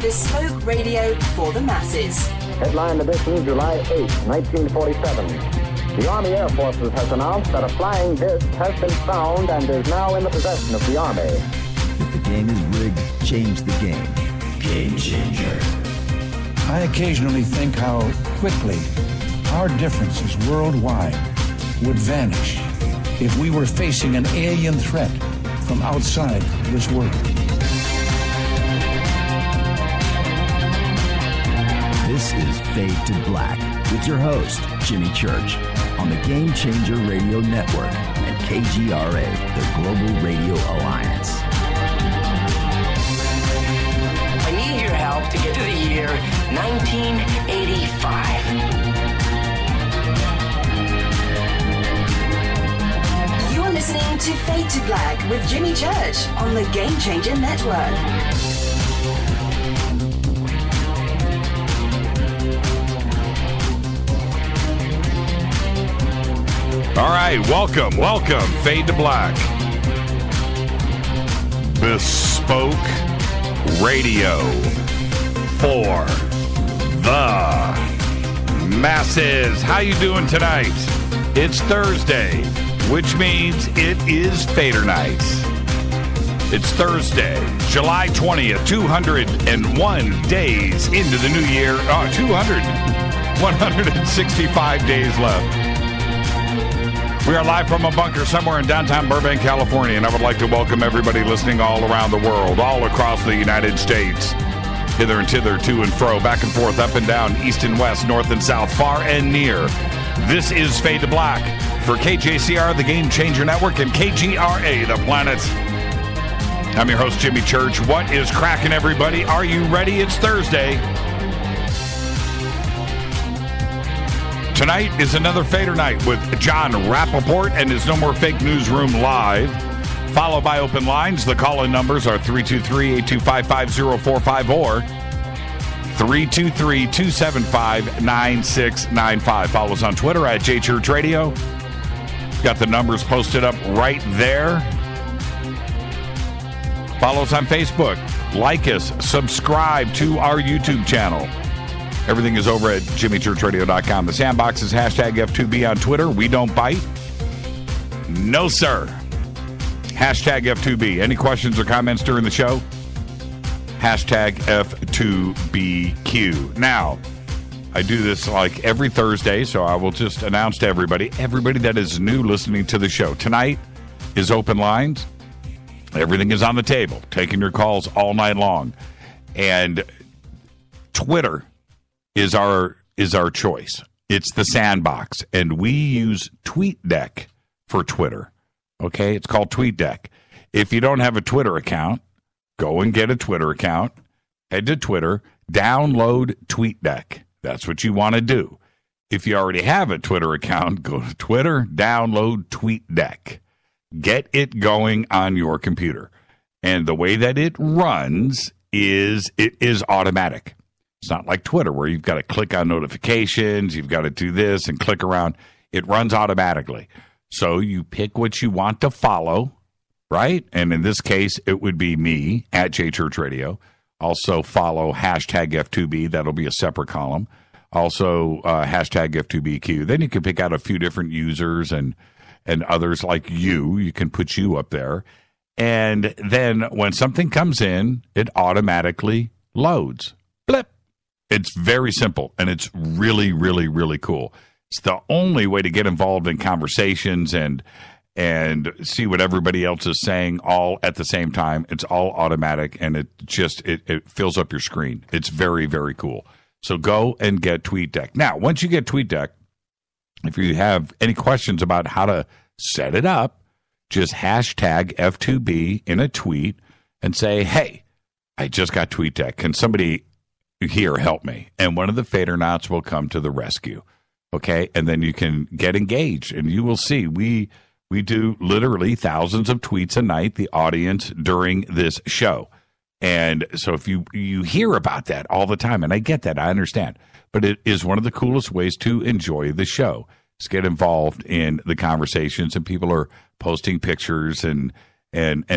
bespoke radio for the masses. Headline edition, July 8, 1947. The Army Air Forces has announced that a flying disc has been found and is now in the possession of the Army. If the game is rigged, change the game. Game changer. I occasionally think how quickly our differences worldwide would vanish if we were facing an alien threat from outside this world. This is Fade to Black with your host, Jimmy Church, on the Game Changer Radio Network and KGRA, the Global Radio Alliance. I need your help to get to the year 1985. You're listening to Fade to Black with Jimmy Church on the Game Changer Network. All right, welcome, Fade to Black. Bespoke radio for the masses. How you doing tonight? It's Thursday, which means it is Fadernight. It's Thursday, July 20th, 201 days into the new year. 165 days left. We are live from a bunker somewhere in downtown Burbank, California, and I would like to welcome everybody listening all around the world, all across the United States, hither and thither, to and fro, back and forth, up and down, east and west, north and south, far and near. This is Fade to Black for KJCR, the Game Changer Network, and KGRA, the planet. I'm your host, Jimmy Church. What is cracking, everybody? Are you ready? It's Thursday. Tonight is another Fader Night with Jon Rappoport and his No More Fake Newsroom Live, followed by open lines. The call-in numbers are 323-825-5045 or 323-275-9695. Follow us on Twitter at JChurchRadio. Got the numbers posted up right there. Follow us on Facebook. Like us. Subscribe to our YouTube channel. Everything is over at jimmychurchradio.com. The sandbox is hashtag F2B on Twitter. We don't bite. No, sir. Hashtag F2B. Any questions or comments during the show? Hashtag F2BQ. Now, I do this like every Thursday, so I will just announce to everybody that is new listening to the show. Tonight is open lines. Everything is on the table. Taking your calls all night long. And Twitter is our choice. It's the sandbox, and we use TweetDeck for Twitter. Okay, it's called TweetDeck. If you don't have a Twitter account, go and get a Twitter account. Head to Twitter, download TweetDeck. That's what you want to do. If you already have a Twitter account, go to Twitter, download TweetDeck. Get it going on your computer. And the way that it runs is automatic. It's not like Twitter where you've got to click on notifications, you've got to do this and click around. It runs automatically. So you pick what you want to follow, right? And in this case, it would be me at JChurchRadio. Also follow hashtag F2B. That'll be a separate column. Also hashtag F2BQ. Then you can pick out a few different users and others like you. You can put you up there. And then when something comes in, it automatically loads. Blip. It's very simple, and it's really, really, really cool. It's the only way to get involved in conversations and see what everybody else is saying all at the same time. It's all automatic, and it fills up your screen. It's very, very cool. So go and get TweetDeck. Now, once you get TweetDeck, if you have any questions about how to set it up, just hashtag F2B in a tweet and say, hey, I just got TweetDeck. Can somebody here help me? And one of the Fadernauts will come to the rescue. Okay, and then you can get engaged, and you will see we do literally thousands of tweets a night, the audience, during this show. And so if you hear about that all the time, and I get that, I understand, but it is one of the coolest ways to enjoy the show. Just get involved in the conversations, and people are posting pictures and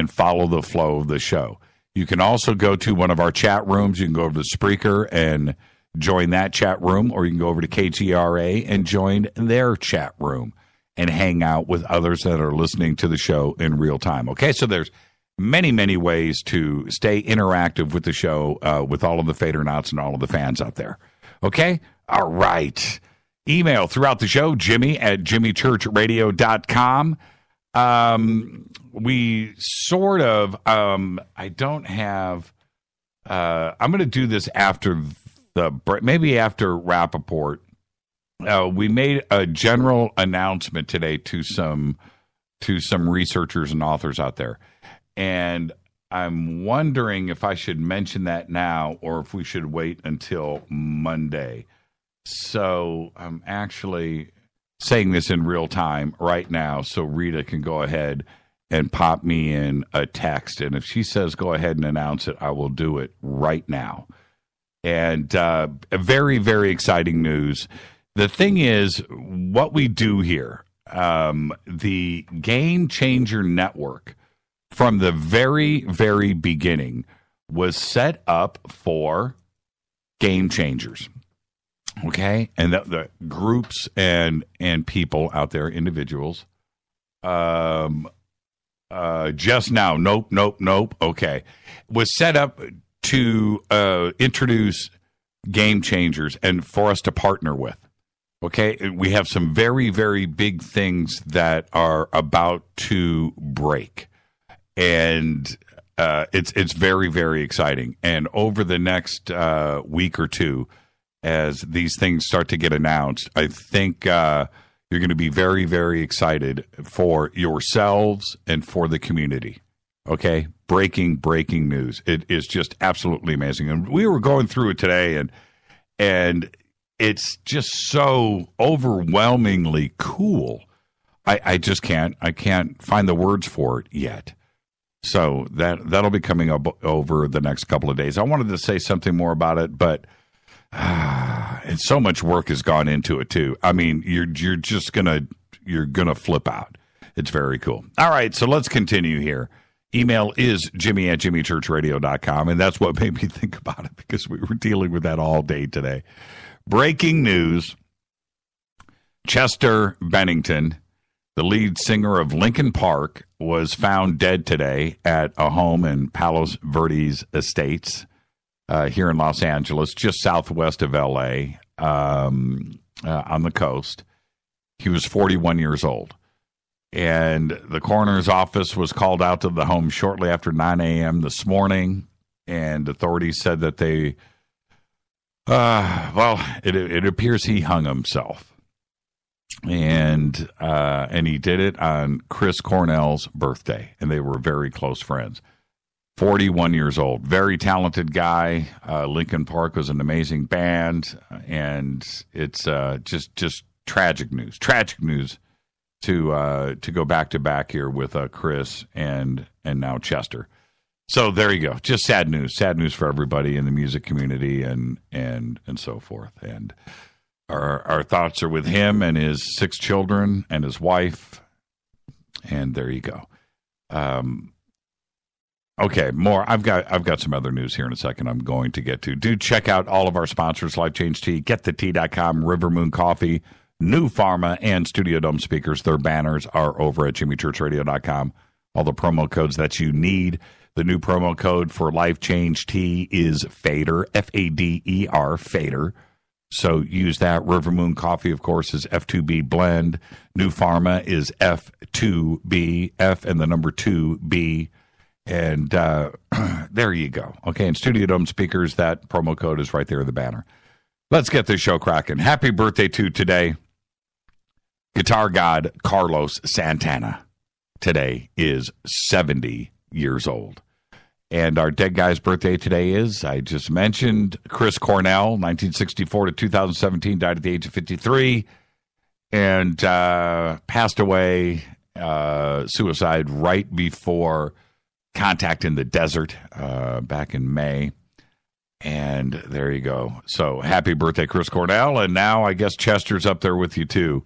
follow the flow of the show. You can also go to one of our chat rooms. You can go over to Spreaker and join that chat room, or you can go over to KGRA and join their chat room and hang out with others that are listening to the show in real time. Okay, so there's many, many ways to stay interactive with the show, with all of the Fadernauts and all of the fans out there. Okay? All right. Email throughout the show, Jimmy@jimmychurchradio.com. We sort of, I don't have, I'm going to do this after maybe after Rappoport. We made a general announcement today to some researchers and authors out there. And I'm wondering if I should mention that now or if we should wait until Monday. So I'm actually saying this in real time right now, so Rita can go ahead and pop me in a text. And if she says go ahead and announce it, I will do it right now. And a very, very exciting news. The thing is, what we do here, the Game Changer Network, from the very, very beginning, was set up for game changers. Okay? And the groups and people out there, individuals, just now, nope. Okay. Was set up to introduce game changers and for us to partner with. Okay. We have some very, very big things that are about to break. And it's very, very exciting. And over the next week or two, as these things start to get announced, I think you're going to be very, very excited for yourselves and for the community. Okay? Breaking news. It is just absolutely amazing. And we were going through it today, and it's just so overwhelmingly cool. I just can't find the words for it yet. So that'll be coming up over the next couple of days. I wanted to say something more about it, but and so much work has gone into it too. I mean, you're gonna flip out. It's very cool. All right, so let's continue here. Email is Jimmy@jimmychurchradio.com, and that's what made me think about it, because we were dealing with that all day today. Breaking news: Chester Bennington, the lead singer of Linkin Park, was found dead today at a home in Palos Verdes Estates here in Los Angeles, just southwest of L.A., on the coast. He was 41 years old. And the coroner's office was called out to the home shortly after 9 a.m. this morning, and authorities said that it appears he hung himself. And he did it on Chris Cornell's birthday, and they were very close friends. 41 years old, very talented guy. Linkin Park was an amazing band, and it's just tragic news. Tragic news to go back to back here with Chris and now Chester. So there you go. Just sad news for everybody in the music community and so forth. And our thoughts are with him and his 6 children and his wife. And there you go. Okay, more. I've got some other news here in a second I'm going to get to. Do check out all of our sponsors: Life Change Tea, GetTheTea.com, River Moon Coffee, New Pharma, and Studio Dome Speakers. Their banners are over at JimmyChurchRadio.com. All the promo codes that you need. The new promo code for Life Change Tea is FADER, F-A-D-E-R, FADER. So use that. River Moon Coffee, of course, is F2B Blend. New Pharma is F2B, F and the number 2B. And there you go. Okay, and Studio Dome Speakers, that promo code is right there in the banner. Let's get this show cracking. Happy birthday to today, guitar god Carlos Santana. Today is 70 years old. And our dead guy's birthday today is, I just mentioned, Chris Cornell, 1964 to 2017, died at the age of 53, and passed away, suicide right before Contact in the Desert back in May. And there you go. So happy birthday, Chris Cornell. And now I guess Chester's up there with you, too.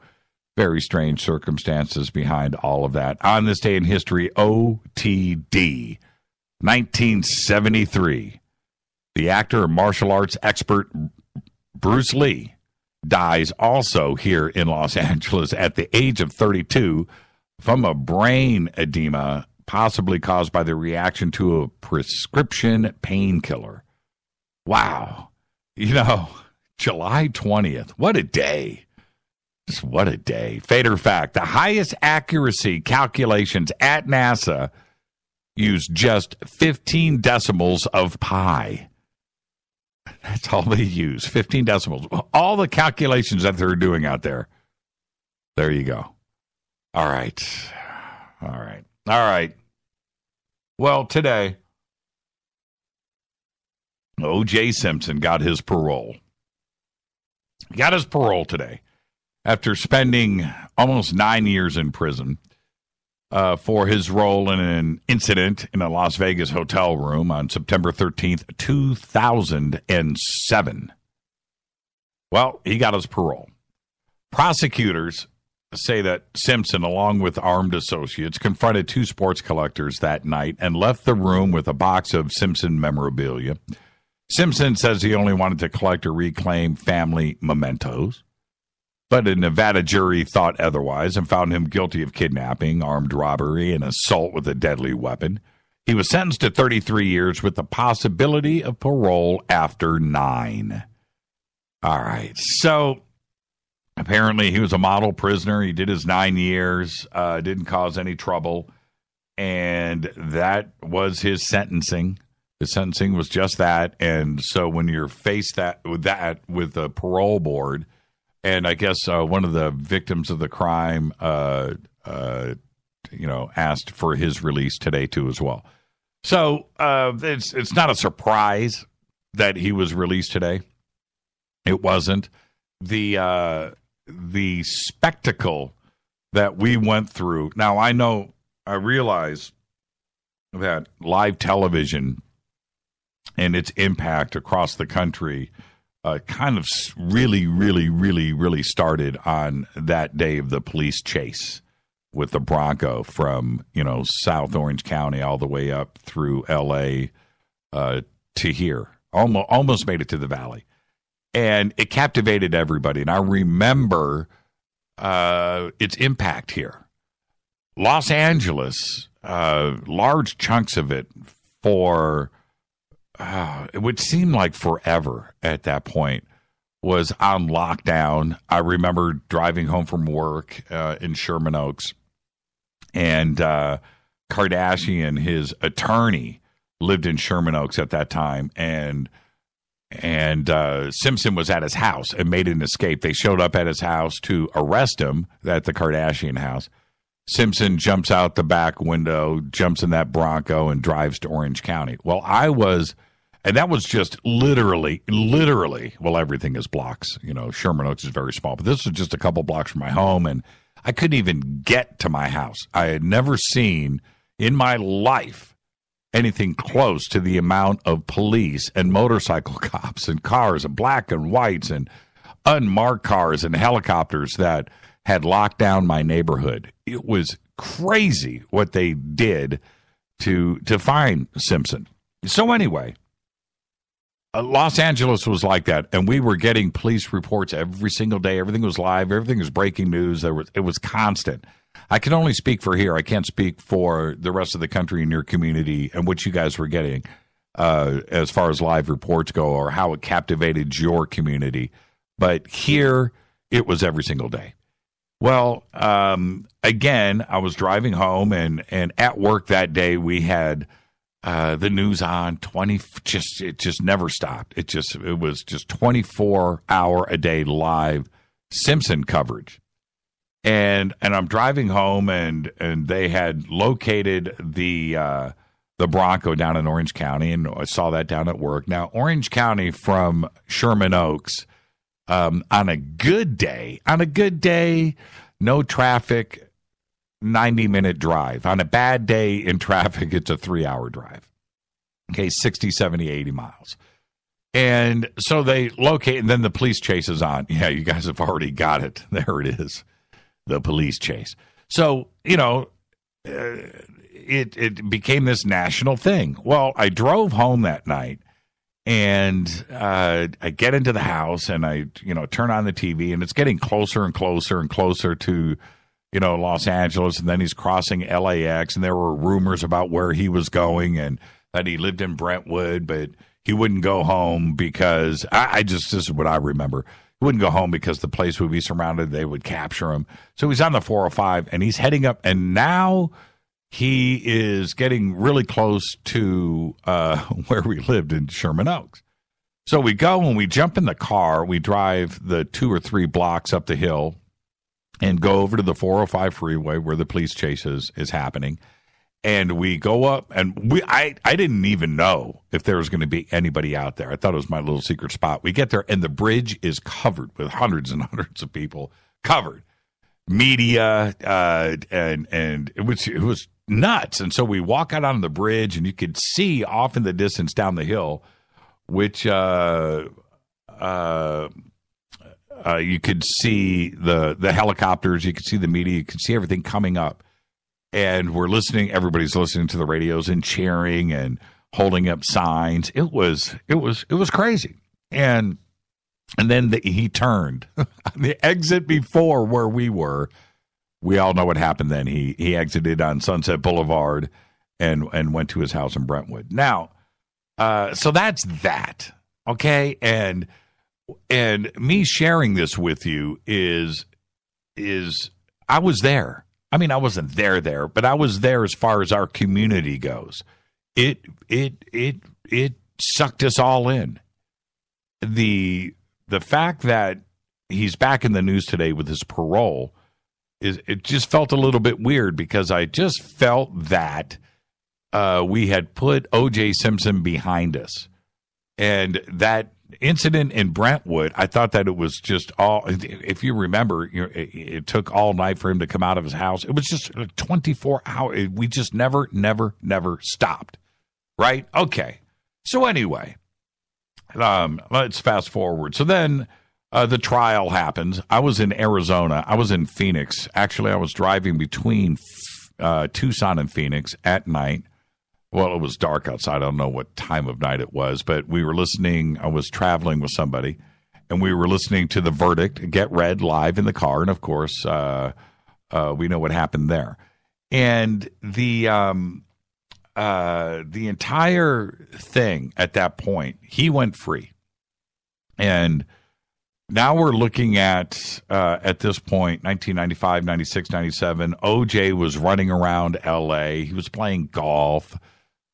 Very strange circumstances behind all of that. On this day in history, OTD. 1973. The actor and martial arts expert Bruce Lee dies also here in Los Angeles at the age of 32 from a brain edema, possibly caused by the reaction to a prescription painkiller. Wow. July 20th. What a day. Just what a day. Fader fact. The highest accuracy calculations at NASA use just 15 decimals of pi. That's all they use, 15 decimals. All the calculations that they're doing out there. There you go. All right. Well, today, O.J. Simpson got his parole. He got his parole today after spending almost 9 years in prison for his role in an incident in a Las Vegas hotel room on September 13th, 2007. Well, he got his parole. Prosecutors say that Simpson, along with armed associates, confronted two sports collectors that night and left the room with a box of Simpson memorabilia. Simpson says he only wanted to collect or reclaim family mementos. But a Nevada jury thought otherwise and found him guilty of kidnapping, armed robbery, and assault with a deadly weapon. He was sentenced to 33 years with the possibility of parole after 9. All right. So apparently he was a model prisoner. He did his 9 years, didn't cause any trouble. And that was his sentencing. The sentencing was just that. And so when you're faced with the parole board, and I guess one of the victims of the crime, asked for his release today too as well. So it's not a surprise that he was released today. It wasn't. The spectacle that we went through. Now I realize that live television and its impact across the country kind of really started on that day of the police chase with the Bronco from, South Orange County all the way up through L.A. To here. Almost made it to the Valley. And it captivated everybody. And I remember its impact here. Los Angeles, large chunks of it for... it would seem like forever at that point, was on lockdown. I remember driving home from work in Sherman Oaks, and Kardashian, his attorney, lived in Sherman Oaks at that time, and Simpson was at his house and made an escape. They showed up at his house to arrest him at the Kardashian house. Simpson jumps out the back window, jumps in that Bronco, and drives to Orange County. Well, and that was just literally, well, everything is blocks. Sherman Oaks is very small, but this was just a couple blocks from my home, and I couldn't even get to my house. I had never seen in my life anything close to the amount of police and motorcycle cops and cars and black and whites and unmarked cars and helicopters that had locked down my neighborhood. It was crazy what they did to find Simpson. So anyway, Los Angeles was like that, and we were getting police reports every single day. Everything was live. Everything was breaking news. It was constant. I can only speak for here. I can't speak for the rest of the country in your community and what you guys were getting as far as live reports go or how it captivated your community. But here, it was every single day. Well, again, I was driving home, and at work that day we had the news on it just never stopped. It was just 24-hour a day live Simpson coverage. And I'm driving home, and they had located the Bronco down in Orange County, and I saw that down at work. Now, Orange County from Sherman Oaks, on a good day, no traffic, 90-minute drive. On a bad day in traffic, it's a 3-hour drive. Okay, 60, 70, 80 miles. And so they locate, and then the police chase is on. Yeah, you guys have already got it. There it is, the police chase. So, it became this national thing. Well, I drove home that night, and I get into the house, and I turn on the TV, and it's getting closer and closer and closer to Los Angeles, and then he's crossing LAX, and there were rumors about where he was going and that he lived in Brentwood, but he wouldn't go home because this is what I remember. He wouldn't go home because the place would be surrounded. They would capture him. So he's on the 405, and he's heading up, and now he is getting really close to where we lived in Sherman Oaks. So we go and we jump in the car. We drive the 2 or 3 blocks up the hill and go over to the 405 freeway where the police chase is happening. And we go up, and I didn't even know if there was going to be anybody out there. I thought it was my little secret spot. We get there, and the bridge is covered with hundreds and hundreds of people, covered. Media, and it was nuts. And so we walk out on the bridge, and you could see off in the distance down the hill, which you could see the helicopters, you could see the media, you could see everything coming up. And we're listening, everybody's listening to the radios and cheering and holding up signs. It was crazy. And then he turned. The exit before where we were, we all know what happened then. He exited on Sunset Boulevard and went to his house in Brentwood. Now, so that's that. Okay? And me sharing this with you is I was there. I mean, I wasn't there, but I was there as far as our community goes. It sucked us all in. The fact that he's back in the news today with his parole it just felt a little bit weird, because I just felt that we had put O.J. Simpson behind us, and that incident in Brentwood, I thought that it was just all, if you remember, it took all night for him to come out of his house. It was just 24 hours. We just never stopped. Right? Okay. So anyway, let's fast forward. So then the trial happens. I was in Arizona. I was in Phoenix. Actually, I was driving between Tucson and Phoenix at night. Well, it was dark outside. I don't know what time of night it was, but we were listening. I was traveling with somebody, and we were listening to the verdict get read live in the car. And, of course, we know what happened there. And the entire thing at that point, he went free. And now we're looking at this point, 1995, 96, 97, OJ was running around L.A. He was playing golf.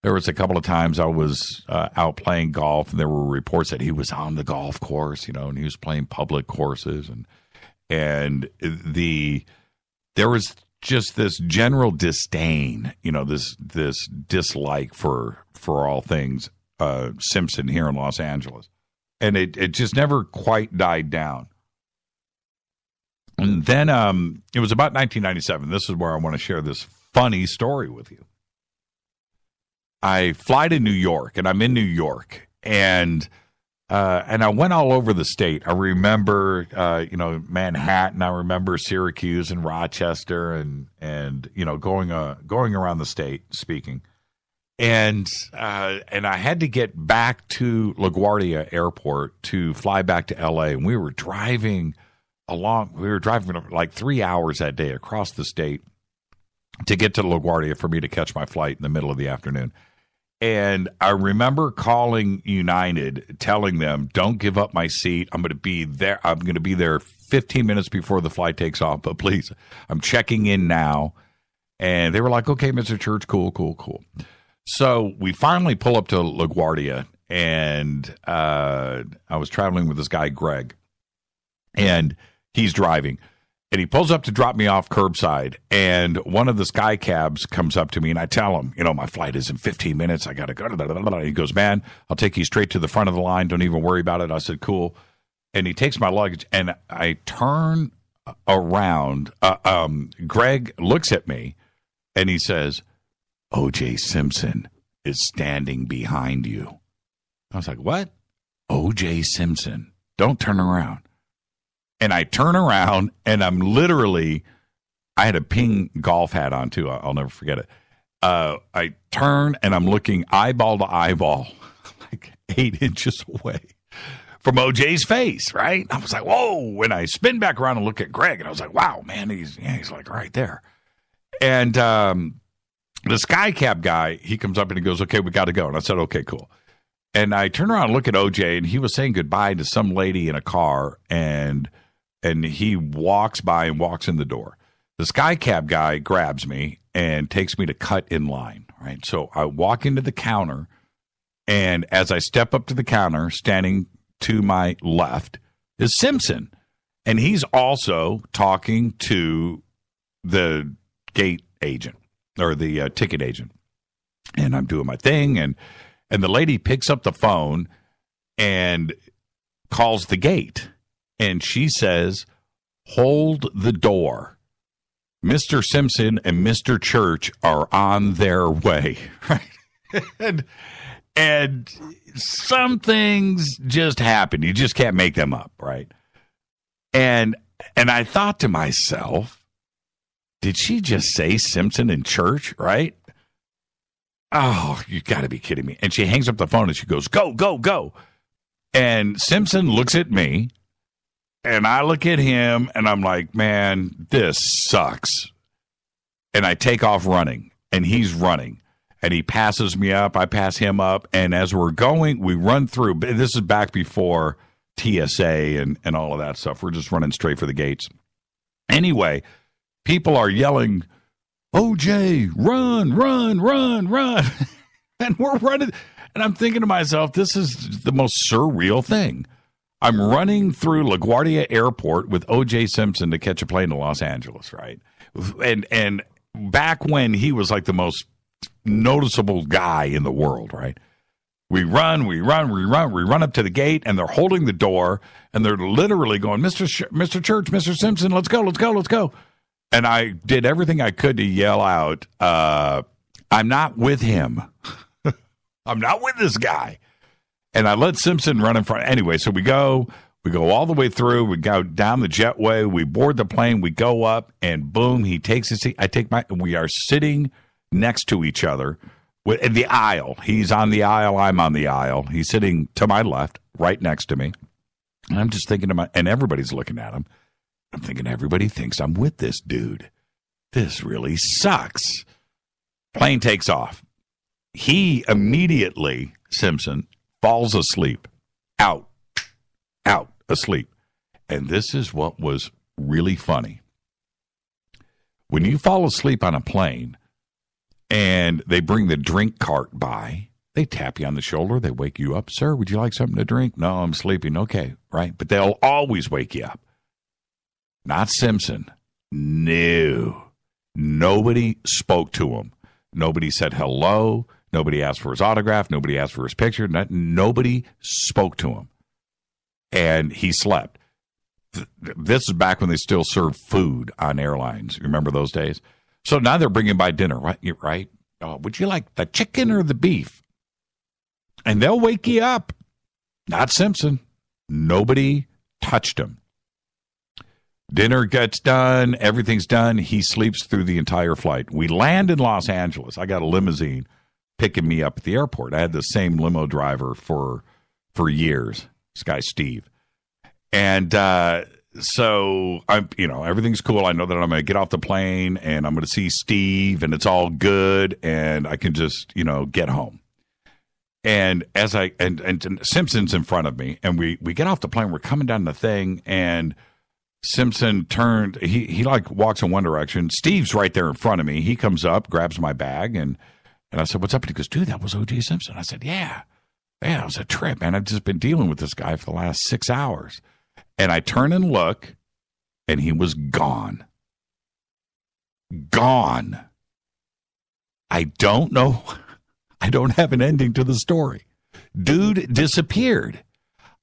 There was a couple of times I was out playing golf, and there were reports that he was on the golf course, and he was playing public courses, and there was just this general disdain, this dislike for all things Simpson here in Los Angeles, and it just never quite died down. And then it was about 1997. This is where I want to share this funny story with you. I fly to New York, and I'm in New York, and I went all over the state. I remember, Manhattan. I remember Syracuse and Rochester, and going around the state speaking, and I had to get back to LaGuardia Airport to fly back to L.A. And we were driving like 3 hours that day across the state to get to LaGuardia for me to catch my flight in the middle of the afternoon. And I remember calling United, telling them, don't give up my seat. I'm going to be there. I'm going to be there 15 minutes before the flight takes off. But please, I'm checking in now. And they were like, okay, Mr. Church, cool. So we finally pull up to LaGuardia. And I was traveling with this guy, Greg. And he's driving. And he pulls up to drop me off curbside, and one of the sky cabs comes up to me, and I tell him, my flight is in 15 minutes. I got to go. He goes, man, I'll take you straight to the front of the line. Don't even worry about it. I said, cool. And he takes my luggage, and I turn around. Greg looks at me, and he says, O.J. Simpson is standing behind you. I was like, what? O.J. Simpson. Don't turn around. And I turn around, and I'm literally, I had a pink golf hat on, too. I'll never forget it. I turn and I'm looking eyeball to eyeball, like 8 inches away from OJ's face, right? I was like, whoa. And I spin back around and look at Greg, and I was like, wow, man, he's like right there. And the sky cab guy, he comes up and he goes, okay, we got to go. And I said, okay, cool. And I turn around and look at OJ, and he was saying goodbye to some lady in a car, and he walks by and walks in the door. The sky cab guy grabs me and takes me to cut in line, right? So I walk into the counter, and as I step up to the counter, standing to my left is Simpson. And he's also talking to the gate agent or the ticket agent. And I'm doing my thing, and the lady picks up the phone and calls the gate. And she says, hold the door. Mr. Simpson and Mr. Church are on their way. Right? And some things just happen. You just can't make them up, right? And I thought to myself, did she just say Simpson and Church, right? Oh, you got to be kidding me. And she hangs up the phone and she goes, go, go, go. And Simpson looks at me, and I look at him, and I'm like, man, this sucks. And I take off running, and he's running. And he passes me up. I pass him up. And as we're going, we run through. This is back before TSA and all of that stuff. We're just running straight for the gates. Anyway, people are yelling, OJ, run, run, run, run. And we're running. And I'm thinking to myself, this is the most surreal thing. I'm running through LaGuardia Airport with O.J. Simpson to catch a plane to Los Angeles, right? And back when he was like the most noticeable guy in the world, right? We run up to the gate, and they're holding the door, and they're literally going, Mr. Church, Mr. Simpson, let's go, let's go, let's go. And I did everything I could to yell out, I'm not with him. I'm not with this guy. And I let Simpson run in front. Anyway, so we go all the way through. We go down the jetway. We board the plane. We go up, and boom, he takes his seat. I take my. We are sitting next to each other in the aisle. He's on the aisle. I'm on the aisle. He's sitting to my left, right next to me. And I'm just thinking and everybody's looking at him. I'm thinking everybody thinks I'm with this dude. This really sucks. Plane takes off. He immediately, Simpson, falls asleep, out, asleep. And this is what was really funny. When you fall asleep on a plane and they bring the drink cart by, they tap you on the shoulder, they wake you up. Sir, would you like something to drink? No, I'm sleeping. Okay, right? But they'll always wake you up. Not Simpson. No. Nobody spoke to him. Nobody said hello. Nobody asked for his autograph. Nobody asked for his picture. Nobody spoke to him. And he slept. This is back when they still served food on airlines. Remember those days? So now they're bringing by dinner, right? Oh, would you like the chicken or the beef? And they'll wake you up. Not Simpson. Nobody touched him. Dinner gets done. Everything's done. He sleeps through the entire flight. We land in Los Angeles. I got a limousine picking me up at the airport. I had the same limo driver for years. This guy, Steve. And so I'm, everything's cool. I know that I'm going to get off the plane and I'm going to see Steve and it's all good and I can just, get home. And as and Simpson's in front of me and we get off the plane, we're coming down the thing and Simpson turned, he like walks in one direction. Steve's right there in front of me. He comes up, grabs my bag and I said, what's up? And he goes, dude, that was O.J. Simpson. I said, yeah, it was a trip, man. I've just been dealing with this guy for the last 6 hours. And I turn and look, and he was gone. Gone. I don't know. I don't have an ending to the story. Dude disappeared.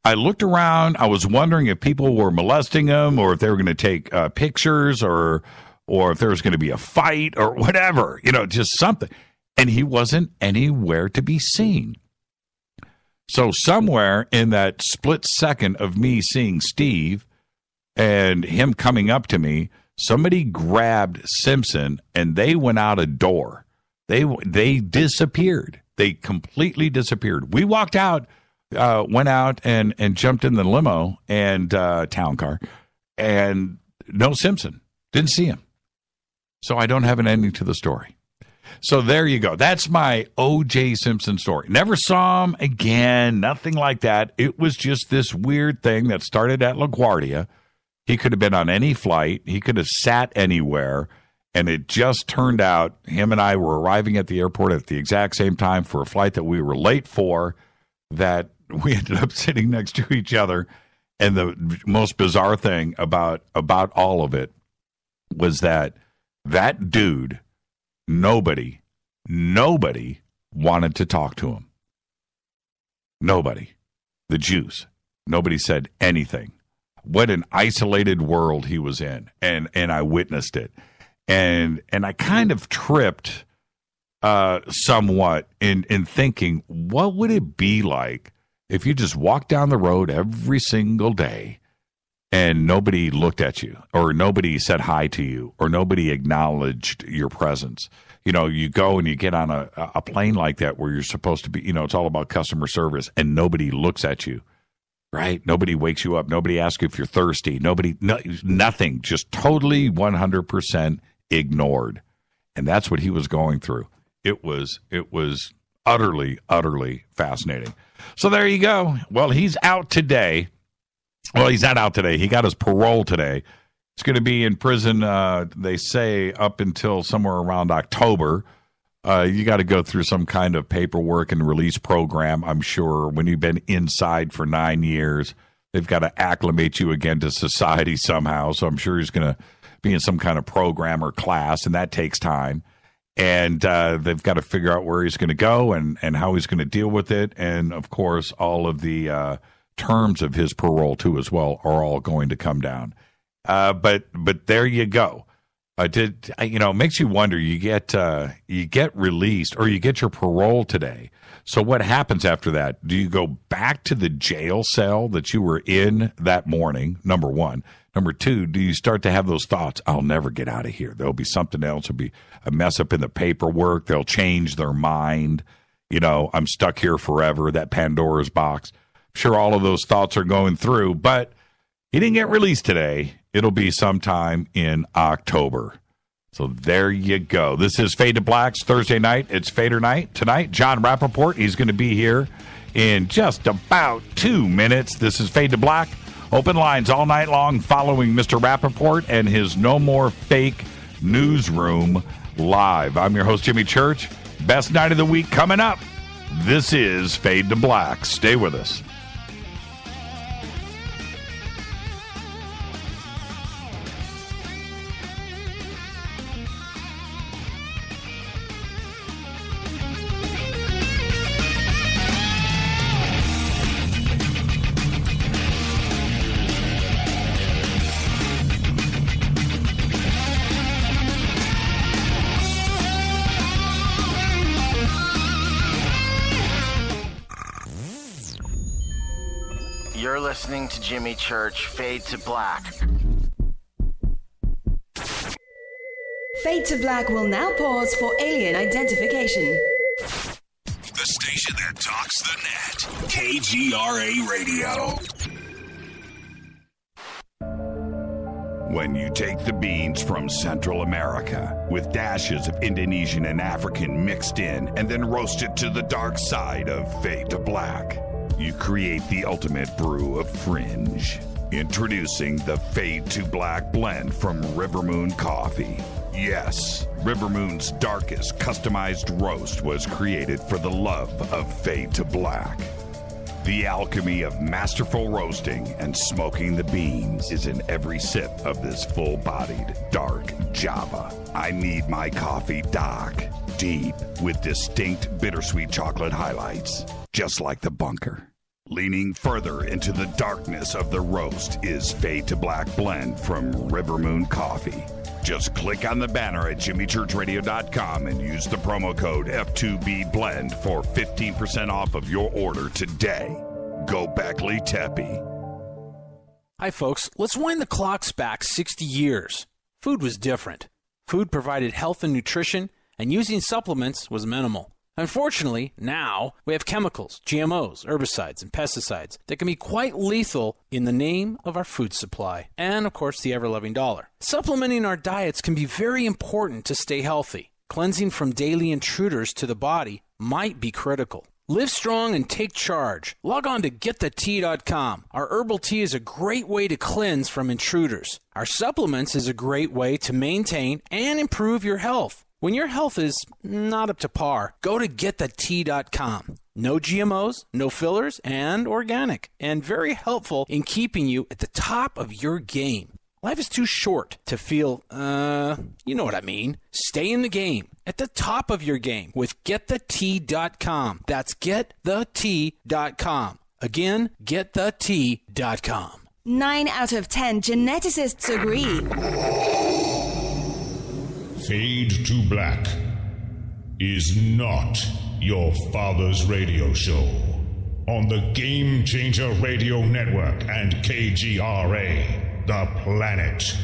I looked around. I was wondering if people were molesting him or if they were going to take pictures or if there was going to be a fight or whatever, just something. And he wasn't anywhere to be seen. So somewhere in that split second of me seeing Steve and him coming up to me, somebody grabbed Simpson and they went out a door. They disappeared. They completely disappeared. We walked out, went out and jumped in the limo and town car, and no Simpson. Didn't see him. So I don't have an ending to the story. So there you go. That's my O.J. Simpson story. Never saw him again. Nothing like that. It was just this weird thing that started at LaGuardia. He could have been on any flight. He could have sat anywhere. And it just turned out him and I were arriving at the airport at the exact same time for a flight that we were late for, that we ended up sitting next to each other. And the most bizarre thing about all of it was that dude, nobody wanted to talk to him. Nobody. The Jews. Nobody said anything. What an isolated world he was in. And I witnessed it. And I kind of tripped somewhat in thinking, what would it be like if you just walked down the road every single day and nobody looked at you, or nobody said hi to you, or nobody acknowledged your presence? You know, you go and you get on a plane like that where you're supposed to be, you know, it's all about customer service, and nobody looks at you, right? Nobody wakes you up. Nobody asks you if you're thirsty. Nothing, just totally 100% ignored. And that's what he was going through. It was utterly fascinating. So there you go. Well, he's out today. Well, he's not out today. He got his parole today. He's going to be in prison, they say, up until somewhere around October. You got to go through some kind of paperwork and release program, I'm sure. When you've been inside for 9 years, they've got to acclimate you again to society somehow. So I'm sure he's going to be in some kind of program or class, and that takes time. And they've got to figure out where he's going to go and how he's going to deal with it. And, of course, all of the terms of his parole, too, as well, are all going to come down. But there you go. It makes you wonder. You get released, or you get your parole today. So what happens after that? Do you go back to the jail cell that you were in that morning? Number one. Number two, do you start to have those thoughts? I'll never get out of here. There'll be something else. There'll be a mess up in the paperwork. They'll change their mind. You know, I'm stuck here forever. That Pandora's box. I'm sure all of those thoughts are going through, but he didn't get released today. It'll be sometime in October. So there you go. This is Fade to Black's Thursday night. It's Fadernight tonight. Jon Rappoport, he's going to be here in just about 2 minutes. This is Fade to Black. Open lines all night long following Mr. Rappoport and his No More Fake Newsroom live. I'm your host, Jimmy Church. Best night of the week coming up. This is Fade to Black. Stay with us. You're listening to Jimmy Church, Fade to Black. Fade to Black will now pause for alien identification. The station that talks the net. KGRA Radio. When you take the beans from Central America with dashes of Indonesian and African mixed in and then roast it to the dark side of Fade to Black, you create the ultimate brew of fringe. Introducing the Fade to Black blend from River Moon Coffee. Yes, River Moon's darkest customized roast was created for the love of Fade to Black. The alchemy of masterful roasting and smoking the beans is in every sip of this full-bodied, dark Java. I need my coffee dark, deep, with distinct bittersweet chocolate highlights, just like the bunker. Leaning further into the darkness of the roast is Fade to Black blend from River Moon Coffee. Just click on the banner at jimmychurchradio.com and use the promo code F2BBLEND for 15% off of your order today. Go Beckley Teppy. Hi, folks. Let's wind the clocks back 60 years. Food was different. Food provided health and nutrition, and using supplements was minimal. Unfortunately, now we have chemicals, GMOs, herbicides, and pesticides that can be quite lethal in the name of our food supply and, of course, the ever-loving dollar. Supplementing our diets can be very important to stay healthy. Cleansing from daily intruders to the body might be critical. Live strong and take charge. Log on to getthetea.com. Our herbal tea is a great way to cleanse from intruders. Our supplements is a great way to maintain and improve your health. When your health is not up to par, go to getthetea.com. No GMOs, no fillers, and organic, and very helpful in keeping you at the top of your game. Life is too short to feel, you know what I mean. Stay in the game, at the top of your game with getthetea.com. That's getthetea.com. Again, getthetea.com. 9 out of 10 geneticists agree. Fade to Black is not your father's radio show on the Game Changer Radio Network and KGRA, The Planet.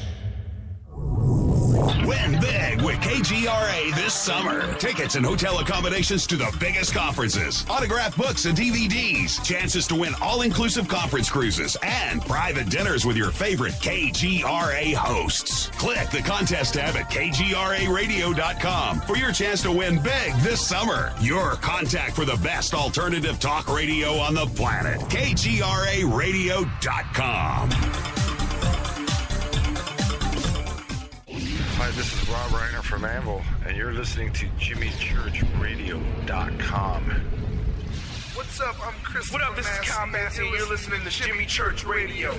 Win big with KGRA this summer. Tickets and hotel accommodations to the biggest conferences, autographed books and DVDs, chances to win all-inclusive conference cruises, and private dinners with your favorite KGRA hosts. Click the contest tab at kgraradio.com for your chance to win big this summer. Your contact for the best alternative talk radio on the planet. kgraradio.com. Hi, this is Rob Reiner from Anvil, and you're listening to JimmyChurchRadio.com. What's up? I'm Chris. What up? This is Kyle Massey, and you're listening to Jimmy Church Radio.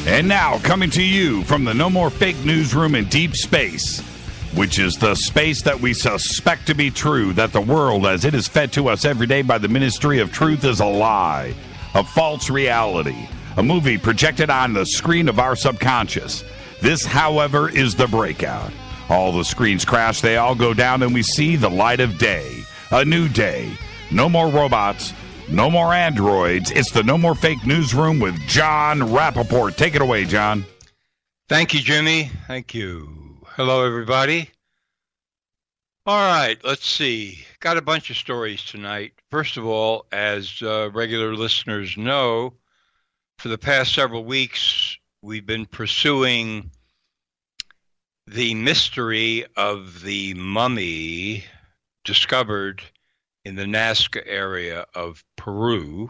And now, coming to you from the No More Fake Newsroom in deep space, which is the space that we suspect to be true, that the world as it is fed to us every day by the Ministry of Truth is a lie, a false reality, a movie projected on the screen of our subconscious. This, however, is the breakout. All the screens crash, they all go down, and we see the light of day, a new day. No more robots, no more androids. It's the No More Fake Newsroom with Jon Rappoport. Take it away, John. Thank you, Jimmy. Thank you. Hello, everybody. All right, let's see. Got a bunch of stories tonight. First of all, as regular listeners know, for the past several weeks, we've been pursuing the mystery of the mummy discovered in the Nazca area of Peru.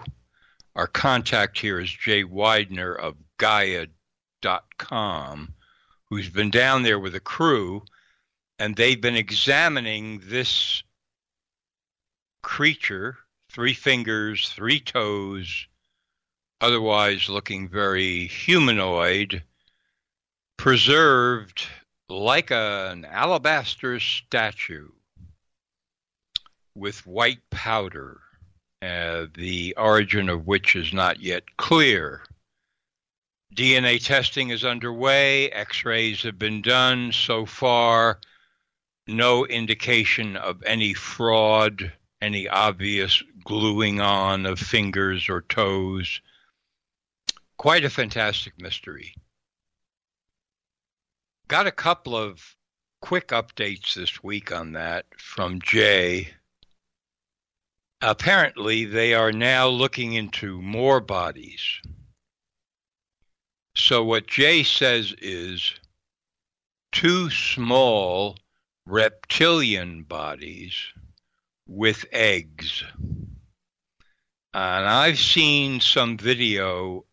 Our contact here is Jay Widener of Gaia.com, who's been down there with a crew, and they've been examining this creature, 3 fingers, 3 toes, otherwise looking very humanoid, preserved like an alabaster statue with white powder, the origin of which is not yet clear. DNA testing is underway. X-rays have been done. So far, no indication of any fraud, any obvious gluing on of fingers or toes. Quite a fantastic mystery. Got a couple of quick updates this week on that from Jay. Apparently, they are now looking into more bodies. So what Jay says is 2 small reptilian bodies with eggs. And I've seen some video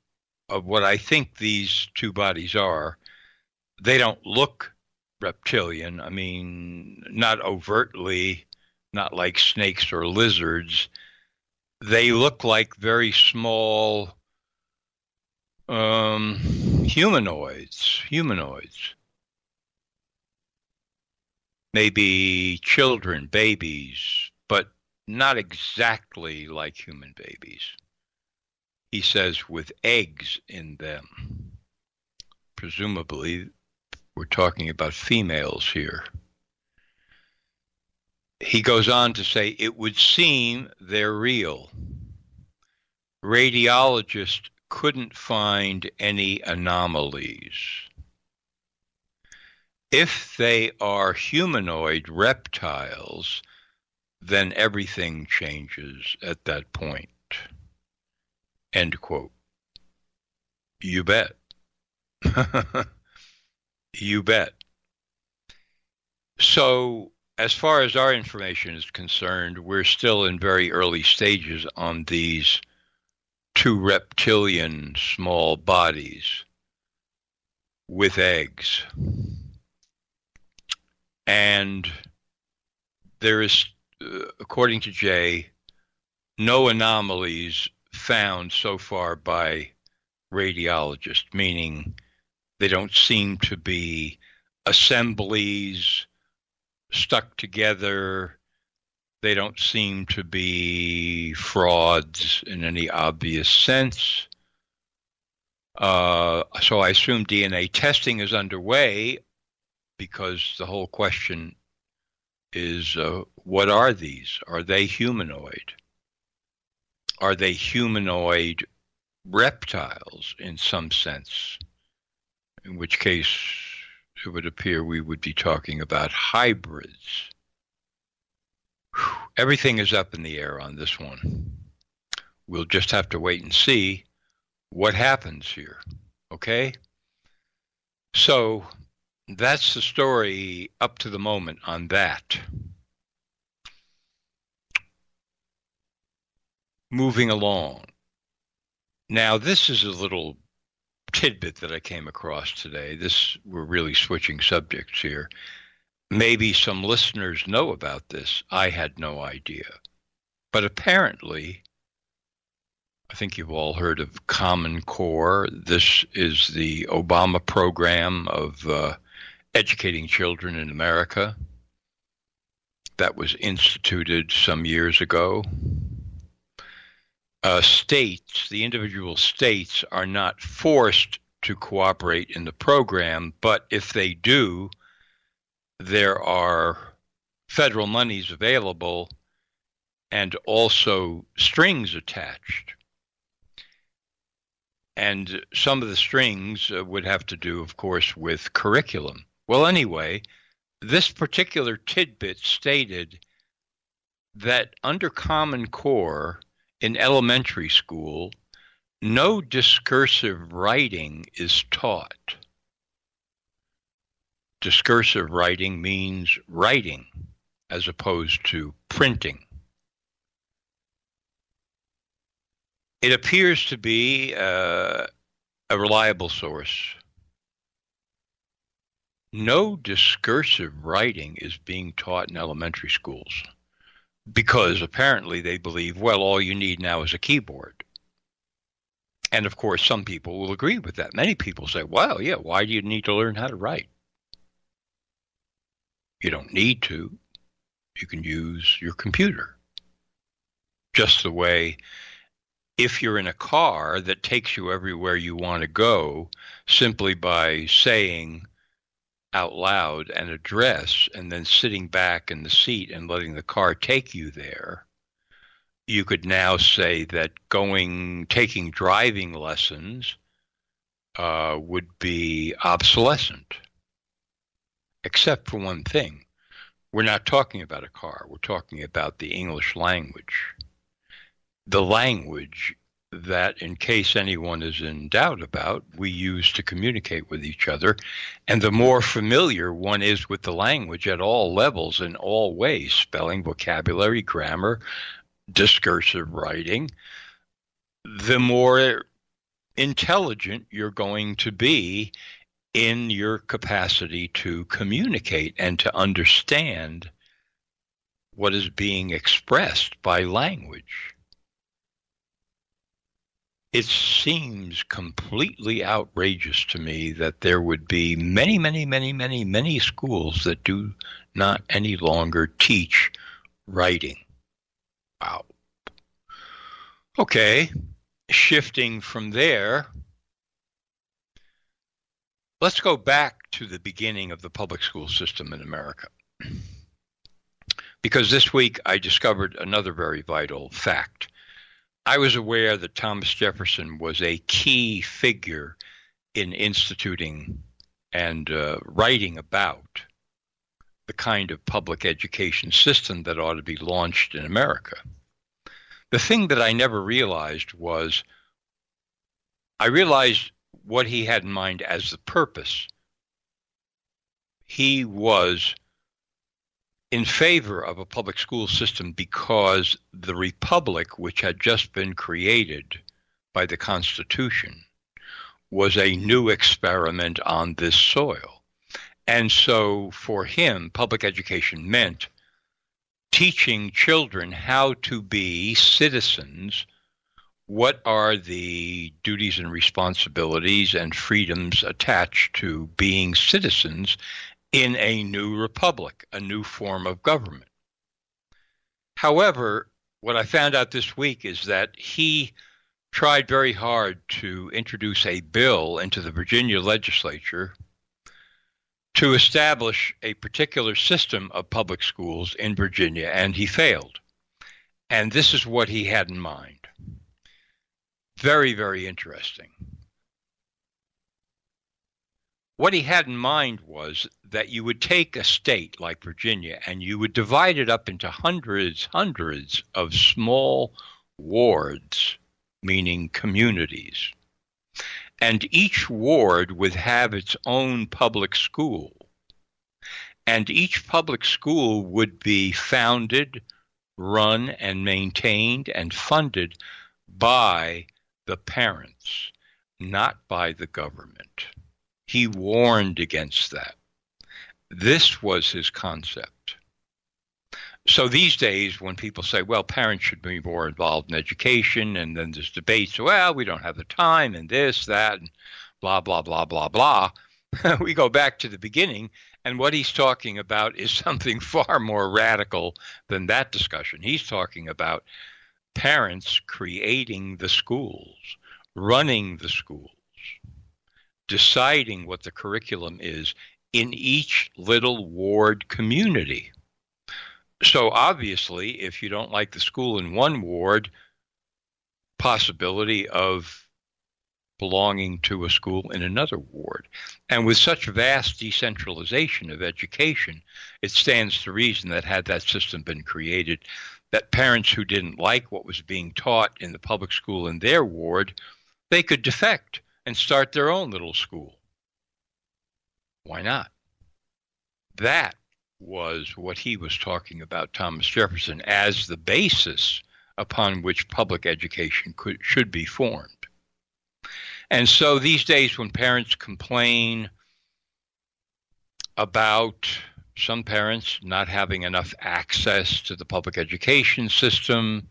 of what I think these 2 bodies are. They don't look reptilian. I mean, not overtly, not like snakes or lizards. They look like very small humanoids. Maybe children, babies, but not exactly like human babies. He says with eggs in them. Presumably, we're talking about females here. He goes on to say, it would seem they're real. radiologists couldn't find any anomalies. If they are humanoid reptiles, then everything changes at that point. End quote. You bet. You bet. So, as far as our information is concerned, we're still in very early stages on these two reptilian small bodies with eggs. And there is, according to Jay, no anomalies found so far by radiologists, meaning they don't seem to be assemblies stuck together. They don't seem to be frauds in any obvious sense. So I assume DNA testing is underway, because the whole question is, what are these? Are they humanoid? Are they humanoid reptiles in some sense? In which case, it would appear we would be talking about hybrids. Whew. Everything is up in the air on this one. We'll just have to wait and see what happens here. Okay? So, that's the story up to the moment on that. Moving along. Now, this is a little tidbit that I came across today. We're really switching subjects here. Maybe some listeners know about this. I had no idea. But apparently, I think you've all heard of Common Core. This is the Obama program of educating children in America that was instituted some years ago. States, the individual states, are not forced to cooperate in the program, but if they do, there are federal monies available and also strings attached. And some of the strings would have to do, of course, with curriculum. Well, anyway, this particular tidbit stated that under Common Core in elementary school, no discursive writing is taught. Discursive writing means writing as opposed to printing. It appears to be a reliable source. No discursive writing is being taught in elementary schools because apparently they believe, well, all you need now is a keyboard. And of course, some people will agree with that. Many people say, well, yeah, why do you need to learn how to write? You don't need to. You can use your computer. Just the way if you're in a car that takes you everywhere you want to go simply by saying out loud an address and then sitting back in the seat and letting the car take you there, you could now say that taking driving lessons would be obsolescent. Except for one thing. We're not talking about a car. We're talking about the English language. The language that, in case anyone is in doubt about, we use to communicate with each other. And the more familiar one is with the language at all levels, in all ways, spelling, vocabulary, grammar, discursive writing, the more intelligent you're going to be in your capacity to communicate and to understand what is being expressed by language. It seems completely outrageous to me that there would be many schools that do not any longer teach writing. Wow. Okay, shifting from there, let's go back to the beginning of the public school system in America. Because this week I discovered another very vital fact. I was aware that Thomas Jefferson was a key figure in instituting and writing about the kind of public education system that ought to be launched in America. The thing that I never realized was, I realized what he had in mind as the purpose. He was in favor of a public school system because the republic, which had just been created by the Constitution, was a new experiment on this soil. And so for him, public education meant teaching children how to be citizens. What are the duties and responsibilities and freedoms attached to being citizens in a new republic, a new form of government? However, what I found out this week is that he tried very hard to introduce a bill into the Virginia legislature to establish a particular system of public schools in Virginia, and he failed. And this is what he had in mind. Very, very interesting. What he had in mind was that you would take a state like Virginia and you would divide it up into hundreds of small wards, meaning communities. And each ward would have its own public school. And each public school would be founded, run, and maintained and funded by the parents, not by the government. He warned against that. This was his concept. So these days, when people say, well, parents should be more involved in education, and then there's debates, well, we don't have the time, and this, that, and blah, blah, blah, blah, blah, we go back to the beginning, and what he's talking about is something far more radical than that discussion. He's talking about parents creating the schools, running the schools, deciding what the curriculum is in each little ward community. So obviously, if you don't like the school in one ward, possibility of belonging to a school in another ward. And with such vast decentralization of education, it stands to reason that had that system been created, that parents who didn't like what was being taught in the public school in their ward, they could defect and start their own little school. Why not? That was what he was talking about, Thomas Jefferson, as the basis upon which public education should be formed. And so these days when parents complain about some parents not having enough access to the public education system,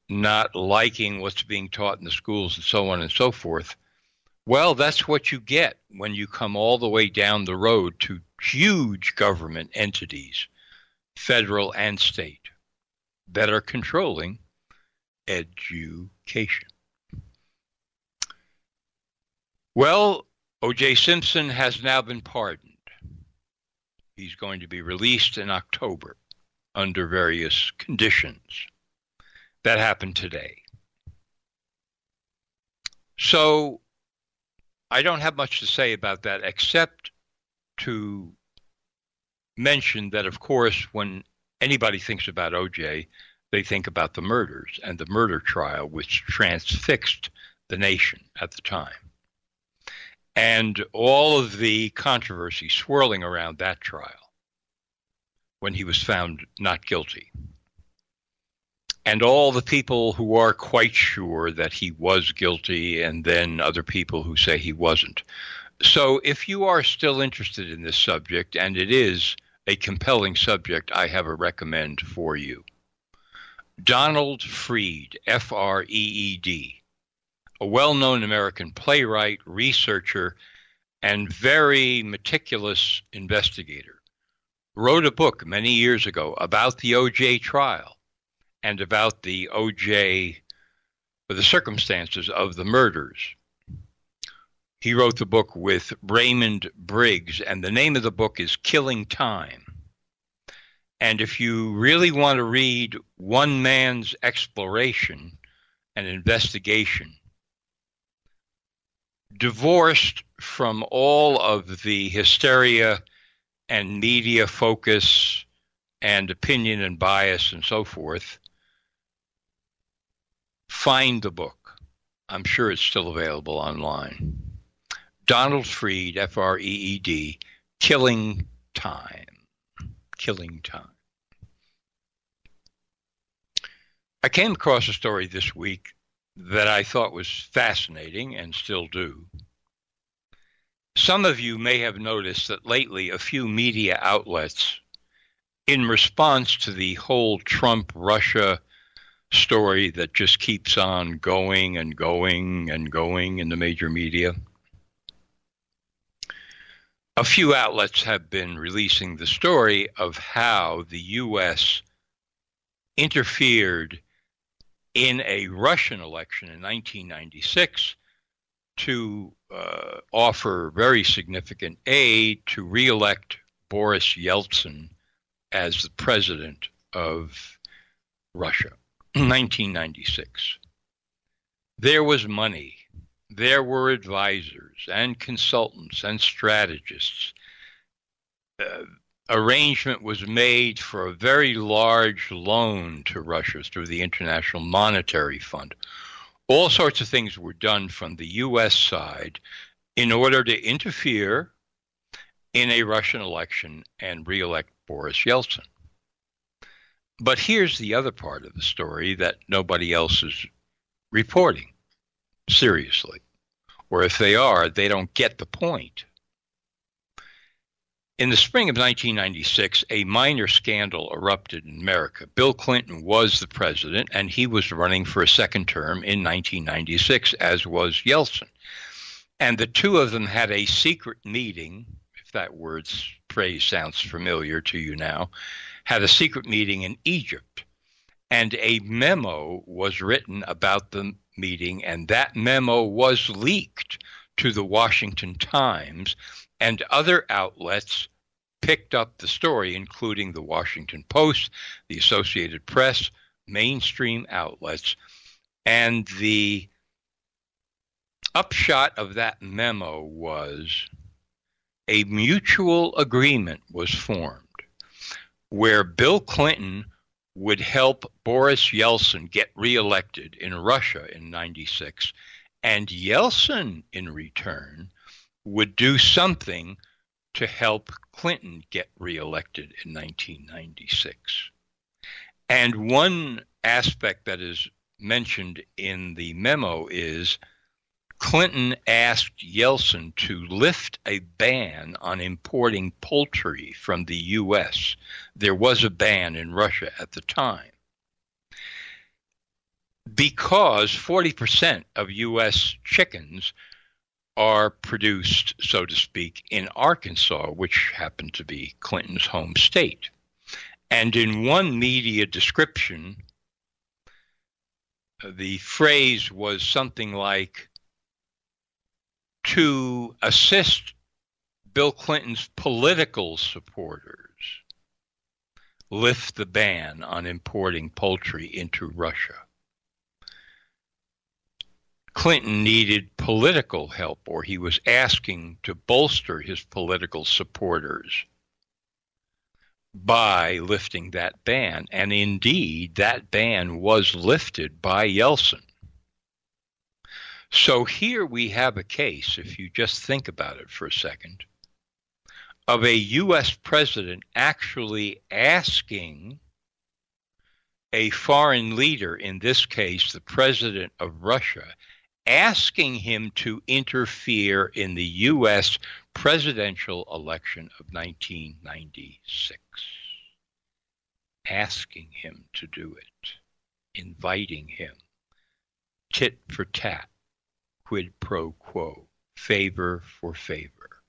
not liking what's being taught in the schools and so on and so forth, well, that's what you get when you come all the way down the road to huge government entities, federal and state, that are controlling education. Well, O.J. Simpson has now been pardoned. He's going to be released in October under various conditions. That happened today. So I don't have much to say about that except to mention that, of course, when anybody thinks about O.J., they think about the murders and the murder trial, which transfixed the nation at the time. And all of the controversy swirling around that trial when he was found not guilty. And all the people who are quite sure that he was guilty, and then other people who say he wasn't. So if you are still interested in this subject, and it is a compelling subject, I have a recommend for you. Donald Freed, F-R-E-E-D, a well-known American playwright, researcher, and very meticulous investigator, wrote a book many years ago about the O.J. trial and about the O.J., the circumstances of the murders. He wrote the book with Raymond Briggs, and the name of the book is Killing Time. And if you really want to read one man's exploration an investigation divorced from all of the hysteria and media focus and opinion and bias and so forth. Find the book. I'm sure it's still available online. Donald Freed, F-R-E-E-D, Killing Time. Killing Time. I came across a story this week that I thought was fascinating and still do. Some of you may have noticed that lately a few media outlets, in response to the whole Trump-Russia story that just keeps on going and going and going in the major media, a few outlets have been releasing the story of how the U.S. interfered in a Russian election in 1996 to offer very significant aid to re-elect Boris Yeltsin as the president of Russia in 1996. There was money. There were advisors and consultants and strategists. Arrangement was made for a very large loan to Russia through the International Monetary Fund. All sorts of things were done from the U.S. side in order to interfere in a Russian election and re-elect Boris Yeltsin. But here's the other part of the story that nobody else is reporting seriously. Or if they are, they don't get the point. In the spring of 1996, a minor scandal erupted in America. Bill Clinton was the president, and he was running for a second term in 1996, as was Yeltsin. And the two of them had a secret meeting, if that phrase sounds familiar to you now, had a secret meeting in Egypt. And a memo was written about the meeting, and that memo was leaked to the Washington Times, and other outlets picked up the story, including the Washington Post, the Associated Press, mainstream outlets. And the upshot of that memo was a mutual agreement was formed where Bill Clinton would help Boris Yeltsin get reelected in Russia in 96, and Yeltsin, in return, would do something to help Clinton get reelected in 1996. And one aspect that is mentioned in the memo is Clinton asked Yeltsin to lift a ban on importing poultry from the U.S. There was a ban in Russia at the time, because 40% of U.S. chickens are produced, so to speak, in Arkansas, which happened to be Clinton's home state. And in one media description, the phrase was something like, to assist Bill Clinton's political supporters lift the ban on importing poultry into Russia. Clinton needed political help, or he was asking to bolster his political supporters by lifting that ban. And indeed, that ban was lifted by Yeltsin. So here we have a case, if you just think about it for a second, of a U.S. president actually asking a foreign leader, in this case the president of Russia, asking him to interfere in the U.S. presidential election of 1996. Asking him to do it, inviting him, tit for tat, quid pro quo, favor for favor.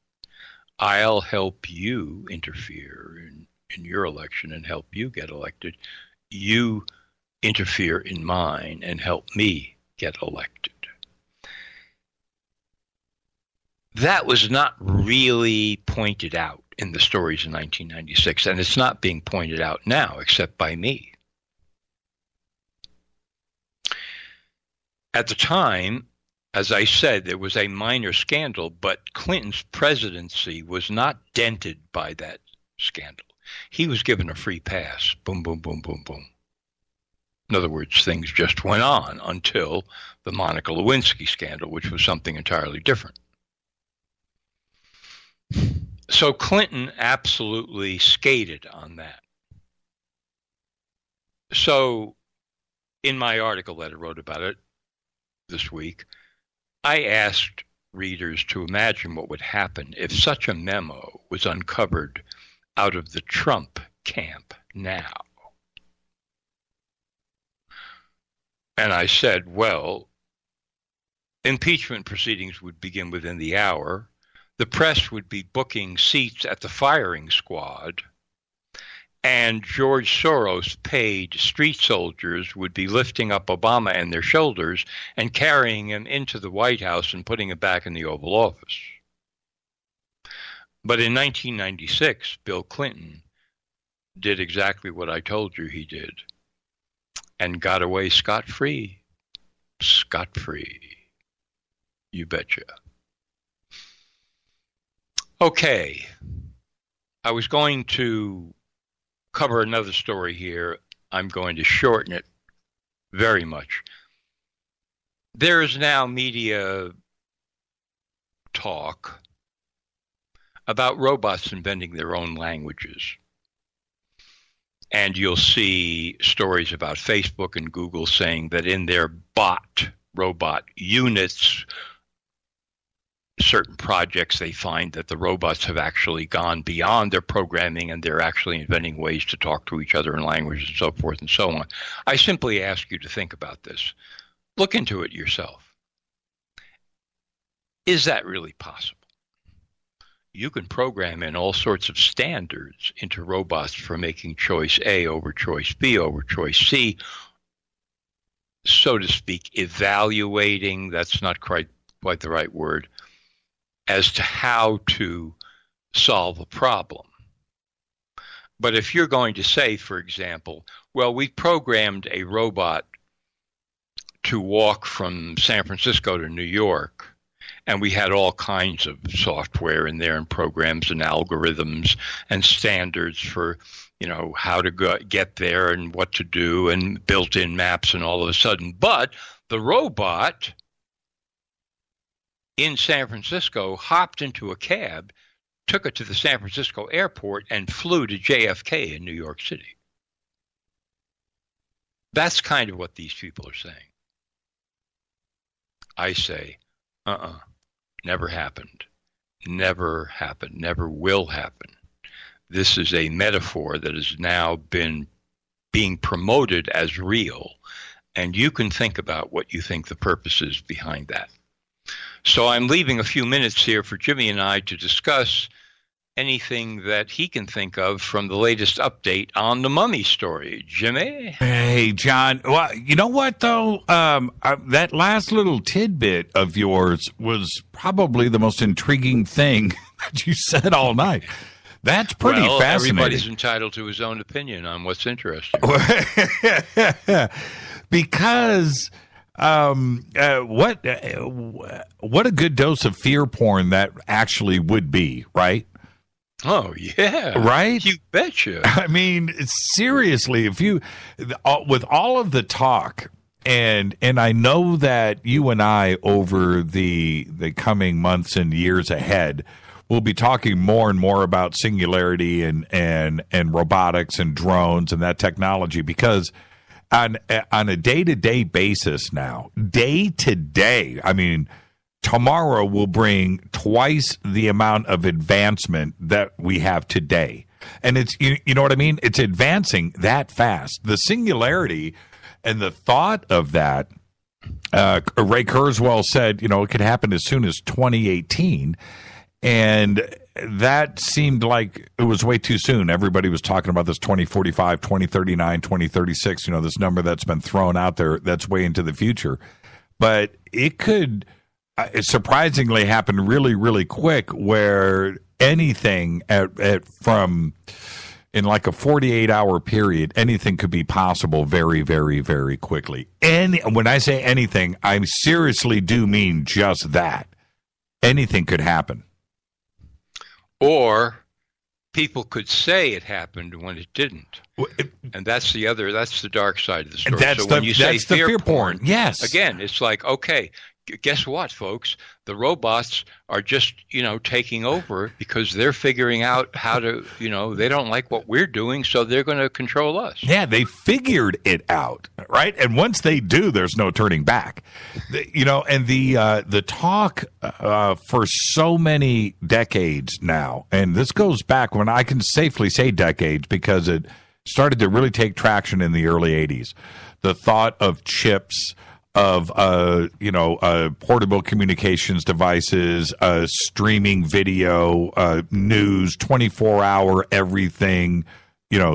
I'll help you interfere in your election and help you get elected. You interfere in mine and help me get elected. That was not really pointed out in the stories in 1996, and it's not being pointed out now except by me. At the time, as I said, there was a minor scandal, but Clinton's presidency was not dented by that scandal. He was given a free pass. Boom, boom, boom, boom, boom. In other words, things just went on until the Monica Lewinsky scandal, which was something entirely different. So Clinton absolutely skated on that. So in my article that I wrote about it this week, I asked readers to imagine what would happen if such a memo was uncovered out of the Trump camp now. And I said, well, impeachment proceedings would begin within the hour. The press would be booking seats at the firing squad. And George Soros paid street soldiers would be lifting up Obama and their shoulders and carrying him into the White House and putting him back in the Oval Office. But in 1996, Bill Clinton did exactly what I told you he did and got away scot-free. Scot-free. You betcha. Okay. I was going to cover another story here. I'm going to shorten it very much. There is now media talk about robots inventing their own languages. And you'll see stories about Facebook and Google saying that in their robot units, certain projects, they find that the robots have actually gone beyond their programming and they're actually inventing ways to talk to each other in languages and so forth and so on. I simply ask you to think about this. Look into it yourself. Is that really possible? You can program in all sorts of standards into robots for making choice A over choice B over choice C, so to speak, evaluating, that's not quite the right word, as to how to solve a problem. But if you're going to say, for example, well, we programmed a robot to walk from San Francisco to New York, and we had all kinds of software in there and programs and algorithms and standards for, how to get there and what to do and built-in maps and all of a sudden. But the robot in San Francisco hopped into a cab, took it to the San Francisco airport, and flew to JFK in New York City. That's kind of what these people are saying. I say, never happened. Never happened. Never will happen. This is a metaphor that has now been being promoted as real, and you can think about what you think the purpose is behind that. So I'm leaving a few minutes here for Jimmy and I to discuss anything that he can think of from the latest update on the Mummy story. Jimmy? Hey, John. Well, you know what, though? That last little tidbit of yours was probably the most intriguing thing that you said all night. That's pretty fascinating. Everybody's entitled to his own opinion on what's interesting. Because what a good dose of fear porn that actually would be, right? Oh, yeah. Right? You betcha. I mean, seriously, if you, with all of the talk, and I know that you and I over the coming months and years ahead, we'll be talking more and more about singularity and robotics and drones and that technology, because on a day-to-day basis now, day-to-day, I mean, tomorrow will bring twice the amount of advancement that we have today. And it's, you know what I mean? It's advancing that fast. The singularity and the thought of that, Ray Kurzweil said, it could happen as soon as 2018. And that seemed like it was way too soon. Everybody was talking about this 2045, 2039, 2036, this number that's been thrown out there that's way into the future. But it could surprisingly happen really, really quick, where anything from in like a 48-hour period, anything could be possible very, very, very quickly. And when I say anything, I seriously do mean just that. Anything could happen. Or people could say it happened when it didn't. And that's the dark side of the story. That's so when you say fear porn, yes. Again, it's like, okay, guess what, folks? The robots are just, taking over because they're figuring out how to, they don't like what we're doing, so they're going to control us. Yeah, they figured it out, right? And once they do, there's no turning back. And the talk for so many decades now, and this goes back when I can safely say decades because it started to really take traction in the early 80s. The thought of chips, of portable communications devices, streaming video, news, 24-hour everything,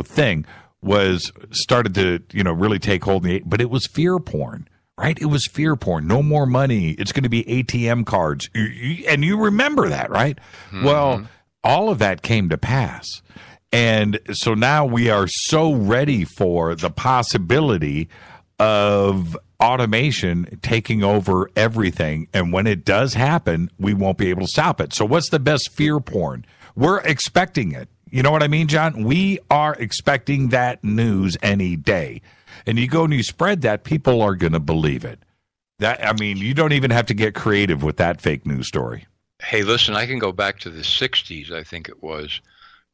thing was started to really take hold. But it was fear porn, right? It was fear porn. No more money. It's going to be ATM cards, and you remember that, right? Mm-hmm. Well, all of that came to pass, and so now we are so ready for the possibility of automation taking over everything. And when it does happen, we won't be able to stop it. So what's the best fear porn? We're expecting it. You know what I mean, John? We are expecting that news any day. And you go and you spread that, people are going to believe it. You don't even have to get creative with that fake news story. Hey, listen, I can go back to the 60s, I think it was.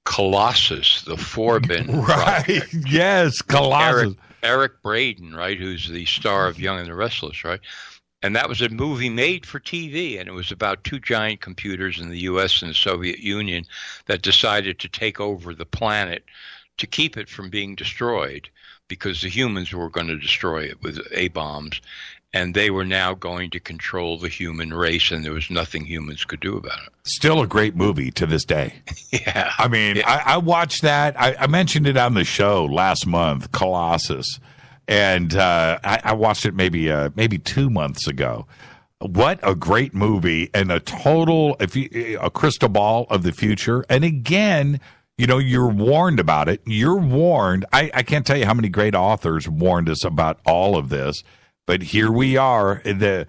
Colossus, the Forbin right. project. Yes, Colossus. Eric Braeden, right, who's the star of Young and the Restless, right? And that was a movie made for TV, and it was about two giant computers in the U.S. and the Soviet Union that decided to take over the planet to keep it from being destroyed because the humans were going to destroy it with A-bombs, and they were now going to control the human race, and there was nothing humans could do about it. Still a great movie to this day. Yeah. I watched that. I mentioned it on the show last month, Colossus, and I watched it maybe 2 months ago. What a great movie, and a crystal ball of the future. And again, you're warned about it. You're warned. I can't tell you how many great authors warned us about all of this. But here we are, the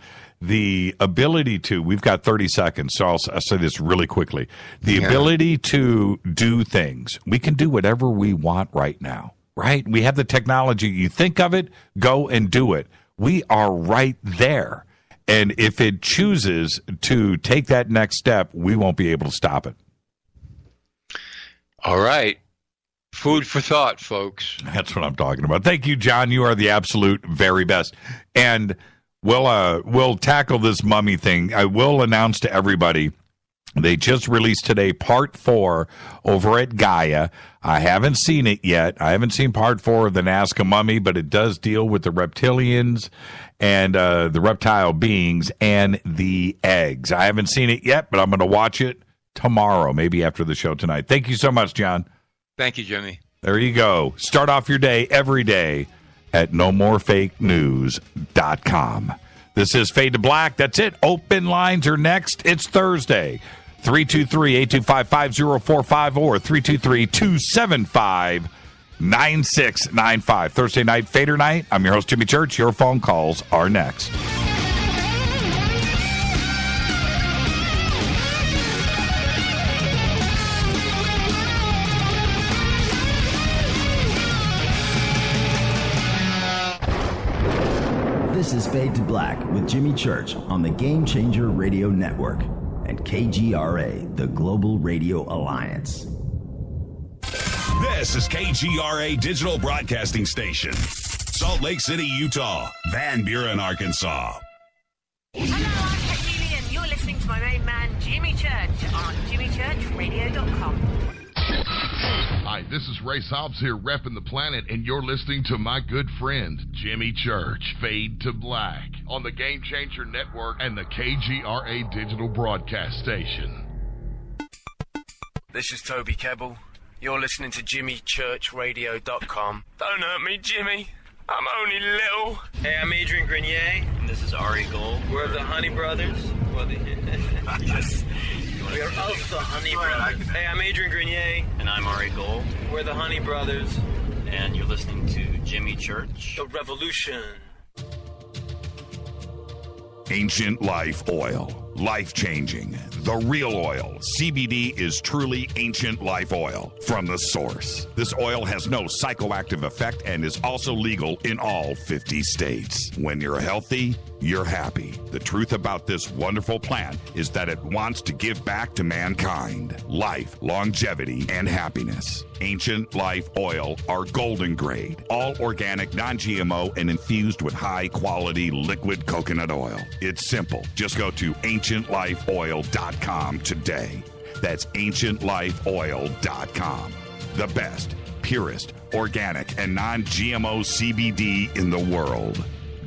ability to, we've got 30 seconds, so I'll say this really quickly. The ability to do things. We can do whatever we want right now, right? We have the technology. You think of it, go and do it. We are right there. And if it chooses to take that next step, we won't be able to stop it. All right. Food for thought, folks. That's what I'm talking about. Thank you, John. You are the absolute very best. And we'll tackle this mummy thing. I will announce to everybody, they just released today part 4 over at Gaia. I haven't seen it yet. I haven't seen part 4 of the Nazca Mummy, but it does deal with the reptilians and the reptile beings and the eggs. I haven't seen it yet, but I'm going to watch it tomorrow, maybe after the show tonight. Thank you so much, John. Thank you, Jimmy. There you go. Start off your day every day at nomorefakenews.com. This is Fade to Black. That's it. Open lines are next. It's Thursday. 323-825-5045 or 323-275-9695. Thursday night, Fadernight. I'm your host, Jimmy Church. Your phone calls are next. This is Fade to Black with Jimmy Church on the Game Changer Radio Network and KGRA, the Global Radio Alliance. This is KGRA Digital Broadcasting Station, Salt Lake City, Utah, Van Buren, Arkansas. Hello, I'm Katie, and you're listening to my main man, Jimmy Church, on jimmychurchradio.com. Hi, this is Ray Hobbs here, repping the planet, and you're listening to my good friend, Jimmy Church, Fade to Black, on the Game Changer Network and the KGRA Digital Broadcast Station. This is Toby Kebbell. You're listening to jimmychurchradio.com. Don't hurt me, Jimmy. I'm only little. Hey, I'm Adrian Grenier. And this is Ari Gold. We're the Honey Brothers. Yes. You want We are of the Honey Brothers. Hey, I'm Adrian Grenier. And I'm Ari Gold. We're the Honey Brothers. And you're listening to Jimmy Church. The Revolution. Ancient Life Oil. Life-changing. The real oil. CBD is truly Ancient Life Oil from the source. This oil has no psychoactive effect and is also legal in all 50 states. When you're healthy, you're happy. The truth about this wonderful plant is that it wants to give back to mankind life, longevity, and happiness. Ancient Life Oil are golden grade, all organic, non-GMO, and infused with high-quality liquid coconut oil. It's simple. Just go to ancientlifeoil.com today. That's ancientlifeoil.com. The best, purest, organic, and non-GMO CBD in the world.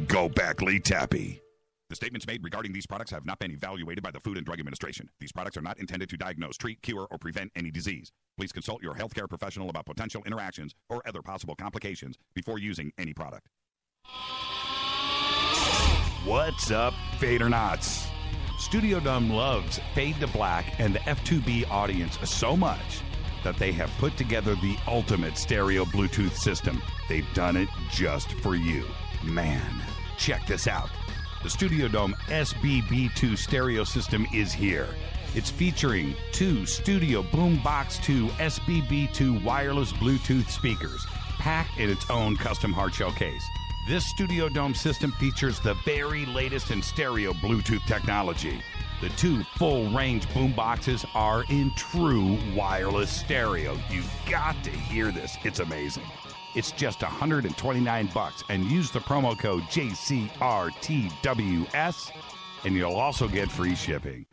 Go Beckley Tappy. The statements made regarding these products have not been evaluated by the Food and Drug Administration. These products are not intended to diagnose, treat, cure, or prevent any disease. Please consult your healthcare professional about potential interactions or other possible complications before using any product. What's up, Fadernauts? Studio Dome loves Fade to Black and the F2B audience so much that they have put together the ultimate stereo Bluetooth system. They've done it just for you. Man, check this out. The Studio Dome SBB2 stereo system is here. It's featuring 2 Studio Boombox 2 SBB2 wireless Bluetooth speakers, packed in its own custom hardshell case. This Studio Dome system features the very latest in stereo Bluetooth technology. The 2 full-range boomboxes are in true wireless stereo. You've got to hear this. It's amazing. It's just $129 and use the promo code JCRTWS and you'll also get free shipping.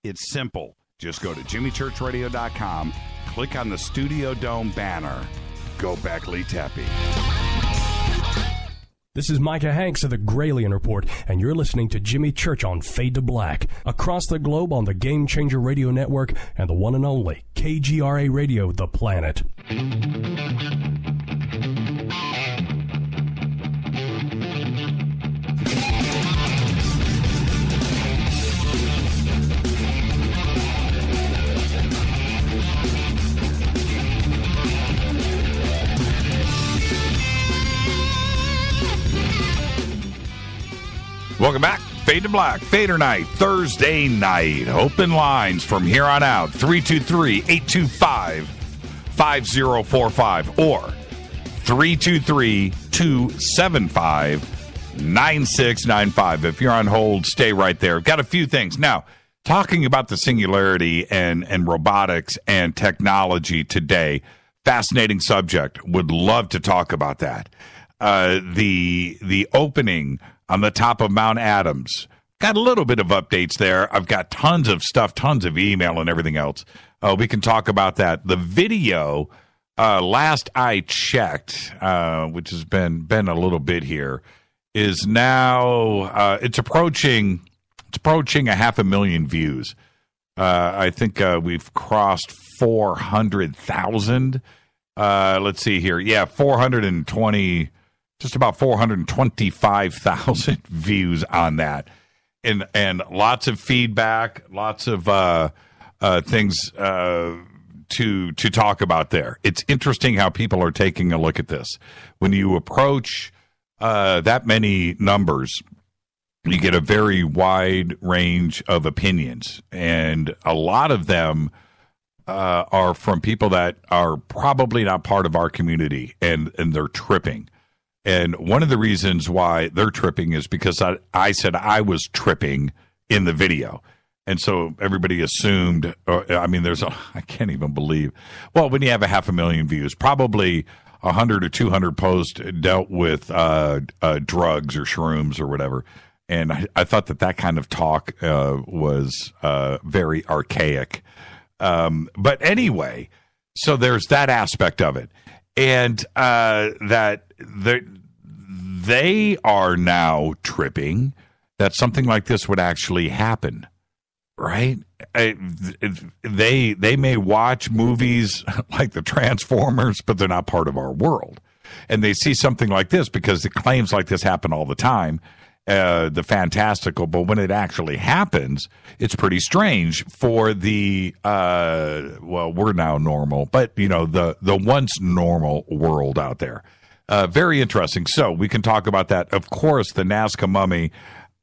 It's simple. Just go to jimmychurchradio.com, click on the Studio Dome banner. Go Beckley Tappy. This is Micah Hanks of the Gralien Report, and you're listening to Jimmy Church on Fade to Black, across the globe on the Game Changer Radio Network and the one and only KGRA Radio, The Planet. Welcome back. Fade to Black, Fadernight, Thursday night. Open lines from here on out. 323-825-5045 or 323-275-9695. If you're on hold, stay right there. Got a few things. Now, talking about the singularity and robotics and technology today, fascinating subject. Would love to talk about that. The opening on the top of Mount Adams. Got a little bit of updates there. I've got tons of stuff, tons of email and everything else. We can talk about that. The video, last I checked, which has been a little bit here, is now it's approaching 500,000 views. I think we've crossed 400,000. Let's see here. Yeah, 420. Just about 425,000 views on that, and lots of feedback, lots of things to talk about there. It's interesting how people are taking a look at this. When you approach that many numbers, you get a very wide range of opinions, and a lot of them are from people that are probably not part of our community, and they're tripping. And one of the reasons why they're tripping is because I said I was tripping in the video. And so everybody assumed, I can't even believe. Well, when you have 500,000 views, probably 100 or 200 posts dealt with drugs or shrooms or whatever. And I thought that kind of talk was very archaic. But anyway, so there's that aspect of it. And that they are now tripping that something like this would actually happen, right? They may watch movies like the Transformers, but they're not part of our world. And they see something like this because the claims like this happen all the time. the fantastical, but when it actually happens, it's pretty strange for the we're now normal, but the once normal world out there. Very interesting. So we can talk about that. Of course, the Nazca Mummy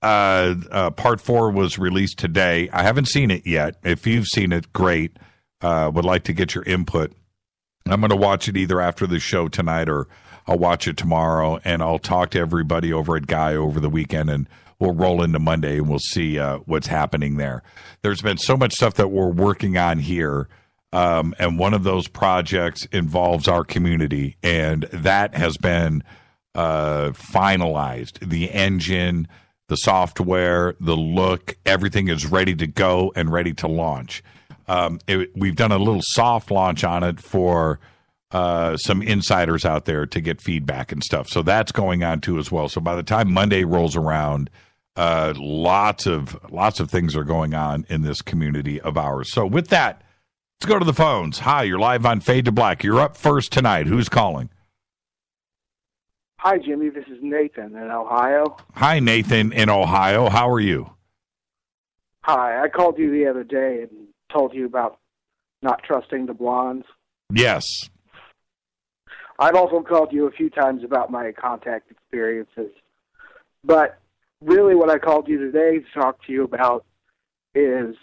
part 4 was released today. I haven't seen it yet. If you've seen it, great. Would like to get your input. I'm going to watch it either after the show tonight or I'll watch it tomorrow, and I'll talk to everybody over at Guy over the weekend, and we'll roll into Monday, and we'll see what's happening there. There's been so much stuff that we're working on here, and one of those projects involves our community, and that has been finalized. The engine, the software, the look, everything is ready to go and ready to launch. We've done a little soft launch on it for some insiders out there to get feedback and stuff. So that's going on too as well. So by the time Monday rolls around, lots of things are going on in this community of ours. So with that, let's go to the phones. Hi, you're live on Fade to Black. You're up first tonight. Who's calling? Hi, Jimmy. This is Nathan in Ohio. Hi, Nathan in Ohio. How are you? Hi. I called you the other day and told you about not trusting the blondes. Yes. I've also called you a few times about my contact experiences. But really what I called you today to talk to you about is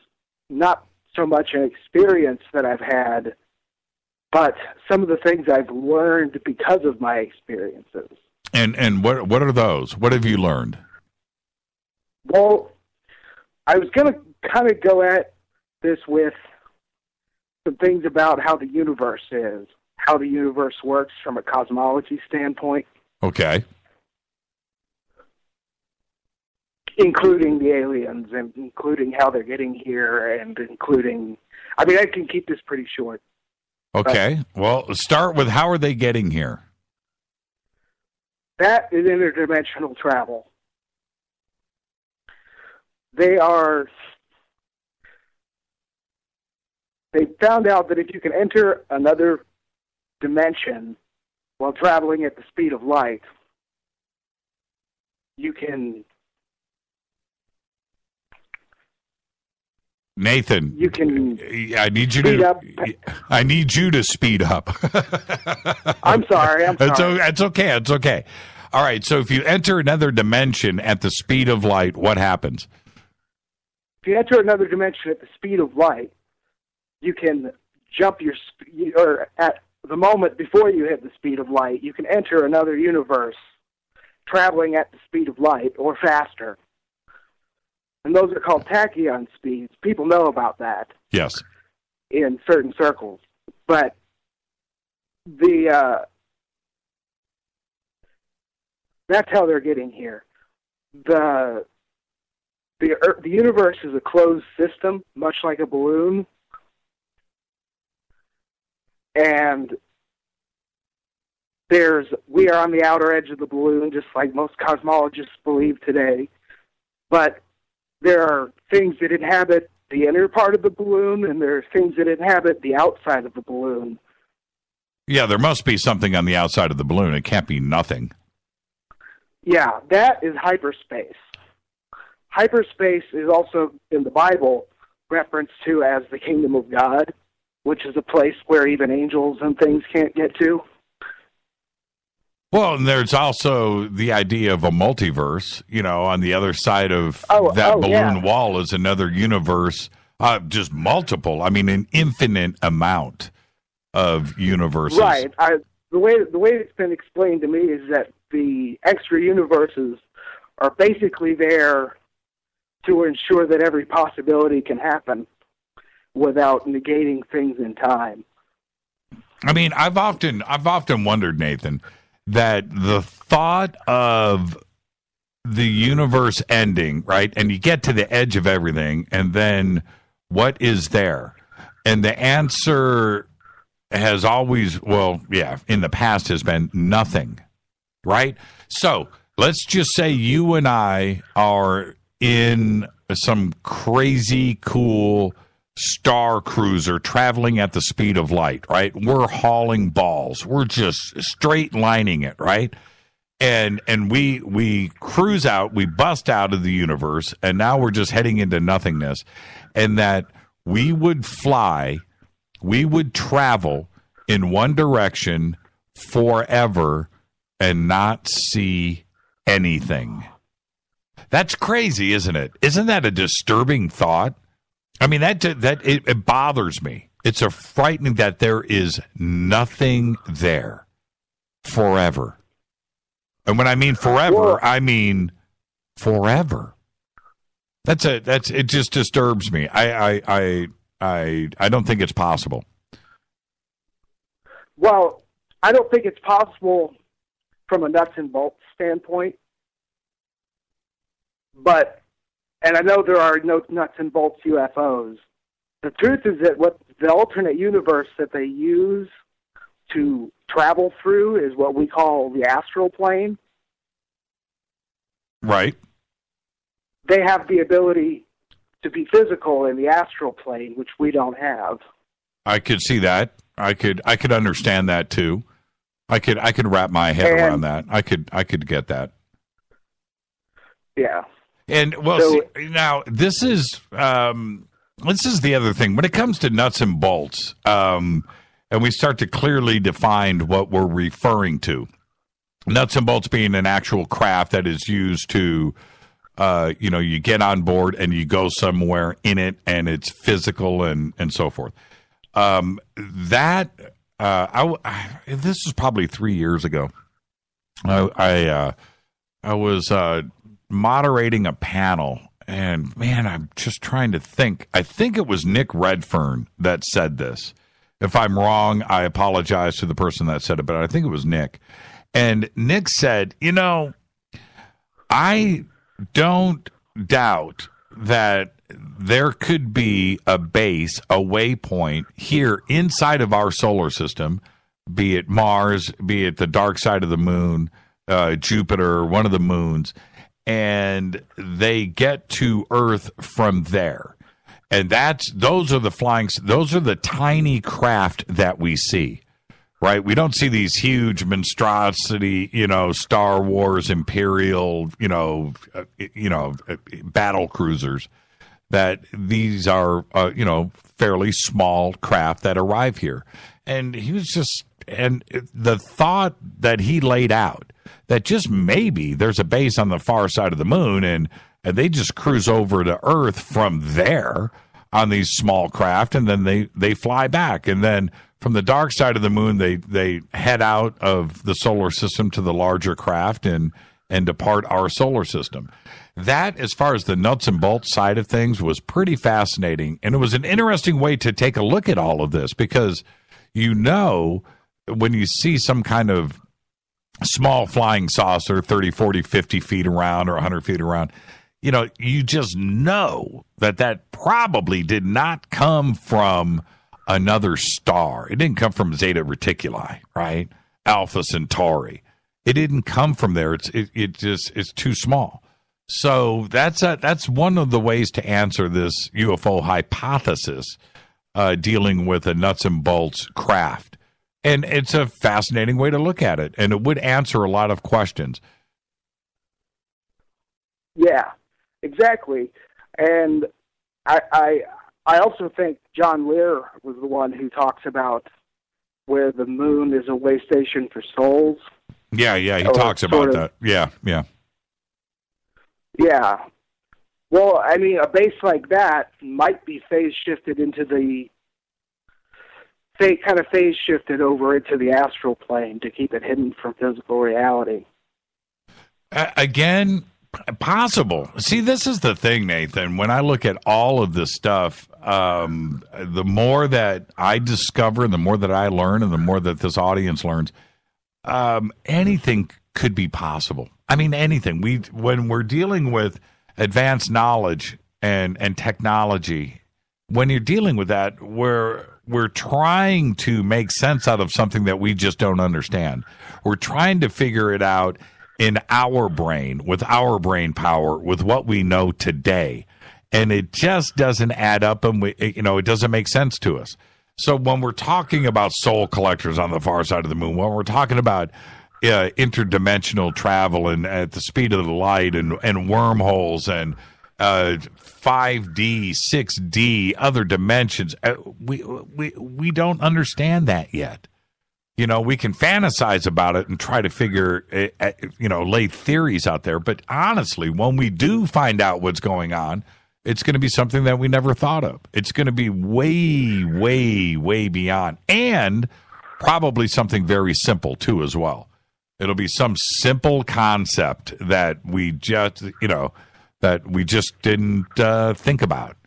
not so much an experience that I've had, but some of the things I've learned because of my experiences. And what are those? What have you learned? Well, I was going to kind of go at this with some things about how the universe is, how the universe works from a cosmology standpoint. Okay. Including the aliens and including how they're getting here and including... I mean, I can keep this pretty short. Okay. Well, start with how are they getting here? That is interdimensional travel. They found out that if you can enter another dimension while traveling at the speed of light, you can... Nathan, you can. I need you to. I need you to speed up. I'm sorry. It's okay. It's okay. All right. So if you enter another dimension at the speed of light, what happens? If you enter another dimension at the speed of light, you can jump or at the moment before you hit the speed of light, you can enter another universe, traveling at the speed of light or faster. And those are called tachyon speeds. People know about that. Yes. In certain circles. But that's how they're getting here. The universe is a closed system, much like a balloon. And we are on the outer edge of the balloon, just like most cosmologists believe today. But there are things that inhabit the inner part of the balloon, and there are things that inhabit the outside of the balloon. Yeah, there must be something on the outside of the balloon. It can't be nothing. Yeah, that is hyperspace. Hyperspace is also, in the Bible, referenced to as the kingdom of God, which is a place where even angels and things can't get to. Well, and there's also the idea of a multiverse, on the other side of that balloon wall is another universe, just multiple. I mean, an infinite amount of universes. Right. The way it's been explained to me is that the extra universes are basically there to ensure that every possibility can happen without negating things in time. I mean, I've often wondered, Nathan, that the thought of the universe ending, right? And you get to the edge of everything, and then what is there? And the answer has always, in the past has been nothing, right? So let's just say you and I are in some crazy cool star cruiser traveling at the speed of light, right? We're hauling balls. We're just straight lining it, right? And we cruise out, we bust out of the universe, and now we're just heading into nothingness. And that we would travel in one direction forever and not see anything. That's crazy, isn't it? Isn't that a disturbing thought? I mean, it bothers me. It's a frightening that there is nothing there forever. And when I mean forever, I mean forever. It just disturbs me. I don't think it's possible. Well, I don't think it's possible from a nuts and bolts standpoint. But, and I know there are no nuts and bolts UFOs. The truth is that what the alternate universe that they use to travel through is what we call the astral plane. Right. They have the ability to be physical in the astral plane, which we don't have. I could see that. I could understand that too. I could wrap my head around that. I could get that. Yeah. And well, So- see, now this is the other thing when it comes to nuts and bolts, and we start to clearly define what we're referring to. Nuts and bolts being an actual craft that is used to, you get on board and you go somewhere in it, and it's physical and so forth. This is probably 3 years ago. I was moderating a panel, and man, I'm just trying to think. I think it was Nick Redfern that said this. If I'm wrong, I apologize to the person that said it, but I think it was Nick. And Nick said, I don't doubt that there could be a base, a waypoint here inside of our solar system, be it Mars, be it the dark side of the moon, Jupiter, one of the moons, and they get to Earth from there. And those are the tiny craft that we see, right? We don't see these huge monstrosity, Star Wars Imperial, battle cruisers. That these are, fairly small craft that arrive here. And the thought that he laid out, that just maybe there's a base on the far side of the moon, and they just cruise over to Earth from there on these small craft, and then they fly back. And then from the dark side of the moon, they head out of the solar system to the larger craft and depart our solar system. That, as far as the nuts and bolts side of things, was pretty fascinating. And it was an interesting way to take a look at all of this, because when you see some kind of small flying saucer 30, 40, 50 feet around or 100 feet around, you just know that probably did not come from another star. It didn't come from Zeta Reticuli, right? Alpha Centauri. It didn't come from there. It's too small. So that's one of the ways to answer this UFO hypothesis, dealing with a nuts and bolts craft. And it's a fascinating way to look at it, and it would answer a lot of questions. Yeah, exactly. And I also think John Lear was the one who talks about where the moon is a way station for souls. Yeah, he talks about that. Yeah. Yeah. Well, I mean, a base like that might be phase shifted over into the astral plane to keep it hidden from physical reality. Again, possible. See, this is the thing, Nathan. When I look at all of this stuff, the more that I discover, the more that I learn, and the more that this audience learns, anything could be possible. I mean, anything. When we're dealing with advanced knowledge and technology, when you're dealing with that, we're trying to make sense out of something that we just don't understand. We're trying to figure it out in our brain, with our brain power, with what we know today. And it just doesn't add up, and it doesn't make sense to us. So when we're talking about soul collectors on the far side of the moon, when we're talking about interdimensional travel and at the speed of the light and wormholes and 5D, 6D, other dimensions. We don't understand that yet. We can fantasize about it and try to figure, lay theories out there. But honestly, when we do find out what's going on, it's going to be something that we never thought of. It's going to be way, way, way beyond. And probably something very simple, too, as well. It'll be some simple concept that we just, didn't think about.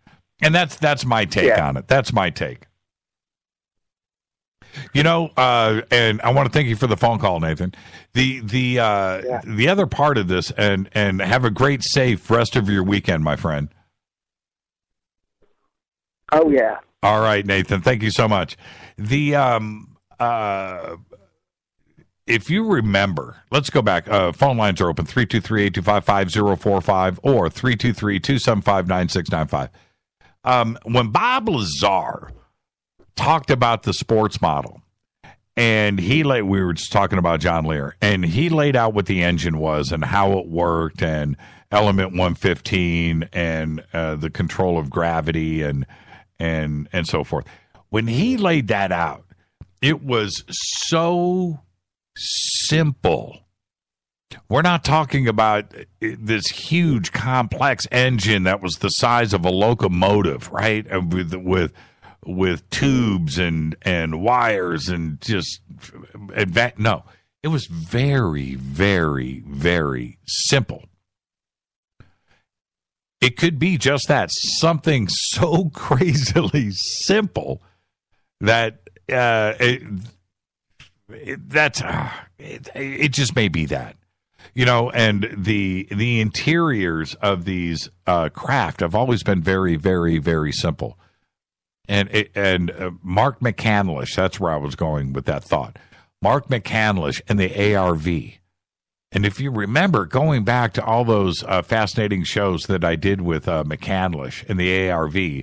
And that's my take on it. That's my take. And I want to thank you for the phone call, Nathan. The other part of this, and have a great, safe rest of your weekend, my friend. Oh, yeah. All right, Nathan. Thank you so much. If you remember, let's go back. Phone lines are open, 323-825-5045 or 323-275-9695. When Bob Lazar talked about the sports model, and we were just talking about John Lear, and he laid out what the engine was and how it worked and element 115 and the control of gravity and so forth. When he laid that out, it was so simple. We're not talking about this huge complex engine that was the size of a locomotive, right? With tubes and wires and just no. It was very, very, very simple. It could be just that, something so crazily simple that it just may be that, and the interiors of these craft have always been very, very, very simple. And Mark McCandlish, that's where I was going with that thought. Mark McCandlish and the ARV. And if you remember, going back to all those fascinating shows that I did with McCandlish and the ARV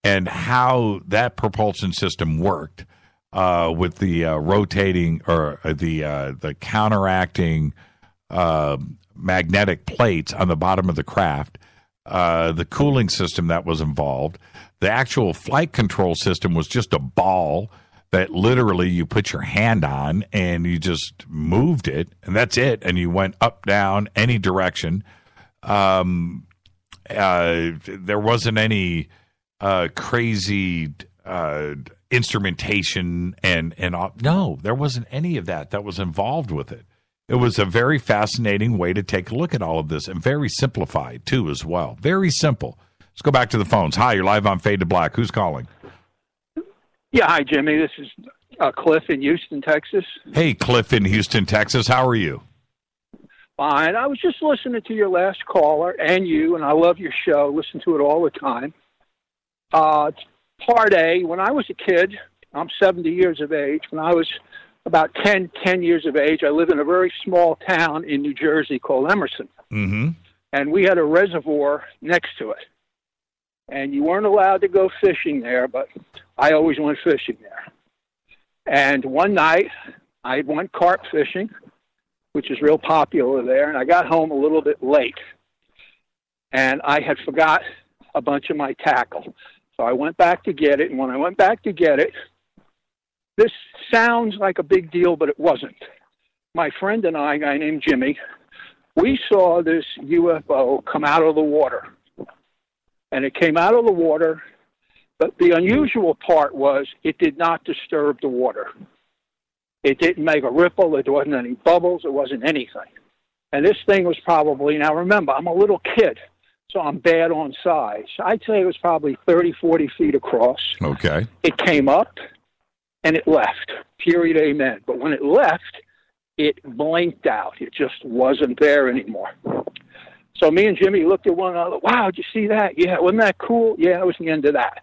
and how that propulsion system worked, with the rotating or the counteracting magnetic plates on the bottom of the craft, the cooling system that was involved, the actual flight control system was just a ball that literally you put your hand on and you just moved it, and that's it, and you went up, down, any direction. There wasn't any crazy instrumentation and no, there wasn't any of that was involved with it. It was a very fascinating way to take a look at all of this, and very simplified too as well. Very simple. Let's go back to the phones. Hi, you're live on Fade to Black. Who's calling? Yeah, hi, Jimmy. This is Cliff in Houston, Texas. Hey, Cliff in Houston, Texas. How are you? Fine. I was just listening to your last caller and you, and I love your show. Listen to it all the time. Part A, when I was a kid, I'm 70 years of age. When I was about 10 years of age, I lived in a very small town in New Jersey called Emerson. Mm-hmm. And we had a reservoir next to it. And you weren't allowed to go fishing there, but I always went fishing there. And one night, I went carp fishing, which is real popular there, and I got home a little bit late. And I had forgot a bunch of my tackle. So I went back to get it, and when I went back to get it, this sounds like a big deal, but it wasn't. My friend and I, a guy named Jimmy, we saw this UFO come out of the water. And it came out of the water, but the unusual part was it did not disturb the water. It didn't make a ripple. There wasn't any bubbles. It wasn't anything. And this thing was probably, now remember, I'm a little kid, so I'm bad on size. I'd say it was probably 30, 40 feet across. Okay. It came up, and it left, period, amen. But when it left, it blinked out. It just wasn't there anymore. So me and Jimmy looked at one another. Wow, did you see that? Yeah, wasn't that cool? Yeah, that was the end of that.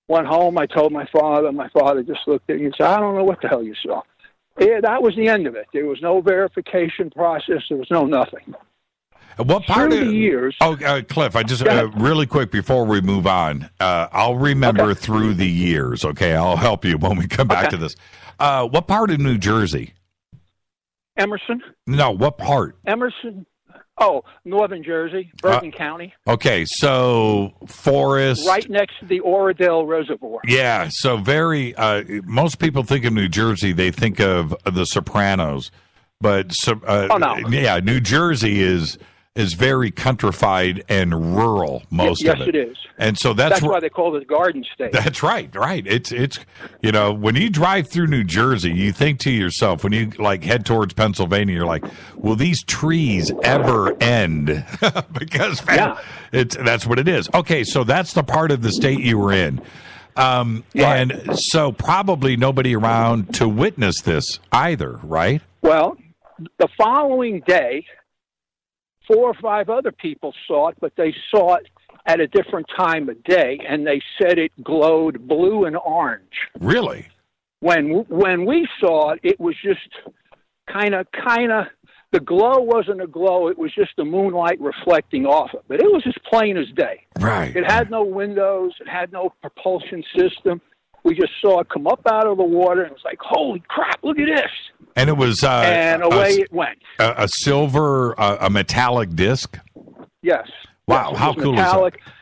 Went home, I told my father. My father just looked at me and said, I don't know what the hell you saw. Yeah, that was the end of it. There was no verification process. There was no nothing. What part Through of the years? Oh, Cliff, I just really quick before we move on, I'll remember through the years. Okay, I'll help you when we come back to this. What part of New Jersey? Emerson. No, what part? Emerson. Oh, northern Jersey, Bergen County. Okay, so forest. Right next to the Oradell Reservoir. Yeah, so very, most people think of New Jersey, they think of The Sopranos. But, no. Yeah, New Jersey is very countrified and rural, most of it. Yes, it is. And so that's why they call it the Garden State. That's right. It's when you drive through New Jersey, you think to yourself, when you head towards Pennsylvania, you're like, will these trees ever end? Because that's what it is. Okay, so that's the part of the state you were in. And so probably nobody around to witness this either, right? Well, the following day, 4 or 5 other people saw it, but they saw it at a different time of day, and they said it glowed blue and orange. Really? When we saw it, it was just kind of. The glow wasn't a glow; it was just the moonlight reflecting off it. But it was as plain as day. Right. It had no windows. It had no propulsion system. We just saw it come up out of the water, and it was like, "Holy crap! Look at this!" And it was, and away it went. A silver, a metallic disc. Yes. Wow! Yes, how cool metallic. is that?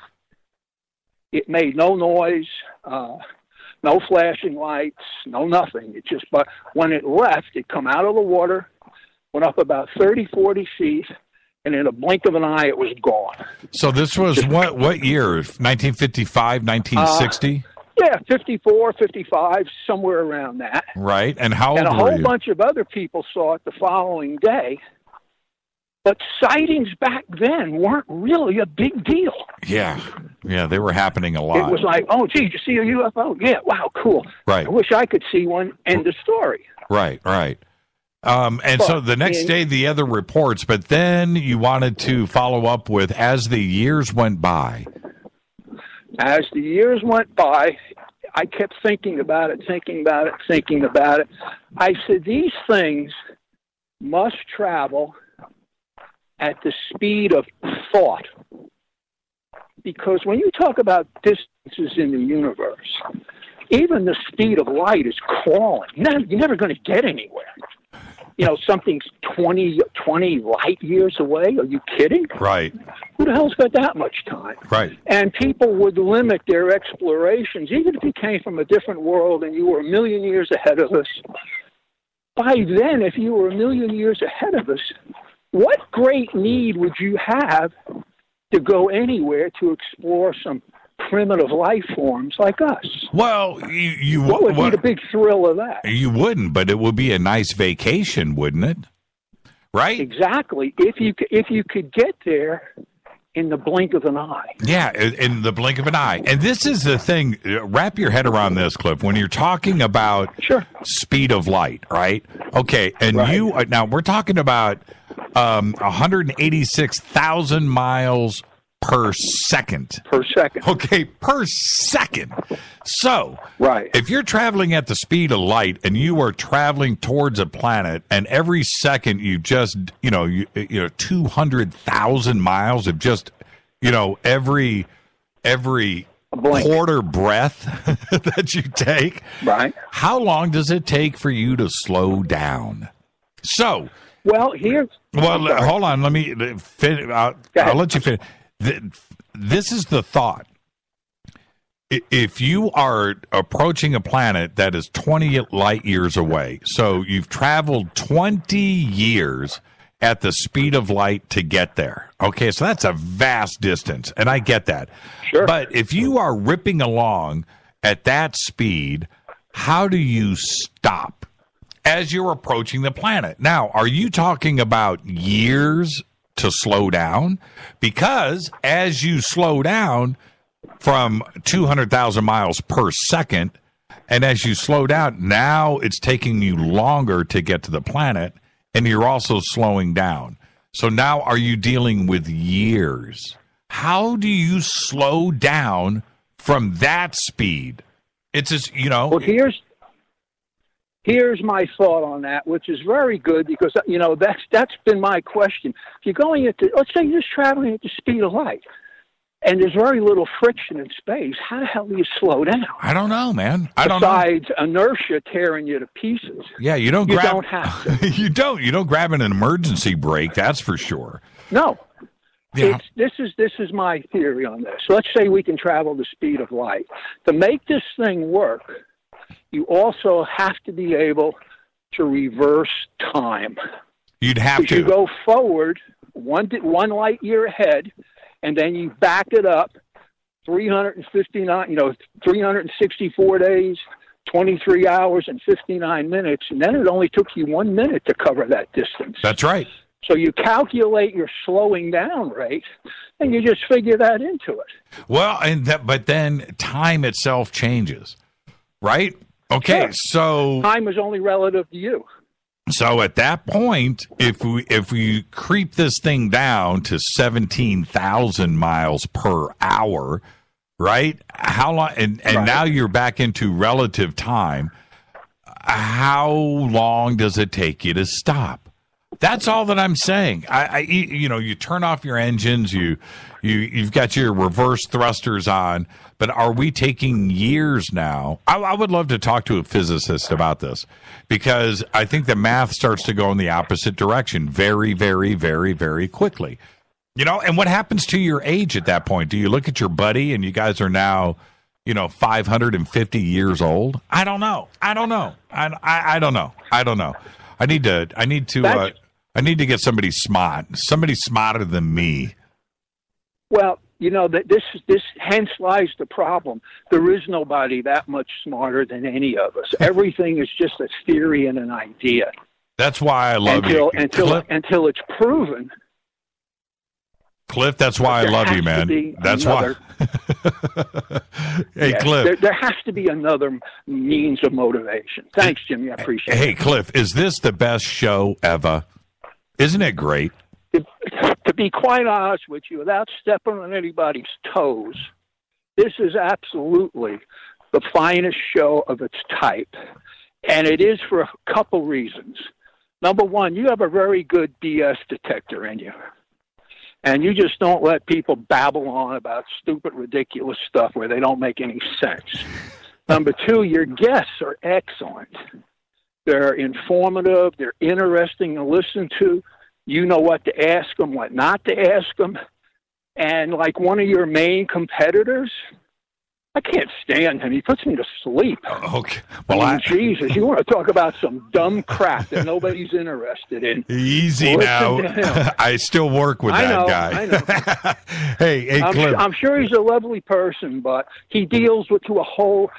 It made no noise, no flashing lights, no nothing. It just, but when it left, it come out of the water, went up about 30, 40 feet, and in a blink of an eye, it was gone. So this was what year? 1955, 1960? Yeah, 54, 55, somewhere around that. Right. And how old were you? And a whole bunch of other people saw it the following day. But sightings back then weren't really a big deal. Yeah. Yeah, they were happening a lot. It was like, oh, gee, did you see a UFO? Yeah, wow, cool. Right. I wish I could see one. End of story. Right. So the next day, the other reports, but then you wanted to follow up with, as the years went by. As the years went by, I kept thinking about it. I said, these things must travel at the speed of thought. Because when you talk about distances in the universe, even the speed of light is crawling. You're never going to get anywhere. Something's 20 light years away. Are you kidding? Right. Who the hell's got that much time? Right. And people would limit their explorations, even if you came from a different world and you were 1 million years ahead of us. By then, if you were 1 million years ahead of us, what great need would you have to go anywhere to explore some primitive life forms like us? Well, what would be the big thrill of that? You wouldn't, but it would be a nice vacation, wouldn't it? Right? Exactly. If you could get there in the blink of an eye. Yeah, in the blink of an eye. And this is the thing. Wrap your head around this, Cliff. When you're talking about speed of light, right? Okay, and now we're talking about 186,000 miles per second. Okay, per second. So, if you're traveling at the speed of light and you are traveling towards a planet, and every second you just, 200,000 miles of just, every quarter breath that you take. Right. How long does it take for you to slow down? So, hold on. Let me finish. I'll let you finish. This is the thought. If you are approaching a planet that is 20 light years away, so you've traveled 20 years at the speed of light to get there. Okay, so that's a vast distance, and I get that. Sure. But if you are ripping along at that speed, how do you stop as you're approaching the planet? Now, are you talking about years to slow down? Because as you slow down from 200,000 miles per second, and as you slow down, now it's taking you longer to get to the planet, and you're also slowing down. So now are you dealing with years? How do you slow down from that speed? It's just, Well, here's my thought on that, which is very good because, that's been my question. If you're going let's say you're just traveling at the speed of light. and there's very little friction in space. How the hell do you slow down? I don't know, man. I don't know. Besides inertia tearing you to pieces. Yeah, you don't have to. You don't grab an emergency brake, that's for sure. No. Yeah. This is my theory on this. Let's say we can travel the speed of light. To make this thing work, you also have to be able to reverse time. You'd have to. You go forward one light year ahead, and then you back it up 364 days, 23 hours, and 59 minutes, and then it only took you 1 minute to cover that distance. That's right. So you calculate your slowing down rate, and you just figure that into it. Well, but then time itself changes, right? Okay, Sure. So time is only relative to you. So at that point, if we creep this thing down to 17,000 miles per hour, right? How long? And Right. now you're back into relative time. How long does it take you to stop? That's all that I'm saying. You turn off your engines, you've got your reverse thrusters on, but are we taking years now? I would love to talk to a physicist about this, because I think the math starts to go in the opposite direction very, very, very, very quickly. And what happens to your age at that point? Do you look at your buddy and you guys are now, 550 years old? I don't know. I don't know. I need to get somebody smarter than me. Well, this hence lies the problem. There is nobody that much smarter than any of us. Everything is just a theory and an idea. That's why I love you. Until it's proven. Cliff, that's why I love you, man. That's why. Hey, yes, Cliff. There has to be another means of motivation. Thanks, Jimmy. I appreciate it. Hey, Cliff, is this the best show ever? Isn't it great? To be quite honest with you, without stepping on anybody's toes, this is absolutely the finest show of its type. And it is for a couple reasons. Number one, you have a very good BS detector in you. And you just don't let people babble on about stupid, ridiculous stuff where they don't make any sense. Number two, your guests are excellent. They're informative. They're interesting to listen to. You know what to ask them, what not to ask them. And like one of your main competitors, I can't stand him. He puts me to sleep. Okay. Well, Jesus, you want to talk about some dumb crap that nobody's interested in. Easy now. I still work with that guy. I know. Hey, Cliff. I'm sure he's a lovely person, but he appeals to a whole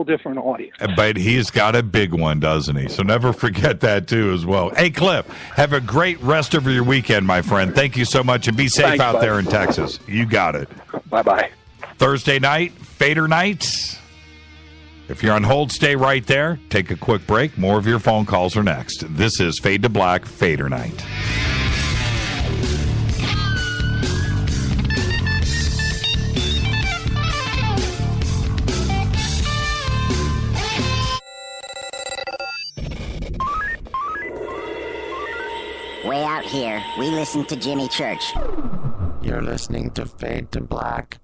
different audience. But he's got a big one, doesn't he? So never forget that, too, as well. Hey, Cliff, have a great rest of your weekend, my friend. Thank you so much, and be safe out there in Texas. You got it. Bye-bye. Thursday night, Fadernight. If you're on hold, stay right there. Take a quick break. More of your phone calls are next. This is Fade to Black, Fadernight. Way out here, we listen to Jimmy Church. You're listening to Fade to Black.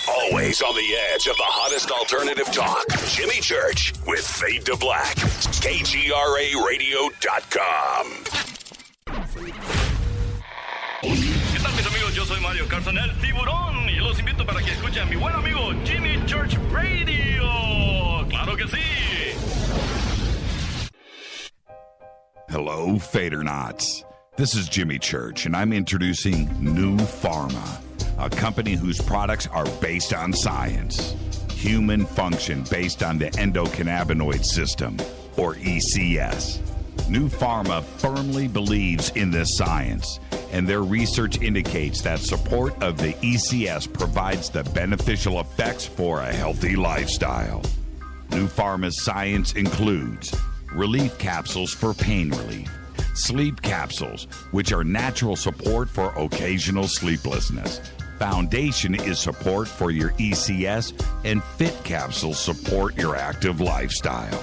Always on the edge of the hottest alternative talk. Jimmy Church with Fade to Black. KGRARadio.com. ¿Qué tal, mis amigos? Yo soy Mario Carson, el tiburón, y los invito para que escuchen a mi buen amigo Jimmy Church Radio. ¡Claro que sí! Hello, Fadernauts. This is Jimmy Church, and I'm introducing New Pharma, a company whose products are based on science. Human function based on the endocannabinoid system, or ECS. New Pharma firmly believes in this science, and their research indicates that support of the ECS provides the beneficial effects for a healthy lifestyle. New Pharma's science includes relief capsules for pain relief, sleep capsules, which are natural support for occasional sleeplessness. Foundation is support for your ECS, and Fit capsules support your active lifestyle.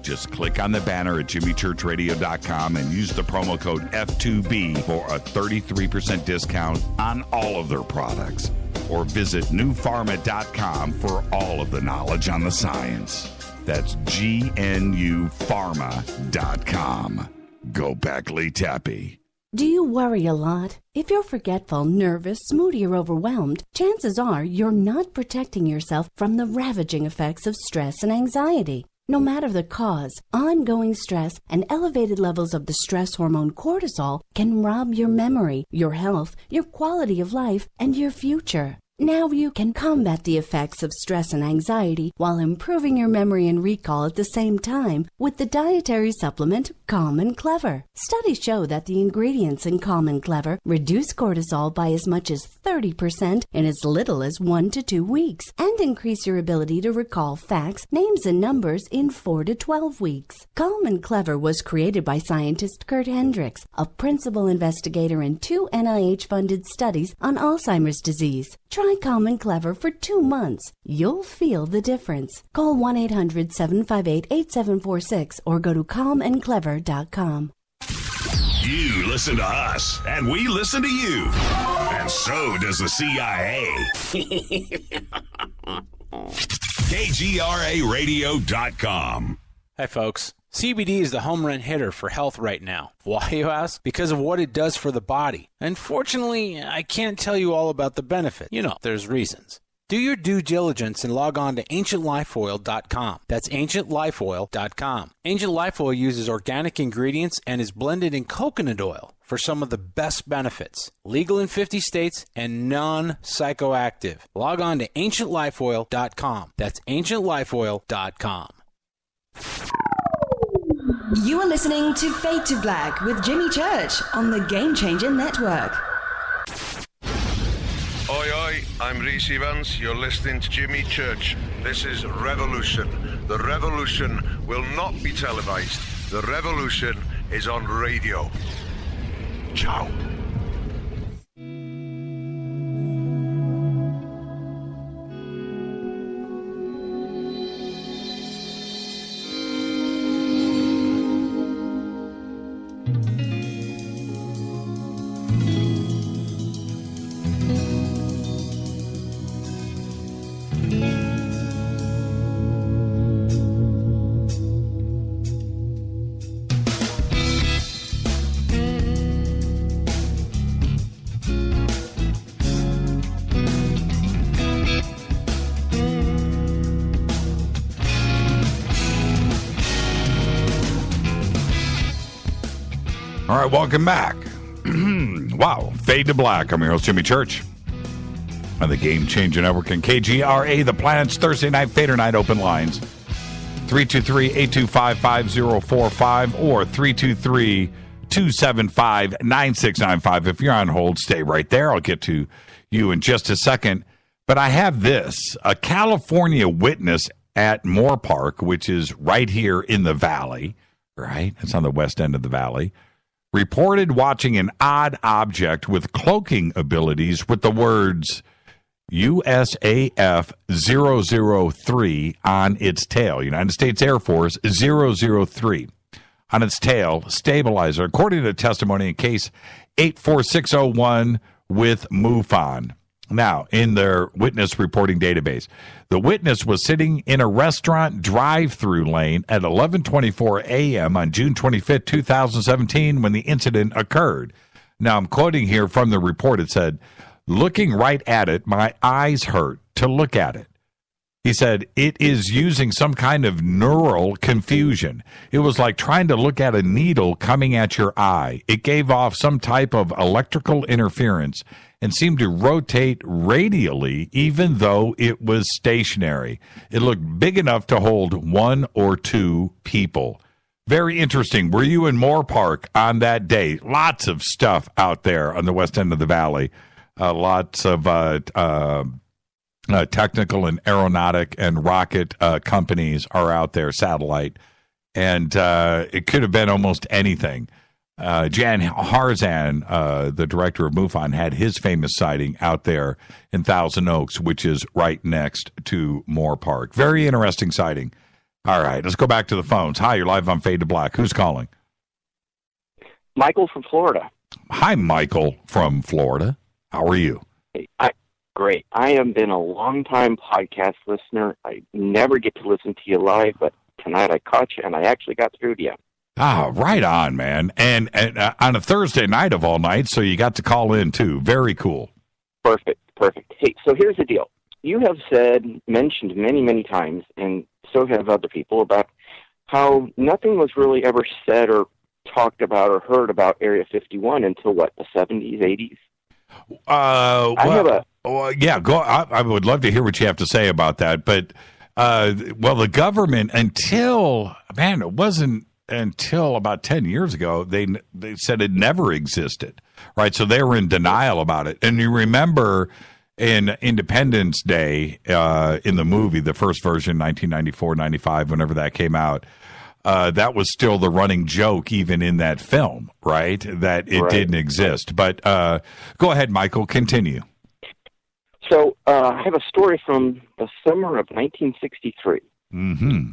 Just click on the banner at jimmychurchradio.com and use the promo code F2B for a 33% discount on all of their products. Or visit newpharma.com for all of the knowledge on the science. That's GNUpharma.com. Go back, Lee Tappy. Do you worry a lot? If you're forgetful, nervous, moody, or overwhelmed, chances are you're not protecting yourself from the ravaging effects of stress and anxiety. No matter the cause, ongoing stress and elevated levels of the stress hormone cortisol can rob your memory, your health, your quality of life, and your future. Now you can combat the effects of stress and anxiety while improving your memory and recall at the same time with the dietary supplement Calm and Clever. Studies show that the ingredients in Calm and Clever reduce cortisol by as much as 30% in as little as 1 to 2 weeks and increase your ability to recall facts, names, and numbers in 4 to 12 weeks. Calm and Clever was created by scientist Kurt Hendricks, a principal investigator in 2 NIH-funded studies on Alzheimer's disease. Try Calm and Clever for 2 months. You'll feel the difference. Call 1-800-758-8746 or go to calmandclever.com. You listen to us, and we listen to you. And so does the CIA. KGRAradio.com. Hi, folks. CBD is the home run hitter for health right now. Why, you ask? Because of what it does for the body. Unfortunately, I can't tell you all about the benefit. You know, there's reasons. Do your due diligence and log on to ancientlifeoil.com. That's ancientlifeoil.com. Ancient Life Oil uses organic ingredients and is blended in coconut oil for some of the best benefits. Legal in 50 states and non-psychoactive. Log on to ancientlifeoil.com. That's ancientlifeoil.com. You are listening to Fade to Black with Jimmy Church on the Game Changer Network. Oi, oi, I'm Reese Evans. You're listening to Jimmy Church. This is Revolution. The revolution will not be televised. The revolution is on radio. Ciao. All right, welcome back. Wow, Fade to Black. I'm your host, Jimmy Church, on the Game Changer Network and KGRA, the Planet's Thursday Night Fadernight open lines. 323-825-5045 or 323-275-9695. If you're on hold, stay right there. I'll get to you in just a second. But I have this. A California witness at Moore Park, which is right here in the valley, right? It's on the west end of the valley, reported watching an odd object with cloaking abilities with the words USAF 003 on its tail. United States Air Force 003 on its tail stabilizer, according to testimony in case 84601 with MUFON. Now, in their witness reporting database, the witness was sitting in a restaurant drive-through lane at 11:24 a.m. on June 25, 2017, when the incident occurred. Now, I'm quoting here from the report. It said, "Looking right at it, my eyes hurt to look at it." He said, "It is using some kind of neural confusion. It was like trying to look at a needle coming at your eye. It gave off some type of electrical interference and seemed to rotate radially even though it was stationary. It looked big enough to hold 1 or 2 people." Very interesting. Were you in Moore Park on that day? Lots of stuff out there on the west end of the valley. Lots of technical and aeronautic and rocket companies are out there, satellite. And it could have been almost anything. Jan Harzan, the director of MUFON, had his famous sighting out there in Thousand Oaks, which is right next to Moore Park. Very interesting sighting All right, let's go back to the phones. Hi, you're live on Fade to Black. Who's calling? Michael from Florida. Hi, Michael from Florida. How are you? Great. I have been a long-time podcast listener. I never get to listen to you live, but tonight I caught you, and I actually got through to you. Ah, right on, man. And on a Thursday night of all nights, so you got to call in, too. Very cool. Perfect. Hey, so here's the deal. You have mentioned many, many times, and so have other people, about how nothing was really ever said or talked about or heard about Area 51 until, what, the 70s, 80s? I would love to hear what you have to say about that. But, the government, it wasn't until about 10 years ago, they said it never existed, right? So they were in denial about it. And you remember in Independence Day, in the movie, the first version, 1994, 95, whenever that came out, that was still the running joke even in that film, right? That it didn't exist. But go ahead, Michael, continue. So I have a story from the summer of 1963. Mm-hmm.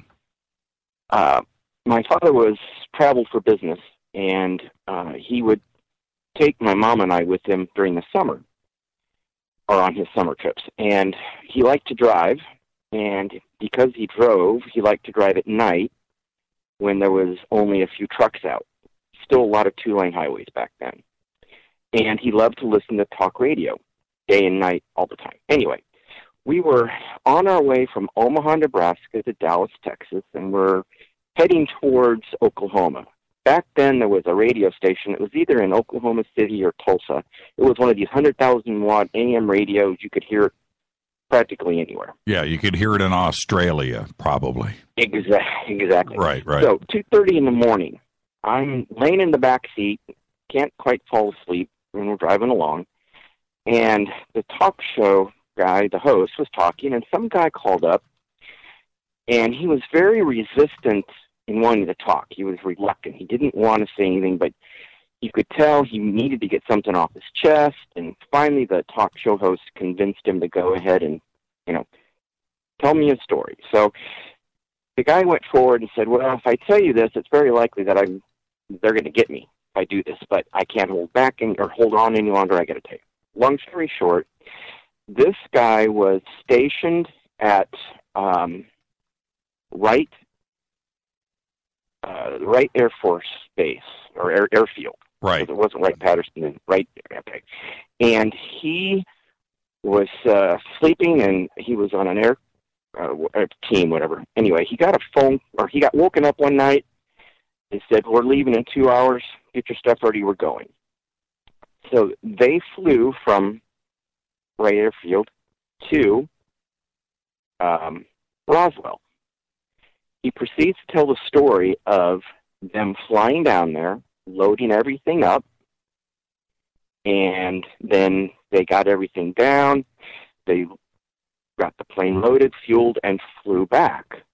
My father traveled for business, and he would take my mom and I with him during the summer, or on his summer trips. And he liked to drive, and because he drove, he liked to drive at night when there was only a few trucks out. Still a lot of two-lane highways back then. And he loved to listen to talk radio, day and night, all the time. Anyway, we were on our way from Omaha, Nebraska to Dallas, Texas, and we're heading towards Oklahoma. Back then, there was a radio station. It was either in Oklahoma City or Tulsa. It was one of these 100,000-watt AM radios. You could hear it practically anywhere. Yeah, you could hear it in Australia, probably. Exactly. Right. So, 2:30 in the morning, I'm laying in the back seat, can't quite fall asleep when we're driving along, and the talk show guy, the host, was talking, and some guy called up, and he was very resistant in wanting to talk. He was reluctant. He didn't want to say anything, but you could tell he needed to get something off his chest, and finally the talk show host convinced him to go ahead and, tell me his story. So the guy went forward and said, well, if I tell you this, it's very likely that they're going to get me if I do this, but I can't hold back or hold on any longer. I got to tell you. Long story short, this guy was stationed at Wright Air Force Base, or airfield. Right. It wasn't Wright-Patterson, Wright. Okay. And he was sleeping, and he was on an air team, whatever. Anyway, he got a phone, or he got woken up one night. They said, we're leaving in 2 hours. Get your stuff ready. We're going. So they flew from Wright Airfield to Roswell. He proceeds to tell the story of them flying down there, loading everything up, and then they got everything down. They got the plane loaded, fueled, and flew back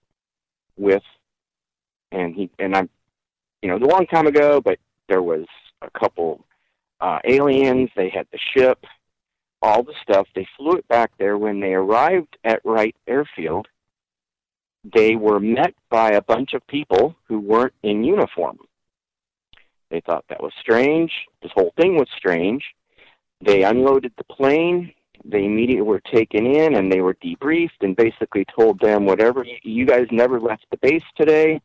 with, a long time ago, but there was a couple aliens. They had the ship, all the stuff. They flew it back there. When they arrived at Wright Airfield, they were met by a bunch of people who weren't in uniform. They thought that was strange. This whole thing was strange. They unloaded the plane. They immediately were taken in, and they were debriefed and basically told them, whatever, you guys never left the base today.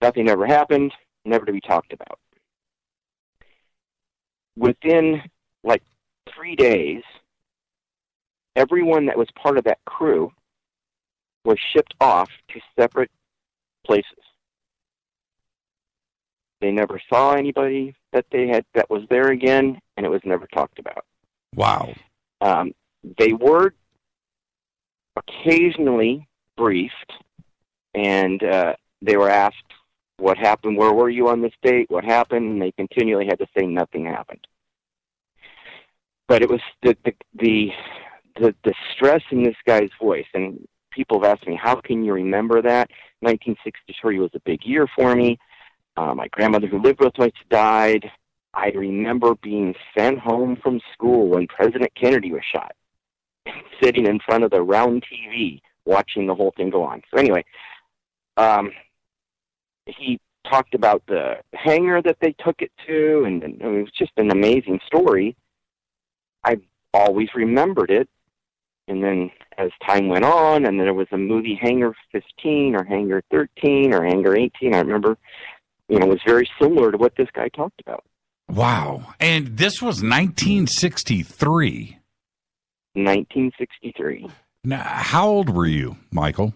Nothing ever happened, never to be talked about. Within, 3 days, everyone that was part of that crew was shipped off to separate places. They never saw anybody that was there again, and it was never talked about. Wow. They were occasionally briefed, and they were asked, what happened? Where were you on this date? What happened? And they continually had to say nothing happened. But it was the stress in this guy's voice, and people have asked me, how can you remember that? 1963 was a big year for me. My grandmother who lived with us died. I remember being sent home from school when President Kennedy was shot, sitting in front of the round TV watching the whole thing go on. So anyway, he talked about the hangar that they took it to, and it was just an amazing story. I always remembered it. And then as time went on, and then there was a movie, Hangar 15 or Hangar 13 or Hangar 18, I remember, it was very similar to what this guy talked about. Wow. And this was 1963. 1963. Now, how old were you, Michael?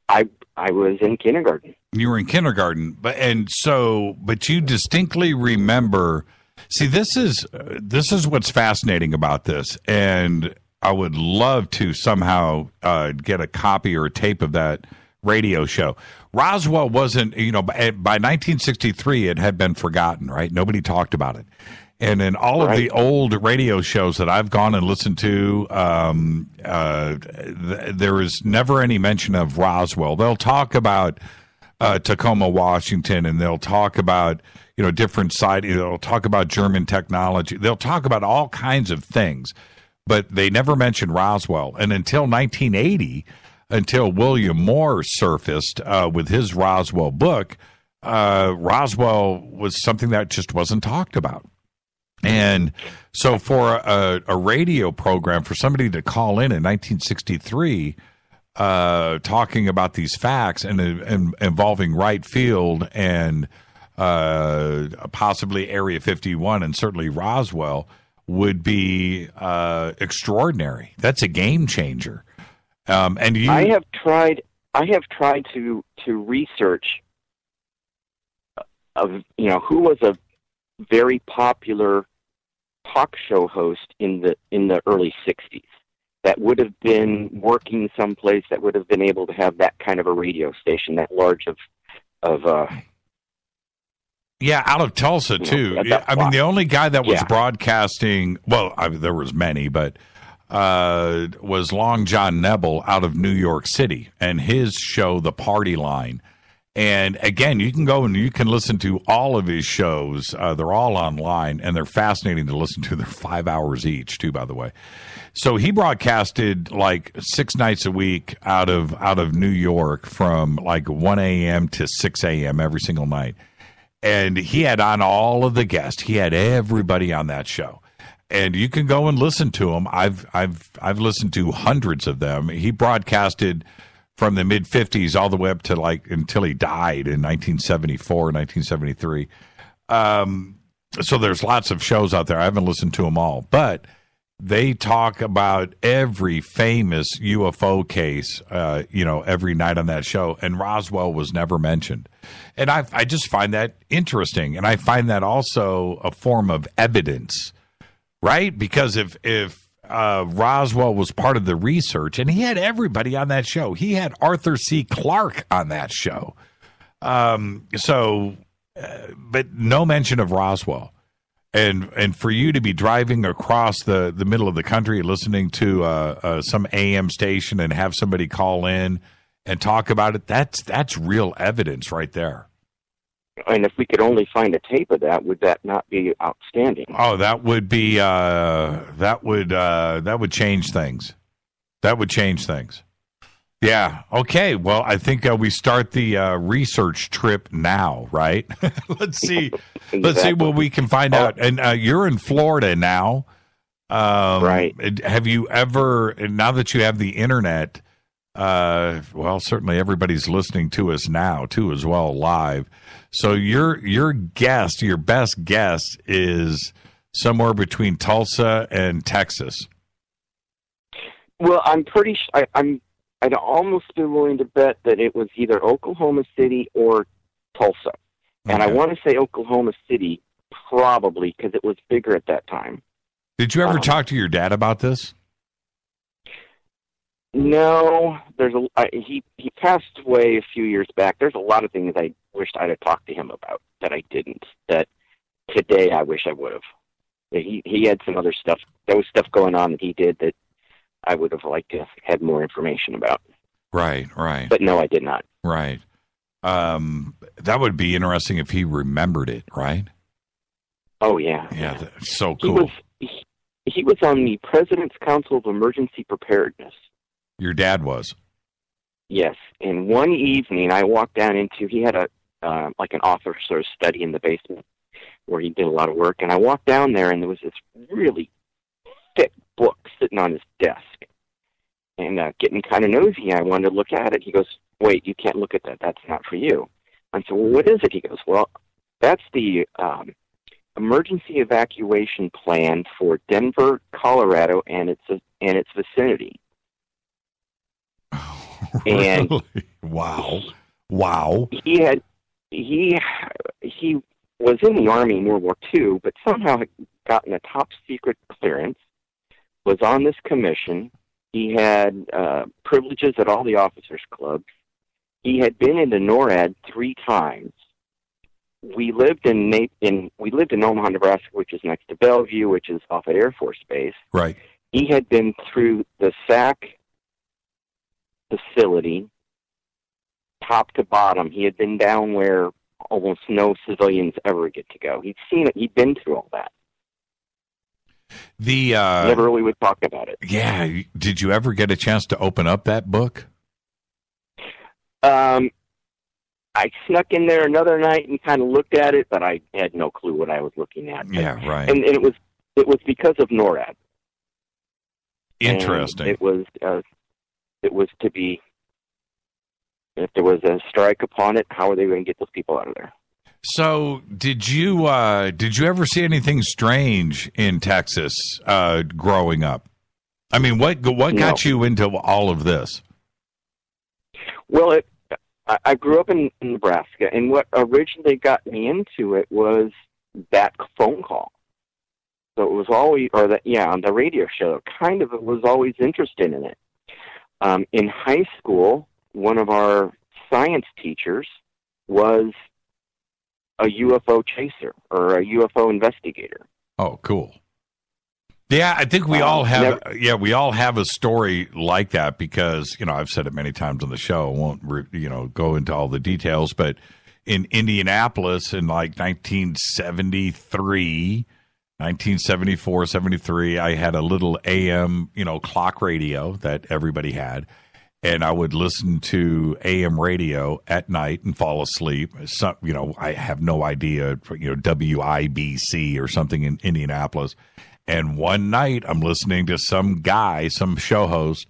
I was in kindergarten. You were in kindergarten, but you distinctly remember. See, this is what's fascinating about this, and I would love to somehow get a copy or a tape of that radio show. Roswell wasn't, by 1963, it had been forgotten, right? Nobody talked about it. And in all of the old radio shows that I've gone and listened to, there is never any mention of Roswell. They'll talk about Tacoma, Washington, and they'll talk about, different sites. They'll talk about German technology. They'll talk about all kinds of things, but they never mentioned Roswell. And until 1980, until William Moore surfaced with his Roswell book, Roswell was something that just wasn't talked about. And so for a radio program, for somebody to call in 1963 talking about these facts and involving Wright Field and possibly Area 51 and certainly Roswell would be extraordinary. That's a game changer. And you, I have tried to research who was a very popular talk show host in the early 60s that would have been working someplace that would have been able to have that kind of a radio station, that large of out of Tulsa too. I mean, the only guy that was broadcasting, there was many, but was Long John Nebel out of New York City, and his show, The Party Line. And again, you can go and you can listen to all of his shows. They're all online, and they're fascinating to listen to. They're 5 hours each, too, by the way. So he broadcasted like 6 nights a week out of New York from like 1 a.m. to 6 a.m. every single night. And he had on all of the guests. He had everybody on that show. And you can go and listen to him. I've listened to hundreds of them. He broadcasted from the mid-50s all the way up to until he died in 1974, 1973. So there's lots of shows out there. I haven't listened to them all. But they talk about every famous UFO case, every night on that show. And Roswell was never mentioned. And I just find that interesting. And I find that also a form of evidence, right? Because if Roswell was part of the research, and he had everybody on that show. He had Arthur C. Clarke on that show. But no mention of Roswell. And for you to be driving across the middle of the country, listening to some AM station and have somebody call in and talk about it, that's real evidence right there. And if we could only find a tape of that, would that not be outstanding? Oh, that would be that would change things. That would change things. Yeah. Okay. Well, I think we start the research trip now, right? Let's see. Exactly. Let's see what we can find out. And you're in Florida now, right? Have you ever? Now that you have the internet, well, certainly everybody's listening to us now too, as well, live. So your best guess is somewhere between Tulsa and Texas. Well, I'm pretty. I'd almost be willing to bet that it was either Oklahoma City or Tulsa, and I want to say Oklahoma City probably because it was bigger at that time. Did you ever talk to your dad about this? No, he passed away a few years back. There's a lot of things I wished I'd have talked to him about that I didn't. That today I wish I would have. He had some other stuff. There was stuff going on that he did that I would have liked to have had more information about. Right. But no, I did not. Right. That would be interesting if he remembered it, right? Oh, yeah. Yeah, that's so cool. He was on the President's Council of Emergency Preparedness. Your dad was? Yes. And one evening, I walked down into, he had like an officer's study in the basement where he did a lot of work. And I walked down there, and there was this really thick book sitting on his desk. And getting kind of nosy, I wanted to look at it. He goes, "Wait, you can't look at that. That's not for you." I said, "Well, what is it?" He goes, "Well, that's the emergency evacuation plan for Denver, Colorado, and its vicinity." And wow. He was in the Army in World War II, but somehow had gotten a top secret clearance, was on this commission. He had privileges at all the officers' clubs. He had been into NORAD 3 times. We lived in Omaha, Nebraska, which is next to Bellevue, which is off at Air Force Base. Right. He had been through the SAC facility, top to bottom. He had been down where almost no civilians ever get to go. He'd seen it. He'd been through all that. Never really would talk about it. Yeah. Did you ever get a chance to open up that book? I snuck in there another night and kind of looked at it, but I had no clue what I was looking at. Yeah, right. And it was because of NORAD. Interesting. And it was to be, if there was a strike upon it, how are they going to get those people out of there? So, did you ever see anything strange in Texas growing up? I mean, what got you into all of this? Well, I grew up in Nebraska, and what originally got me into it was that phone call. So it was always, on the radio show, kind of was always interested in it. In high school, one of our science teachers was a UFO chaser or a UFO investigator. Oh, cool. Yeah, I think we all have. We all have a story like that because I've said it many times on the show. I won't go into all the details, but in Indianapolis in like 1973, 1974, 73, I had a little AM clock radio that everybody had, and I would listen to AM radio at night and fall asleep. I have no idea, WIBC or something in Indianapolis. And one night I'm listening to some guy, some show host,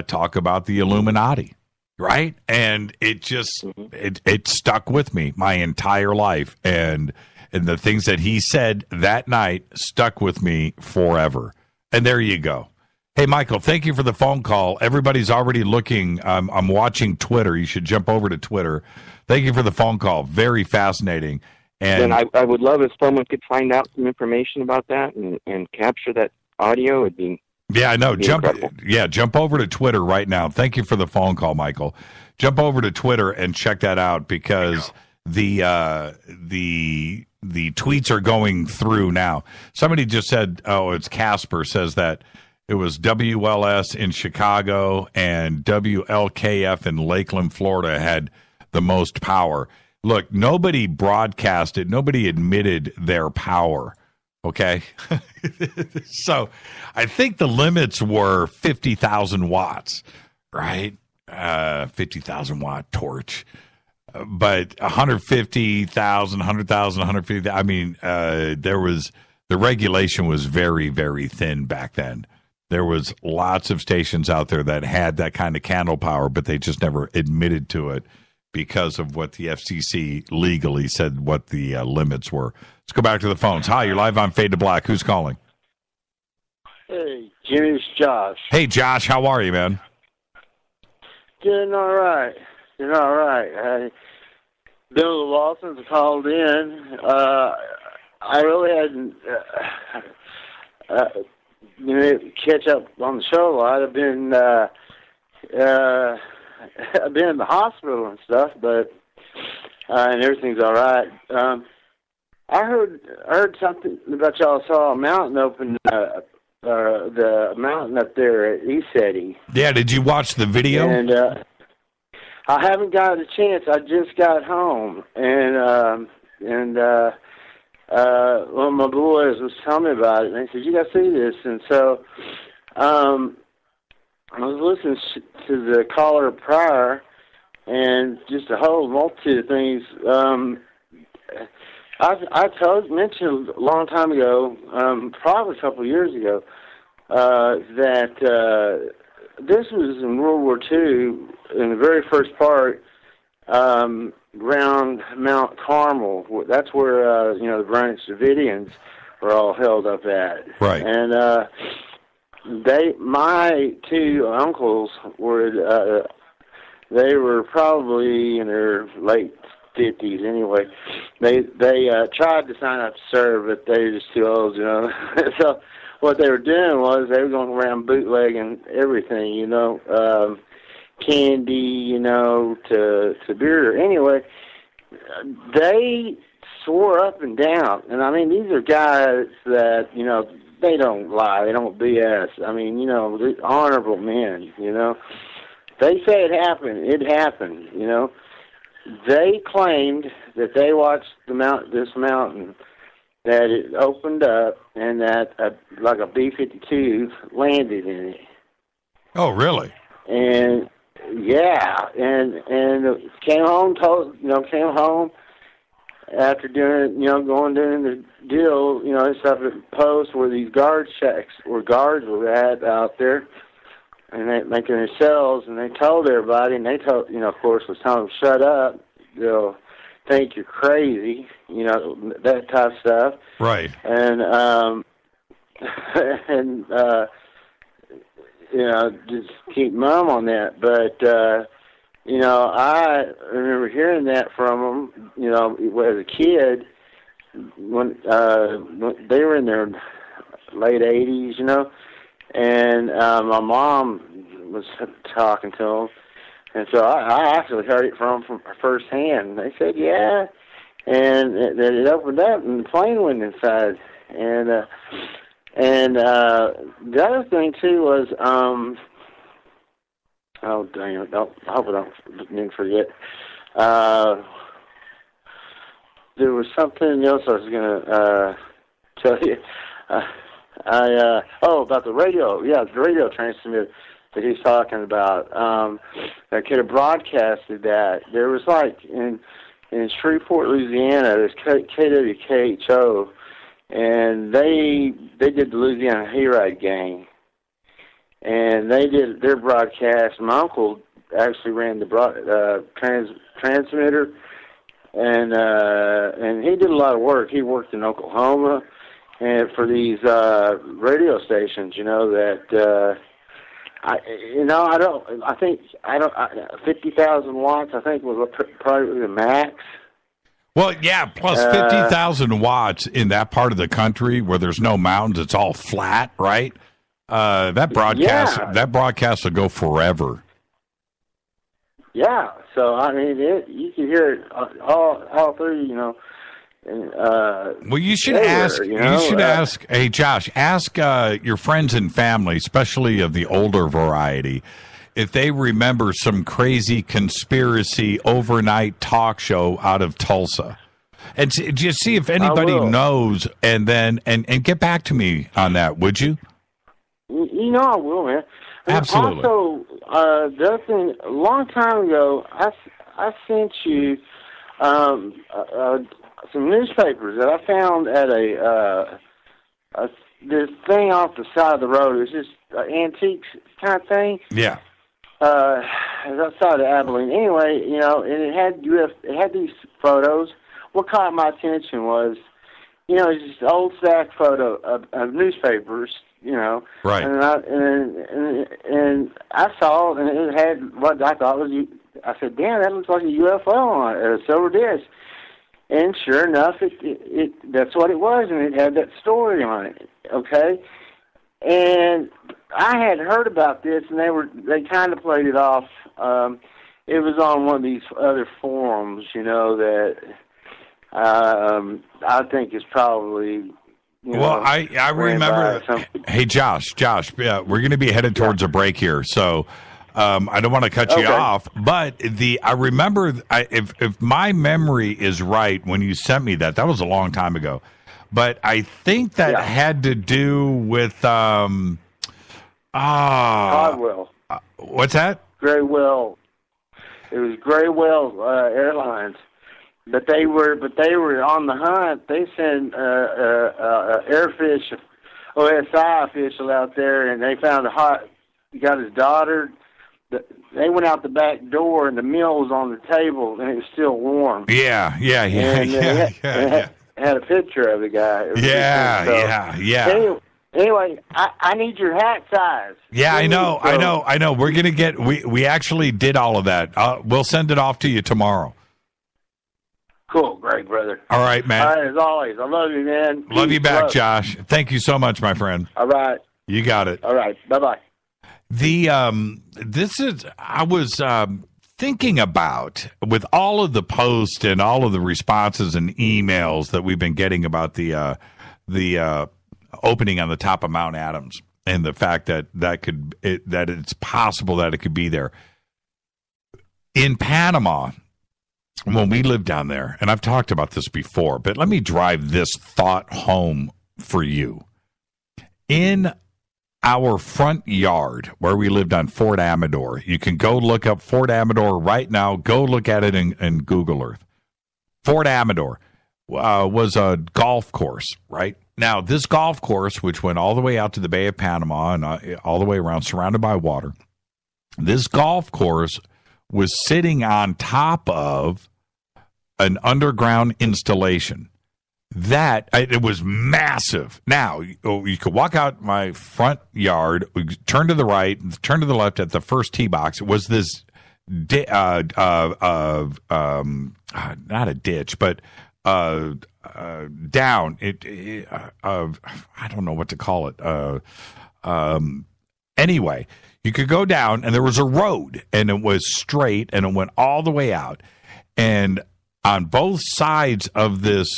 talk about the Illuminati, right? And it just, it stuck with me my entire life. And the things that he said that night stuck with me forever. And there you go. Hey, Michael, thank you for the phone call. Everybody's already looking. I'm watching Twitter. You should jump over to Twitter. Thank you for the phone call. Very fascinating. And I would love if someone could find out some information about that and capture that audio. It'd be I know. Jump over to Twitter right now. Thank you for the phone call, Michael. Jump over to Twitter and check that out because the tweets are going through now. Somebody just said, it's Casper says that it was WLS in Chicago and WLKF in Lakeland, Florida had the most power. Look, nobody broadcasted, nobody admitted their power, okay? So I think the limits were 50,000 watts, right? 50,000 watt torch. But 150,000, 100,000, 150,000, I mean, the regulation was very, very thin back then. There was lots of stations out there that had that kind of candle power, but they just never admitted to it because of what the FCC legally said what the limits were. Let's go back to the phones. Hi, you're live on Fade to Black. Who's calling? Hey, Jimmy, it's Josh. Hey, Josh, how are you, man? Doing all right. Been a little while since I called in. I really hadn't been able to catch up on the show a lot. I've been in the hospital and stuff, but and everything's all right. I heard something about y'all saw a mountain open, the mountain up there at ECETI. Yeah, did you watch the video? And I haven't got a chance. I just got home, and one of my boys was telling me about it, and they said, "You got to see this." And so I was listening to the caller prior, and just a whole multitude of things. I mentioned a long time ago, probably a couple of years ago, that this was in World War II, in the very first part, around Mount Carmel. That's where the Browning Davidians were all held up at. Right. And my two uncles were, they were probably in their late 50s anyway. They tried to sign up to serve, but they were just too old, So what they were doing was they were going around bootlegging everything, candy, to beer. Anyway, they swore up and down. And, I mean, these are guys that, they don't lie. They don't BS. I mean, they're honorable men, They say it happened. It happened, They claimed that they watched this mountain, that it opened up, and that like a B-52 landed in it. Oh, really? And yeah, and came home after doing the deal. They stopped at the post where these guards were at out there, and they making their cells, and they told everybody, and they told, of course, was telling them, shut up, they'll think you're crazy, that type of stuff. Right. And, just keep mum on that. But, I remember hearing that from them, as a kid, when they were in their late 80s, and my mom was talking to them, and so I actually heard it from firsthand. They said, yeah, and that it opened up and the plane went inside. And the other thing too was, oh dang it! I hope I don't forget. There was something else I was gonna tell you. About the radio. Yeah, the radio transmitter that he's talking about. That could have broadcasted that. There was in Shreveport, Louisiana, there's KWKHO, and they did the Louisiana Hayride Gang, and they did their broadcast. My uncle actually ran the transmitter, and he did a lot of work. He worked in Oklahoma, and for these radio stations, that. I think 50,000 watts, I think, was probably the max. Well, yeah, plus 50,000 watts in that part of the country where there's no mountains, it's all flat, right? That broadcast will go forever. Yeah, so, I mean, you can hear it all through, well, you should ask. Hey, Josh, ask your friends and family, especially of the older variety, if they remember some crazy conspiracy overnight talk show out of Tulsa, and just see if anybody knows, and then and get back to me on that, would you? I will, man. Absolutely. Also, the other thing, a long time ago, I sent you some newspapers that I found at this thing off the side of the road. It was just an antiques kind of thing. Yeah. It was outside of Abilene. Anyway, and it had these photos. What caught my attention was, it's just an old stack photo of newspapers. Right. And I saw it, and it had what I thought was. I said, "Damn, that looks like a UFO on it, a silver disc." And sure enough, that's what it was, and it had that story on it. Okay, and I had heard about this, and they kind of played it off. It was on one of these other forums, that I think is probably. I remember. Hey, Josh, we're going to be headed towards a break here, so. I don't want to cut you off, but I remember, if my memory is right, when you sent me that was a long time ago, but I think that had to do with Caldwell. What's that? Graywell. It was Graywell Airlines. But they were on the hunt. They sent airfish, OSI official out there, and they found got his daughter. They went out the back door, and the meal was on the table, and it was still warm. Yeah. Had a picture of the guy. Yeah. Anyway, I need your hat size. Yeah, I know. We're going to get, we actually did all of that. We'll send it off to you tomorrow. Cool. Great, brother. All right, man. All right, as always. I love you, man. Love you back, Josh. Thank you so much, my friend. All right. You got it. All right. Bye-bye. I was thinking about, with all of the posts and all of the responses and emails that we've been getting about the opening on the top of Mount Adams and the fact that it's possible that it could be there. In Panama, when we lived down there, and I've talked about this before, but let me drive this thought home for you. In our front yard where we lived on Fort Amador, you can go look up Fort Amador right now. Go look at it in Google Earth. Fort Amador was a golf course, right? Now, this golf course, which went all the way out to the Bay of Panama and all the way around, surrounded by water, this golf course was sitting on top of an underground installation. It was massive. Now, you could walk out my front yard, turn to the right, turn to the left at the first tee box. It was this, not a ditch, but down. I don't know what to call it. Anyway, you could go down, and there was a road, and it was straight, and it went all the way out. And on both sides of this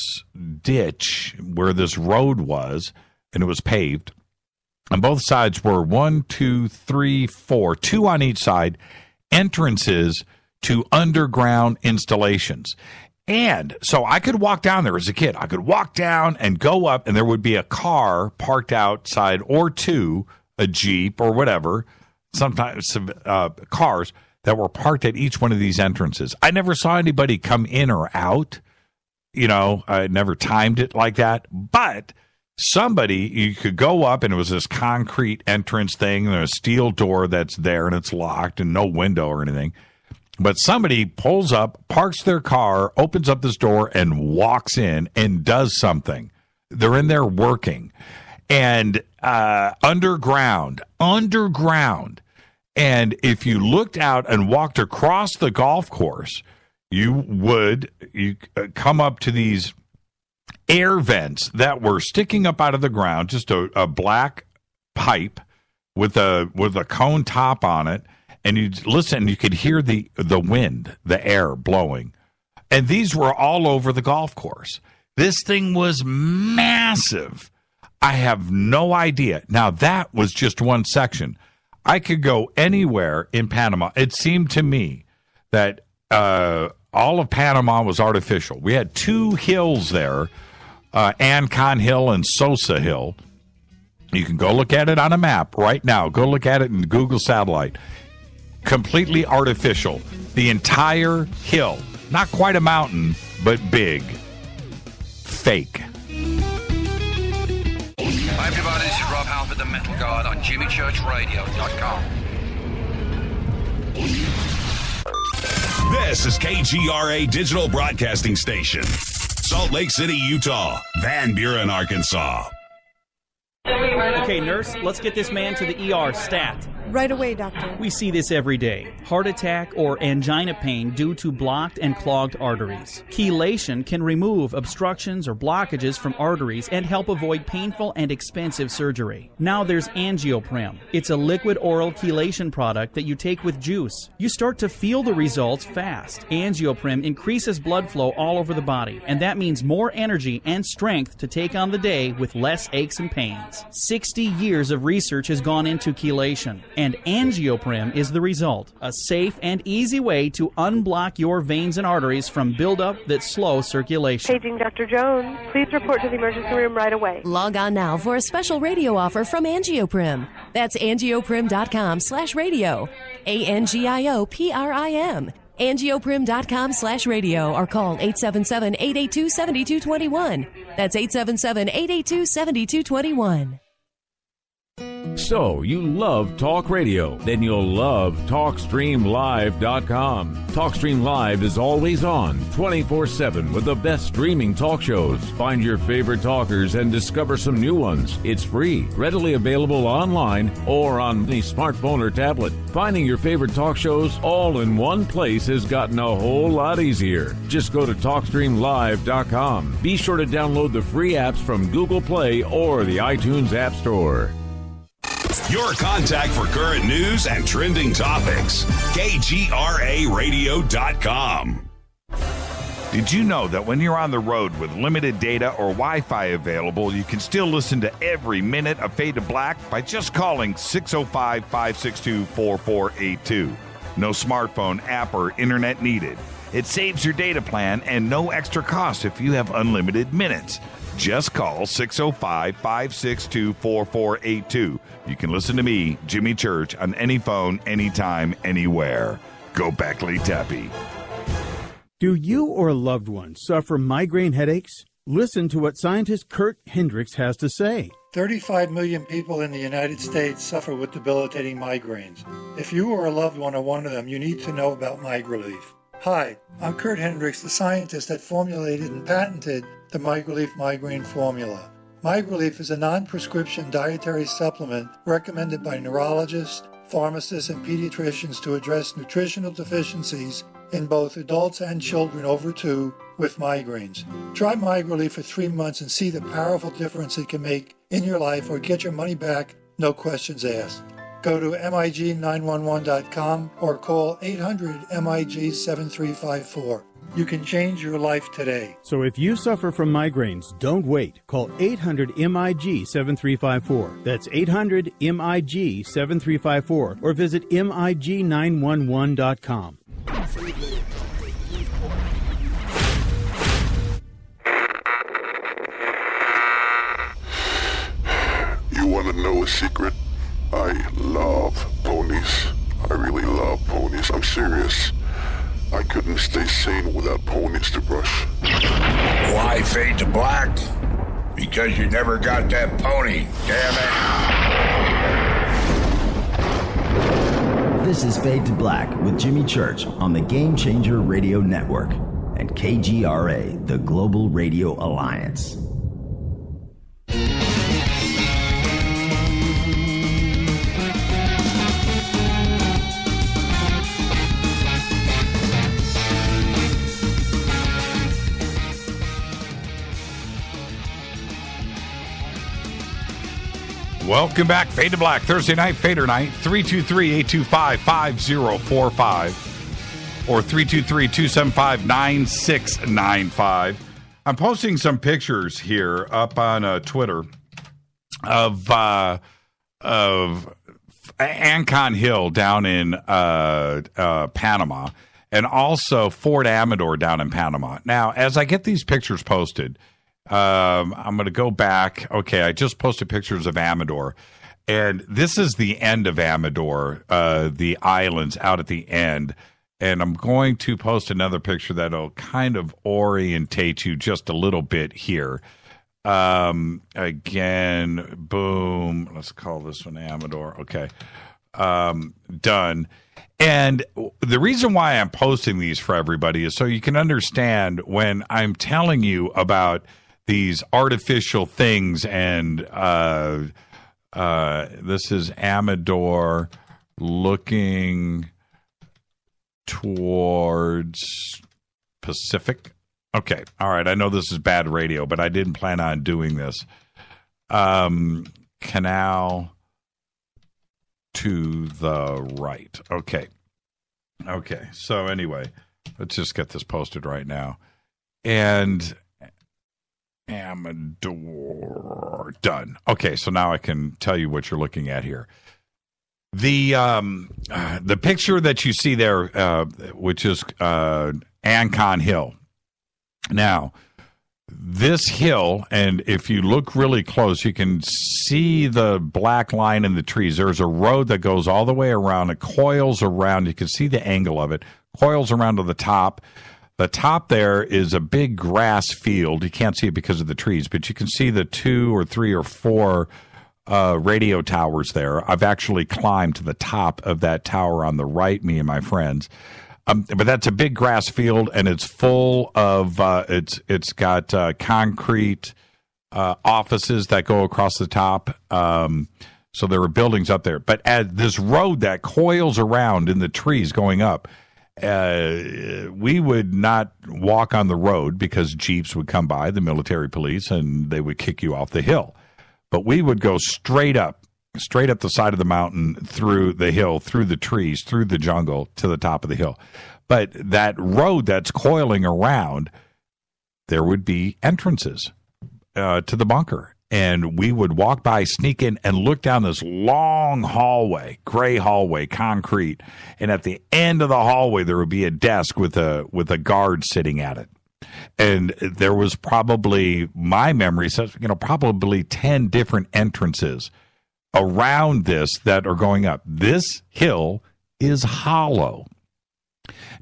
ditch where this road was, and it was paved, on both sides were 1, 2, 3, 4, 2 on each side, entrances to underground installations. And so I could walk down there as a kid. I could walk down and go up, and there would be a car parked outside, or two, a Jeep or whatever, sometimes some cars that were parked at each one of these entrances. I never saw anybody come in or out. I never timed it like that. But you could go up, and it was this concrete entrance thing, and a steel door that's there, and it's locked, and no window or anything. But somebody pulls up, parks their car, opens up this door, and walks in and does something. They're in there working. And underground. And if you looked out and walked across the golf course, you come up to these air vents that were sticking up out of the ground, just a black pipe with a cone top on it. And you'd listen, you could hear the wind, the air blowing. And these were all over the golf course. This thing was massive. I have no idea. Now, that was just one section. I could go anywhere in Panama. It seemed to me that all of Panama was artificial. We had two hills there, Ancon Hill and Sosa Hill. You can go look at it on a map right now. Go look at it in Google Satellite. Completely artificial. The entire hill. Not quite a mountain, but big. Fake. Hi everybody, this is Rob Halford, the Metal Guard on JimmyChurchRadio.com. This is KGRA Digital Broadcasting Station. Salt Lake City, Utah. Van Buren, Arkansas. Okay, nurse, let's get this man to the ER stat. Right away, doctor. We see this every day. Heart attack or angina pain due to blocked and clogged arteries. Chelation can remove obstructions or blockages from arteries and help avoid painful and expensive surgery. Now there's Angioprim. It's a liquid oral chelation product that you take with juice. You start to feel the results fast. Angioprim increases blood flow all over the body, and that means more energy and strength to take on the day with less aches and pains. 60 years of research has gone into chelation. and Angioprim is the result. A safe and easy way to unblock your veins and arteries from buildup that slow circulation. Paging Dr. Jones. Please report to the emergency room right away. Log on now for a special radio offer from Angioprim. That's angioprim.com/radio. ANGIOPRIM. Angioprim.com/radio or call 877-882-7221. That's 877-882-7221. So, you love talk radio? Then you'll love TalkStreamLive.com. TalkStream Live is always on, 24/7 with the best streaming talk shows. Find your favorite talkers and discover some new ones. It's free, readily available online or on the smartphone or tablet. Finding your favorite talk shows all in one place has gotten a whole lot easier. Just go to TalkStreamLive.com. Be sure to download the free apps from Google Play or the iTunes App Store. Your contact for current news and trending topics. KGRAradio.com. Did you know that when you're on the road with limited data or Wi-Fi available, you can still listen to every minute of Fade to Black by just calling 605-562-4482. No smartphone, app, or internet needed. It saves your data plan and no extra cost if you have unlimited minutes. Just call 605-562-4482. You can listen to me, Jimmy Church, on any phone, anytime, anywhere. Go Beckley Tappy. Do you or a loved one suffer migraine headaches? Listen to what scientist Kurt Hendricks has to say. 35 million people in the United States suffer with debilitating migraines. If you or a loved one are one of them, you need to know about MigraLief. Hi, I'm Kurt Hendricks, the scientist that formulated and patented the MigraLief migraine formula. MigraLief is a non-prescription dietary supplement recommended by neurologists, pharmacists, and pediatricians to address nutritional deficiencies in both adults and children over 2 with migraines. Try MigraLief for 3 months and see the powerful difference it can make in your life, or get your money back, no questions asked. Go to MIG911.com or call 800-MIG-7354. You can change your life today. So if you suffer from migraines, don't wait. Call 800-MIG-7354. That's 800-MIG-7354 or visit MIG911.com. You want to know a secret? I love ponies. I really love ponies. I'm serious. I couldn't stay sane without ponies to brush. Why Fade to Black? Because you never got that pony, damn it. This is Fade to Black with Jimmy Church on the Game Changer Radio Network and KGRA, the Global Radio Alliance. Welcome back. Fade to Black, Thursday night, Fader Night, 323-825-5045 or 323-275-9695. I'm posting some pictures here up on Twitter of Ancon Hill down in Panama, and also Fort Amador down in Panama. Now, as I get these pictures posted, I'm going to go back. Okay, I just posted pictures of Amador, and this is the end of Amador, the islands out at the end. And I'm going to post another picture that'll kind of orientate you just a little bit here. Again, boom. Let's call this one Amador. Okay. Done. And the reason why I'm posting these for everybody is so you can understand when I'm telling you about these artificial things. And this is Amador looking towards Pacific. Okay. All right. I know this is bad radio, but I didn't plan on doing this. Canal to the right. Okay. Okay. So anyway, let's just get this posted right now. And Amador, done. Okay. So now I can tell you what you're looking at here. The picture that you see there, which is Ancon Hill. Now, this hill, and if you look really close, you can see the black line in the trees. There's a road that goes all the way around. It coils around. You can see the angle of it. Coils around to the top. The top there is a big grass field. You can't see it because of the trees, but you can see the 2 or 3 or 4 radio towers there. I've actually climbed to the top of that tower on the right, me and my friends. But that's a big grass field, and it's full of it's got concrete offices that go across the top. So there are buildings up there. But at this road that coils around in the trees going up, we would not walk on the road because Jeeps would come by, the military police, and they would kick you off the hill. But we would go straight up the side of the mountain, through the hill, through the trees, through the jungle to the top of the hill. But that road that's coiling around, there would be entrances to the bunker. And we would walk by, sneak in, and look down this long hallway, gray hallway, concrete. And at the end of the hallway, there would be a desk with a guard sitting at it. And there was probably, my memory says, probably 10 different entrances around this that are going up. This hill is hollow.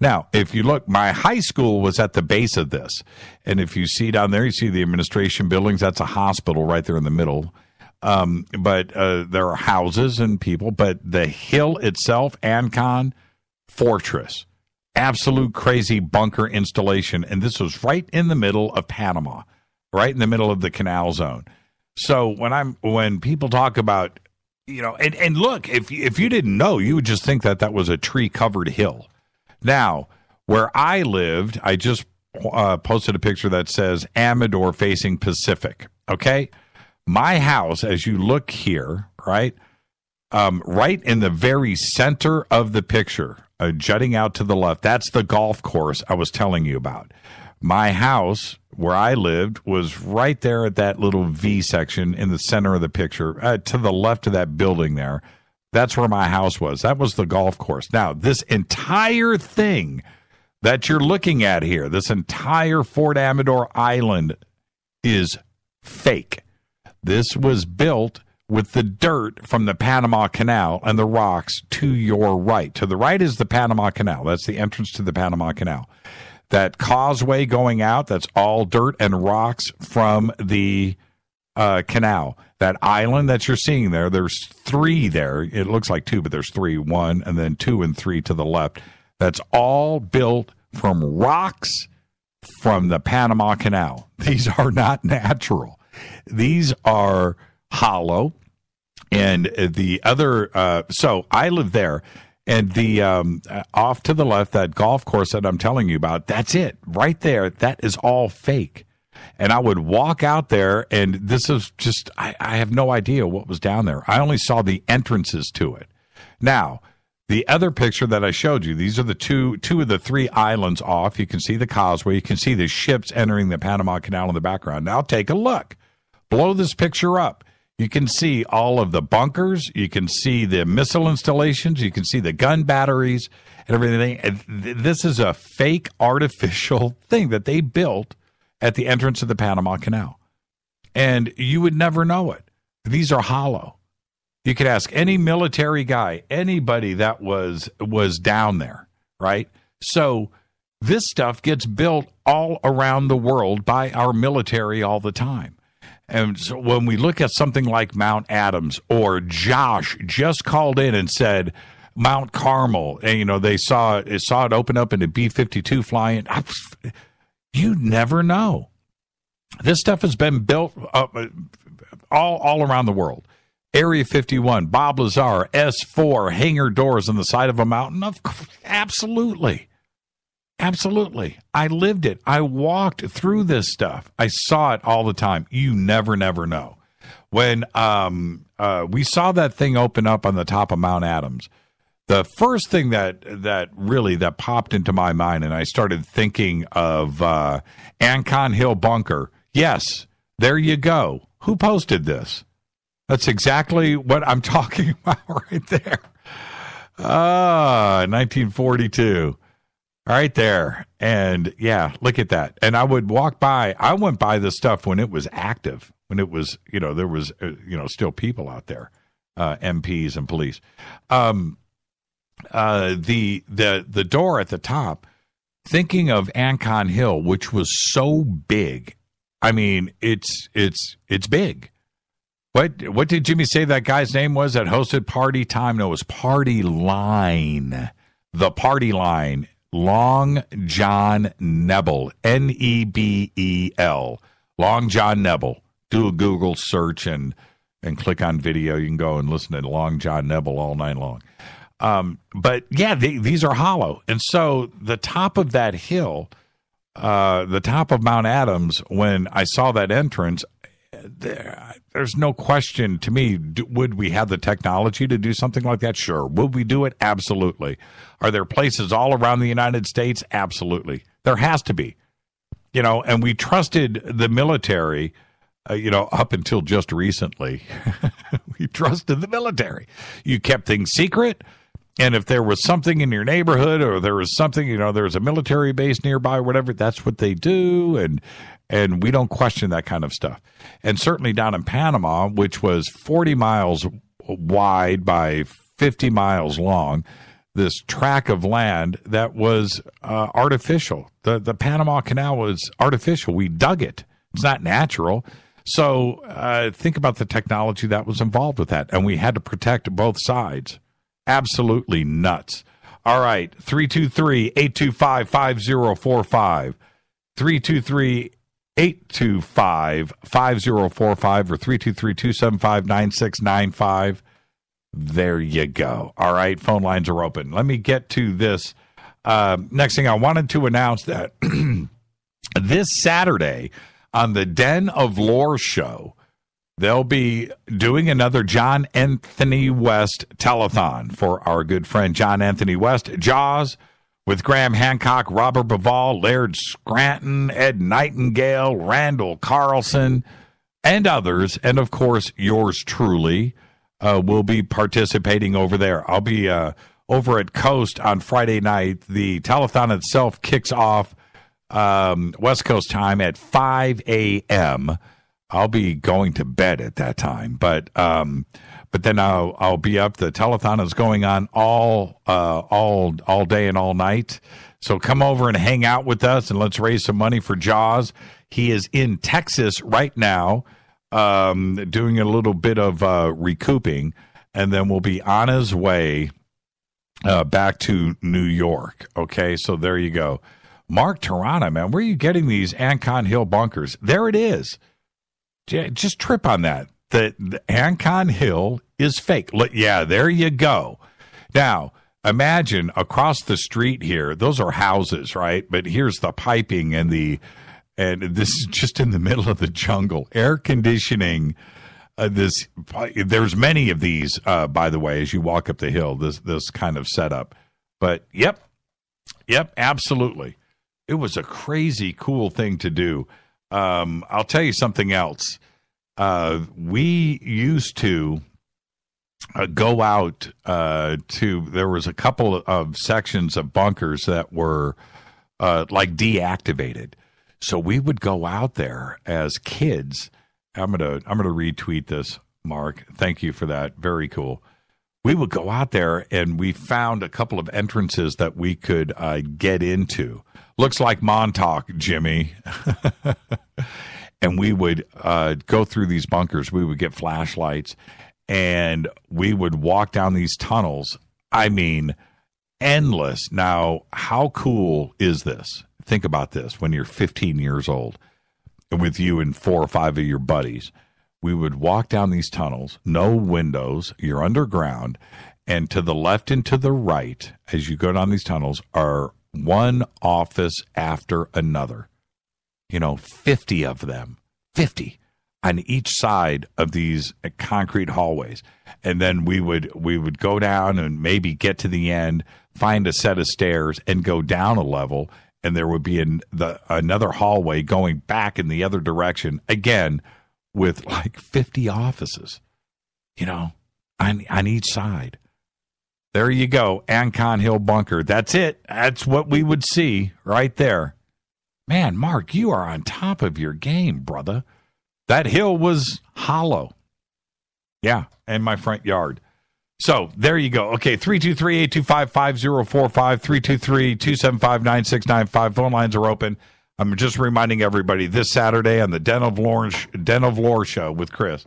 Now, if you look, my high school was at the base of this. And if you see down there, you see the administration buildings. That's a hospital right there in the middle. But there are houses and people. But the hill itself, Ancon, fortress. Absolute crazy bunker installation. And this was right in the middle of Panama, right in the middle of the canal zone. So when people talk about, and look, if you didn't know, you would just think that was a tree-covered hill. Now, where I lived, I just posted a picture that says Amador facing Pacific, okay? My house, as you look here, right, right in the very center of the picture, jutting out to the left, that's the golf course I was telling you about. My house, where I lived, was right there at that little V section in the center of the picture, to the left of that building there. That's where my house was. That was the golf course. Now, this entire thing that you're looking at here, this entire Fort Amador Island, is fake. This was built with the dirt from the Panama Canal and the rocks to your right. To the right is the Panama Canal. That's the entrance to the Panama Canal. That causeway going out, that's all dirt and rocks from the canal. That island that you're seeing there, there's 3 there. It looks like 2, but there's 3. 1, and then 2 and 3 to the left. That's all built from rocks from the Panama Canal. These are not natural. These are hollow. And the other, so I live there. And the off to the left, that golf course that I'm telling you about, that's it. Right there, that is all fake. And I would walk out there, and this is just, I have no idea what was down there. I only saw the entrances to it. Now, the other picture that I showed you, these are the two of the 3 islands off. You can see the causeway. You can see the ships entering the Panama Canal in the background. Now, take a look. Blow this picture up. You can see all of the bunkers. You can see the missile installations. You can see the gun batteries and everything. And this is a fake artificial thing that they built at the entrance of the Panama Canal. And you would never know it. These are hollow. You could ask any military guy, anybody that was down there, right? So this stuff gets built all around the world by our military all the time. And so when we look at something like Mount Adams, or Josh just called in and said Mount Carmel, and they saw it open up into B-52 flying, you never know. This stuff has been built up all around the world. Area 51, Bob Lazar, S4, hangar doors on the side of a mountain. Absolutely. Absolutely. I lived it. I walked through this stuff. I saw it all the time. You never know. When we saw that thing open up on the top of Mount Adams, the first thing that popped into my mind, and I started thinking of Ancon Hill Bunker. Yes, there you go. Who posted this? That's exactly what I'm talking about right there. 1942. Right there. And yeah, look at that. And I would walk by. I went by this stuff when it was active, when it was, there was, still people out there, MPs and police. The door at the top, thinking of Ancon Hill, which was so big. I mean, it's big. What did Jimmy say that guy's name was that hosted Party Time? No, it was Party Line. The Party Line. Long John Nebel, Nebel, Long John Nebel. Do a Google search and click on video. You can go and listen to Long John Nebel all night long. But yeah, these are hollow. And so the top of that hill, the top of Mount Adams, when I saw that entrance, there's no question to me, would we have the technology to do something like that? Sure. Would we do it? Absolutely. Are there places all around the United States? Absolutely. There has to be, and we trusted the military, up until just recently. We trusted the military. You kept things secret. And if there was something in your neighborhood or there was something, there was a military base nearby or whatever, that's what they do. And we don't question that kind of stuff. And certainly down in Panama, which was 40 miles wide by 50 miles long, this tract of land that was artificial. The Panama Canal was artificial. We dug it. It's not natural. So think about the technology that was involved with that. And we had to protect both sides. Absolutely nuts. All right, 323-825-5045. 323-825-5045 or 323-275-9695. There you go. All right, phone lines are open. Let me get to this. Next thing, I wanted to announce that this Saturday on the Den of Lore show, they'll be doing another John Anthony West telethon for our good friend John Anthony West. Jaws with Graham Hancock, Robert Bivall, Laird Scranton, Ed Nightingale, Randall Carlson, and others. And, of course, yours truly will be participating over there. I'll be over at Coast on Friday night. The telethon itself kicks off West Coast time at 5 a.m., I'll be going to bed at that time, but then I'll be up. The telethon is going on all day and all night. So come over and hang out with us, and let's raise some money for Jaws. He is in Texas right now, doing a little bit of recouping, and then we'll be on his way back to New York. Okay, so there you go. Mark Tarana, man, where are you getting these Ancon Hill bunkers? There it is. Just trip on that. The Ancon Hill is fake. Yeah, there you go. Now, imagine across the street here, those are houses, right? But here's the piping and this is just in the middle of the jungle. Air conditioning. There's many of these, by the way, as you walk up the hill, this kind of setup. But yep, absolutely. It was a crazy cool thing to do. I'll tell you something else. We used to go out there was a couple of sections of bunkers that were like deactivated. So we would go out there as kids. I'm gonna retweet this, Mark. Thank you for that. Very cool. We would go out there and we found a couple of entrances that we could get into. Looks like Montauk, Jimmy. And we would go through these bunkers. We would get flashlights, and we would walk down these tunnels. I mean, endless. Now, how cool is this? Think about this. When you're 15 years old, with you and 4 or 5 of your buddies, we would walk down these tunnels, no windows, you're underground, and to the left and to the right, as you go down these tunnels, are one office after another. 50 of them, 50 on each side of these concrete hallways. And then we would go down and maybe get to the end, find a set of stairs and go down a level. And there would be another hallway going back in the other direction, again, with like 50 offices, on each side. There you go, Ancon Hill Bunker. That's it. That's what we would see right there. Man, Mark, you are on top of your game, brother. That hill was hollow. Yeah, in my front yard. So there you go. Okay, 323-825-5045, 323-275-9695. Phone lines are open. I'm just reminding everybody this Saturday on the Den of Lore show with Chris.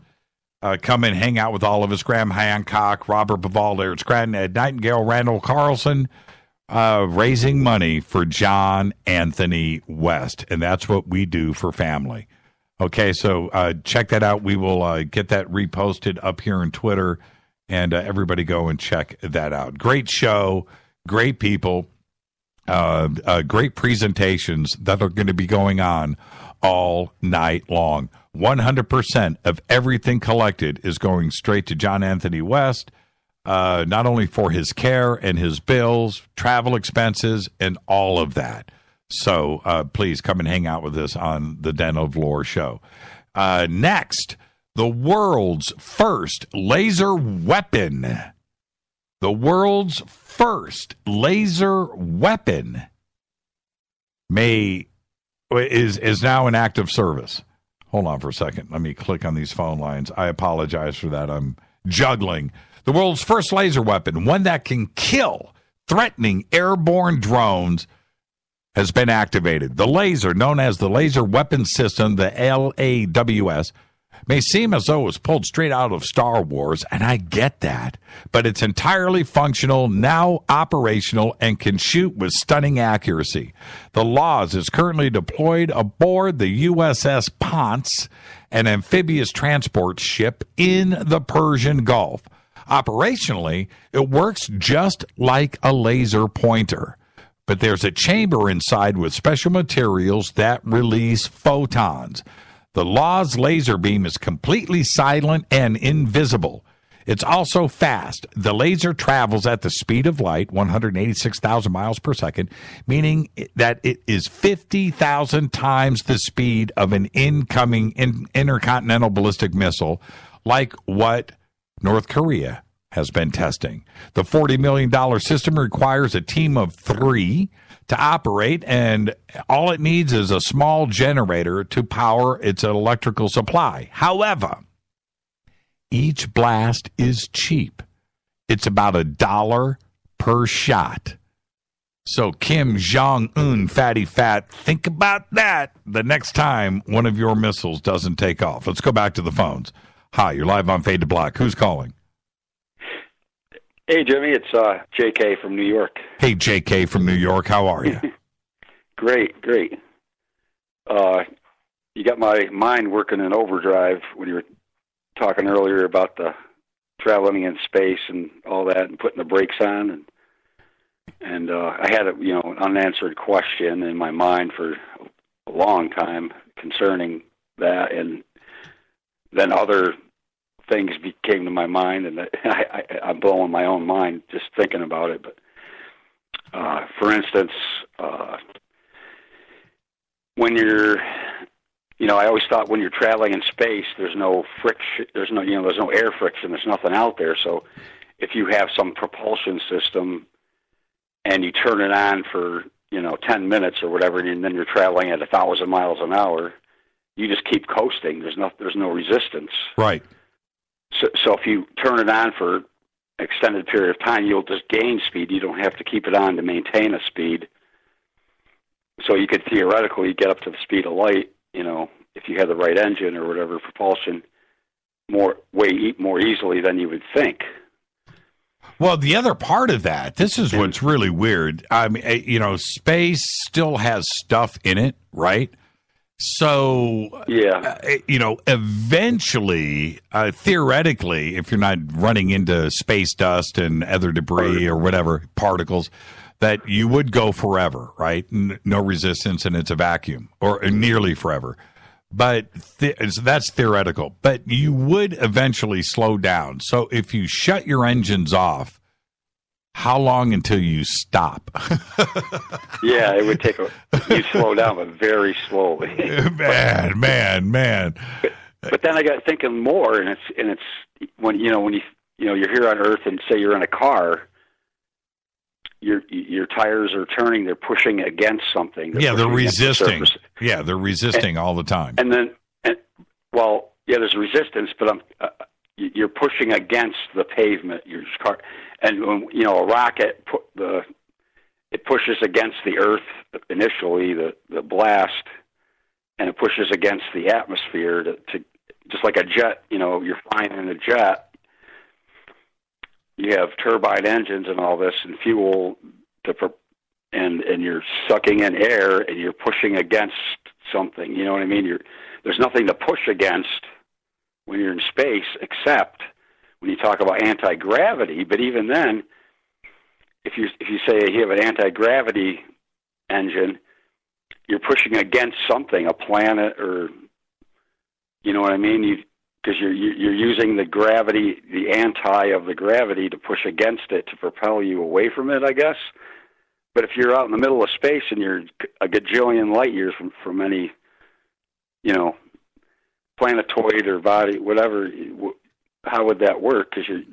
Come and hang out with all of us. Graham Hancock, Robert Bavall, Eric Scranton, Ed Nightingale, Randall Carlson, raising money for John Anthony West. And that's what we do for family. Okay, so check that out. We will get that reposted up here on Twitter, and everybody go and check that out. Great show, great people, great presentations that are going to be going on all night long. 100% of everything collected is going straight to John Anthony West, not only for his care and his bills, travel expenses, and all of that. So please come and hang out with us on the Den of Lore show. Next, the world's first laser weapon. The world's first laser weapon is now in active service. Hold on for a second. Let me click on these phone lines. I apologize for that. I'm juggling. The world's first laser weapon, one that can kill threatening airborne drones, has been activated. The laser, known as the Laser Weapon System, the LAWS, may seem as though it was pulled straight out of Star Wars, and I get that, but it's entirely functional, now operational, and can shoot with stunning accuracy. The LAWS is currently deployed aboard the USS Ponce, an amphibious transport ship in the Persian Gulf. Operationally, it works just like a laser pointer, but there's a chamber inside with special materials that release photons. The LAWS laser beam is completely silent and invisible. It's also fast. The laser travels at the speed of light, 186,000 miles per second, meaning that it is 50,000 times the speed of an incoming intercontinental ballistic missile, like what North Korea has been testing. The $40 million system requires a team of 3 to operate, and all it needs is a small generator to power its electrical supply. However, each blast is cheap. It's about $1 per shot. So Kim Jong-un, fatty fat, think about that the next time one of your missiles doesn't take off. Let's go back to the phones. Hi, you're live on Fade to Black. Who's calling? Hey, Jimmy, it's JK from New York. Hey, JK from New York. How are you? Great. You got my mind working in overdrive when you were talking earlier about the traveling in space and all that and putting the brakes on. And I had an unanswered question in my mind for a long time concerning that, and then other things came to my mind, and I'm blowing my own mind just thinking about it. But for instance, when you're, I always thought when you're traveling in space, there's no friction, there's no air friction, there's nothing out there. So if you have some propulsion system and you turn it on for 10 minutes or whatever, and then you're traveling at 1,000 miles an hour, you just keep coasting. There's no resistance. Right. So if you turn it on for an extended period of time, you'll just gain speed. You don't have to keep it on to maintain a speed. So you could theoretically get up to the speed of light, if you had the right engine or whatever propulsion, way more easily than you would think. Well, the other part of that, this is what's really weird. I mean, space still has stuff in it, right? So, yeah, eventually, theoretically, if you're not running into space dust and other debris or whatever, particles, that you would go forever, right? No resistance, and it's a vacuum, or nearly forever. But that's theoretical. But you would eventually slow down. So if you shut your engines off, how long until you stop? Yeah, it would take you slow down, but very slowly. Man. But then I got thinking more, and it's when you're here on Earth, and say you're in a car, your tires are turning, they're pushing against something. They're resisting. They're resisting all the time. And then, there's resistance, but you're pushing against the pavement. Your car, and a rocket, it pushes against the earth initially, the blast, and it pushes against the atmosphere to just like a jet. You're flying in a jet. You have turbine engines and all this, and fuel and you're sucking in air, and you're pushing against something. You know what I mean? There's nothing to push against when you're in space, except when you talk about anti-gravity. But even then, if you say you have an anti-gravity engine, you're pushing against something, a planet, or you know what I mean? Because you're using the gravity, the anti of the gravity, to push against it to propel you away from it, I guess. But if you're out in the middle of space and you're a gajillion light years from any, planetoid or body, whatever, how would that work? Because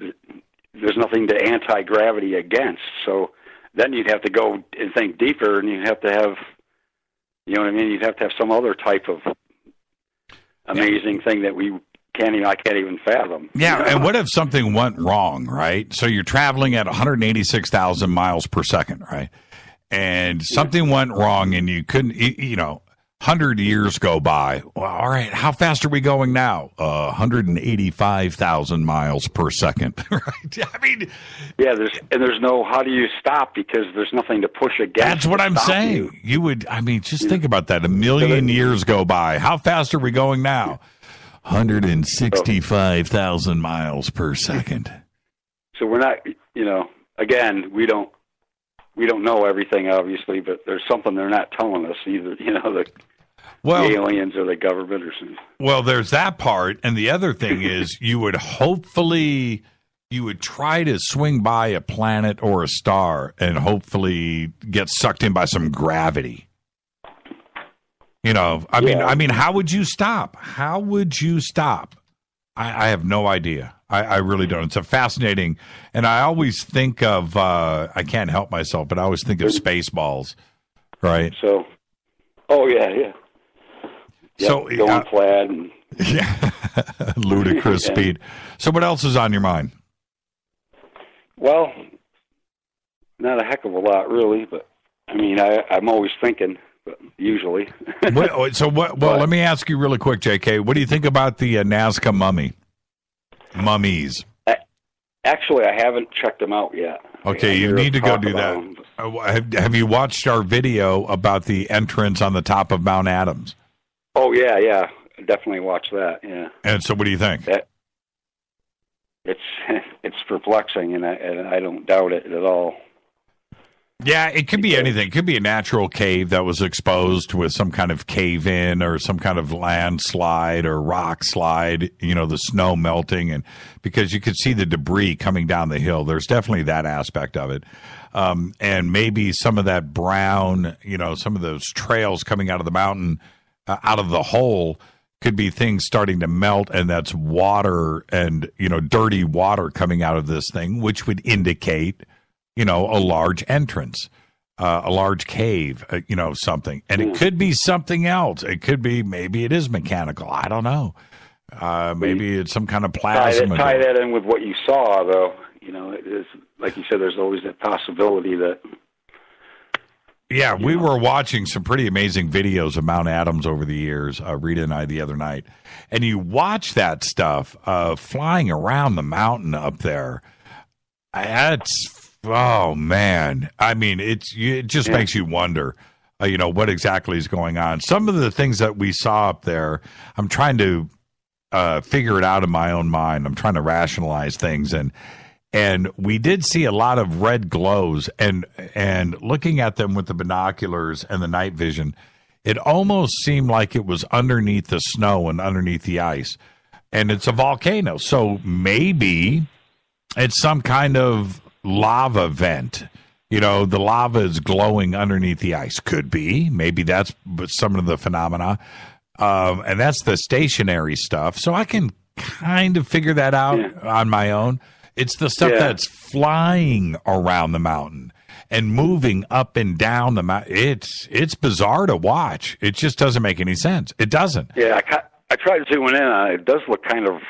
there's nothing to anti-gravity against. So then you'd have to go and think deeper, and you'd have to have, you know what I mean? You'd have to have some other type of amazing thing that I can't even fathom. Yeah, and what if something went wrong, right? So you're traveling at 186,000 miles per second, right? And something went wrong, and you couldn't, 100 years go by. Well, all right, how fast are we going now? 185,000 miles per second, right? I mean, there's no, how do you stop? Because there's nothing to push against. That's what I'm saying. Just think about that. 1 million years go by. How fast are we going now? 165,000 miles per second. So we're not, again, we don't know everything, obviously, but there's something they're not telling us either, the aliens or the government or something. Well, there's that part, and the other thing is you would try to swing by a planet or a star and hopefully get sucked in by some gravity. I mean, how would you stop? How would you stop? I have no idea. I really don't. It's a fascinating, and I always think of, I can't help myself, but I always think of Spaceballs, right? So, yeah. So going flat and ludicrous speed. So what else is on your mind? Well, not a heck of a lot, really, but I mean, I'm always thinking. But usually. Let me ask you really quick, JK. What do you think about the Nazca mummies? Actually, I haven't checked them out yet. Okay, you need to go do that. Have you watched our video about the entrance on the top of Mount Adams? Oh, yeah. Definitely watch that, yeah. And so what do you think? It's perplexing, and I don't doubt it at all. Yeah, it could be anything. It could be a natural cave that was exposed with some kind of cave-in or some kind of landslide or rock slide, the snow melting, and because you could see the debris coming down the hill. There's definitely that aspect of it. And maybe some of that brown, some of those trails coming out of the mountain, out of the hole, could be things starting to melt, and that's water and, dirty water coming out of this thing, which would indicate a large entrance, a large cave, something. And it could be something else. It could be, maybe it is mechanical. I don't know. Maybe it's some kind of plasma. Tie that in with what you saw, though. It is, like you said, there's always that possibility that. Yeah, we were watching some pretty amazing videos of Mount Adams over the years, Rita and I, the other night. And you watch that stuff flying around the mountain up there. Oh, man. I mean, it just makes you wonder, what exactly is going on. Some of the things that we saw up there, I'm trying to figure it out in my own mind. I'm trying to rationalize things. And we did see a lot of red glows. And looking at them with the binoculars and the night vision, it almost seemed like it was underneath the snow and underneath the ice. And it's a volcano. So maybe it's some kind of lava vent. The lava is glowing underneath the ice. Could be. Maybe that's some of the phenomena. And that's the stationary stuff. So I can kind of figure that out on my own. It's the stuff that's flying around the mountain. and moving up and down the mountain. It's bizarre to watch. It just doesn't make any sense. It doesn't. Yeah, I tried zooming in on it. It does look kind of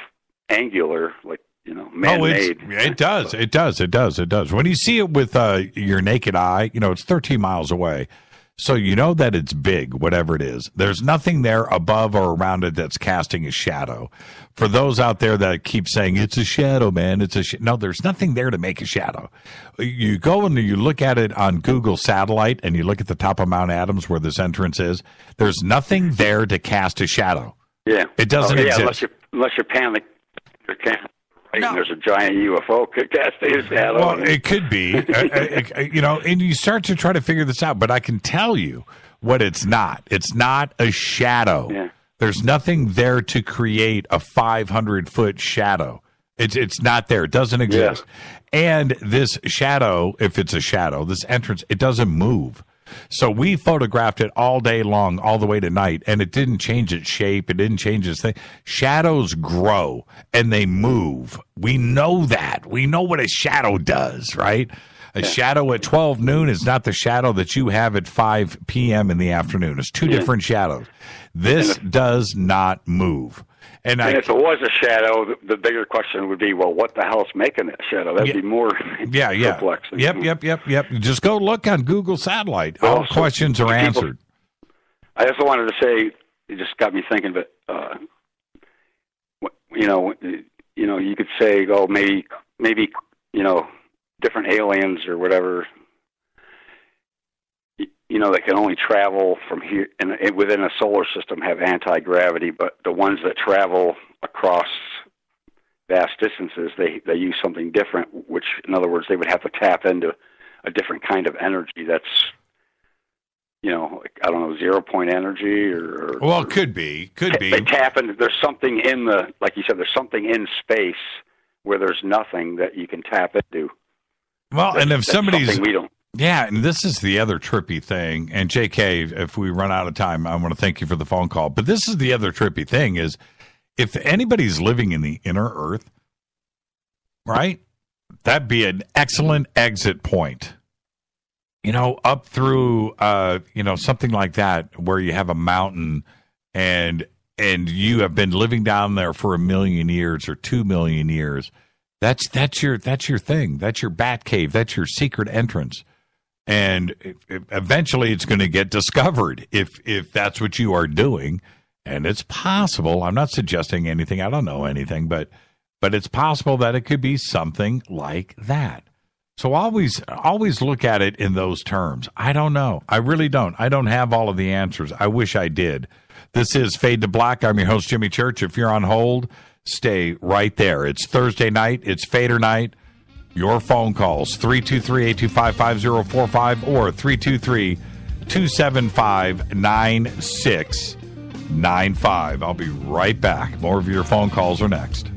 angular, like, man-made. It does. When you see it with your naked eye, it's 13 miles away. So you know that it's big, whatever it is. There's nothing there above or around it that's casting a shadow. For those out there that keep saying, it's a shadow, man, no, there's nothing there to make a shadow. You go and you look at it on Google Satellite, and you look at the top of Mount Adams where this entrance is. There's nothing there to cast a shadow. Yeah. It doesn't exist. Unless you panic, you can't. No. There's a giant UFO casting a shadow. Well, it could be, and you start to try to figure this out. But I can tell you what it's not. It's not a shadow. Yeah. There's nothing there to create a 500-foot shadow. It's not there. It doesn't exist. Yeah. And this shadow, if it's a shadow, this entrance, it doesn't move. So we photographed it all day long, all the way to night, and it didn't change its shape. It didn't change its thing. Shadows grow, and they move. We know that. We know what a shadow does, right? A shadow at 12 noon is not the shadow that you have at 5 p.m. in the afternoon. It's two different shadows. This does not move. And if it was a shadow, the bigger question would be, well, what the hell's making that shadow? That'd be more complex. Yep. Just go look on Google Satellite. All questions are answered. I also wanted to say, it just got me thinking, but you could say, oh, maybe, different aliens or whatever. That can only travel from here and within a solar system have anti-gravity, but the ones that travel across vast distances, they use something different, which, in other words, they would have to tap into a different kind of energy that's, I don't know, 0-point energy or well, it could be. They tap into, there's something in like you said, there's something in space where there's nothing that you can tap into. Well, and if somebody's... we don't. Yeah, and this is the other trippy thing. And JK, if we run out of time, I want to thank you for the phone call. But this is the other trippy thing is if anybody's living in the inner Earth, right, that'd be an excellent exit point. Up through, something like that where you have a mountain and you have been living down there for 1 million years or 2 million years. That's your thing. That's your bat cave. That's your secret entrance. And eventually it's going to get discovered if that's what you are doing. And it's possible. I'm not suggesting anything. I don't know anything, but it's possible that it could be something like that. So always look at it in those terms. I don't know. I really don't. I don't have all of the answers. I wish I did. This is Fade to Black. I'm your host, Jimmy Church. If you're on hold, stay right there. It's Thursday night. It's Fadernight. Your phone calls, 323-825-5045 or 323-275-9695. I'll be right back. More of your phone calls are next.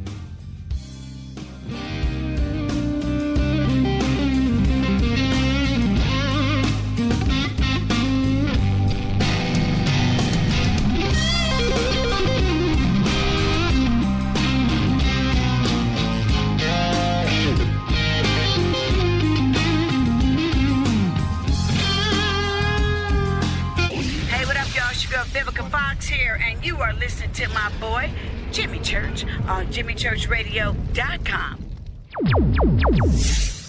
To my boy, Jimmy Church, on JimmyChurchRadio.com.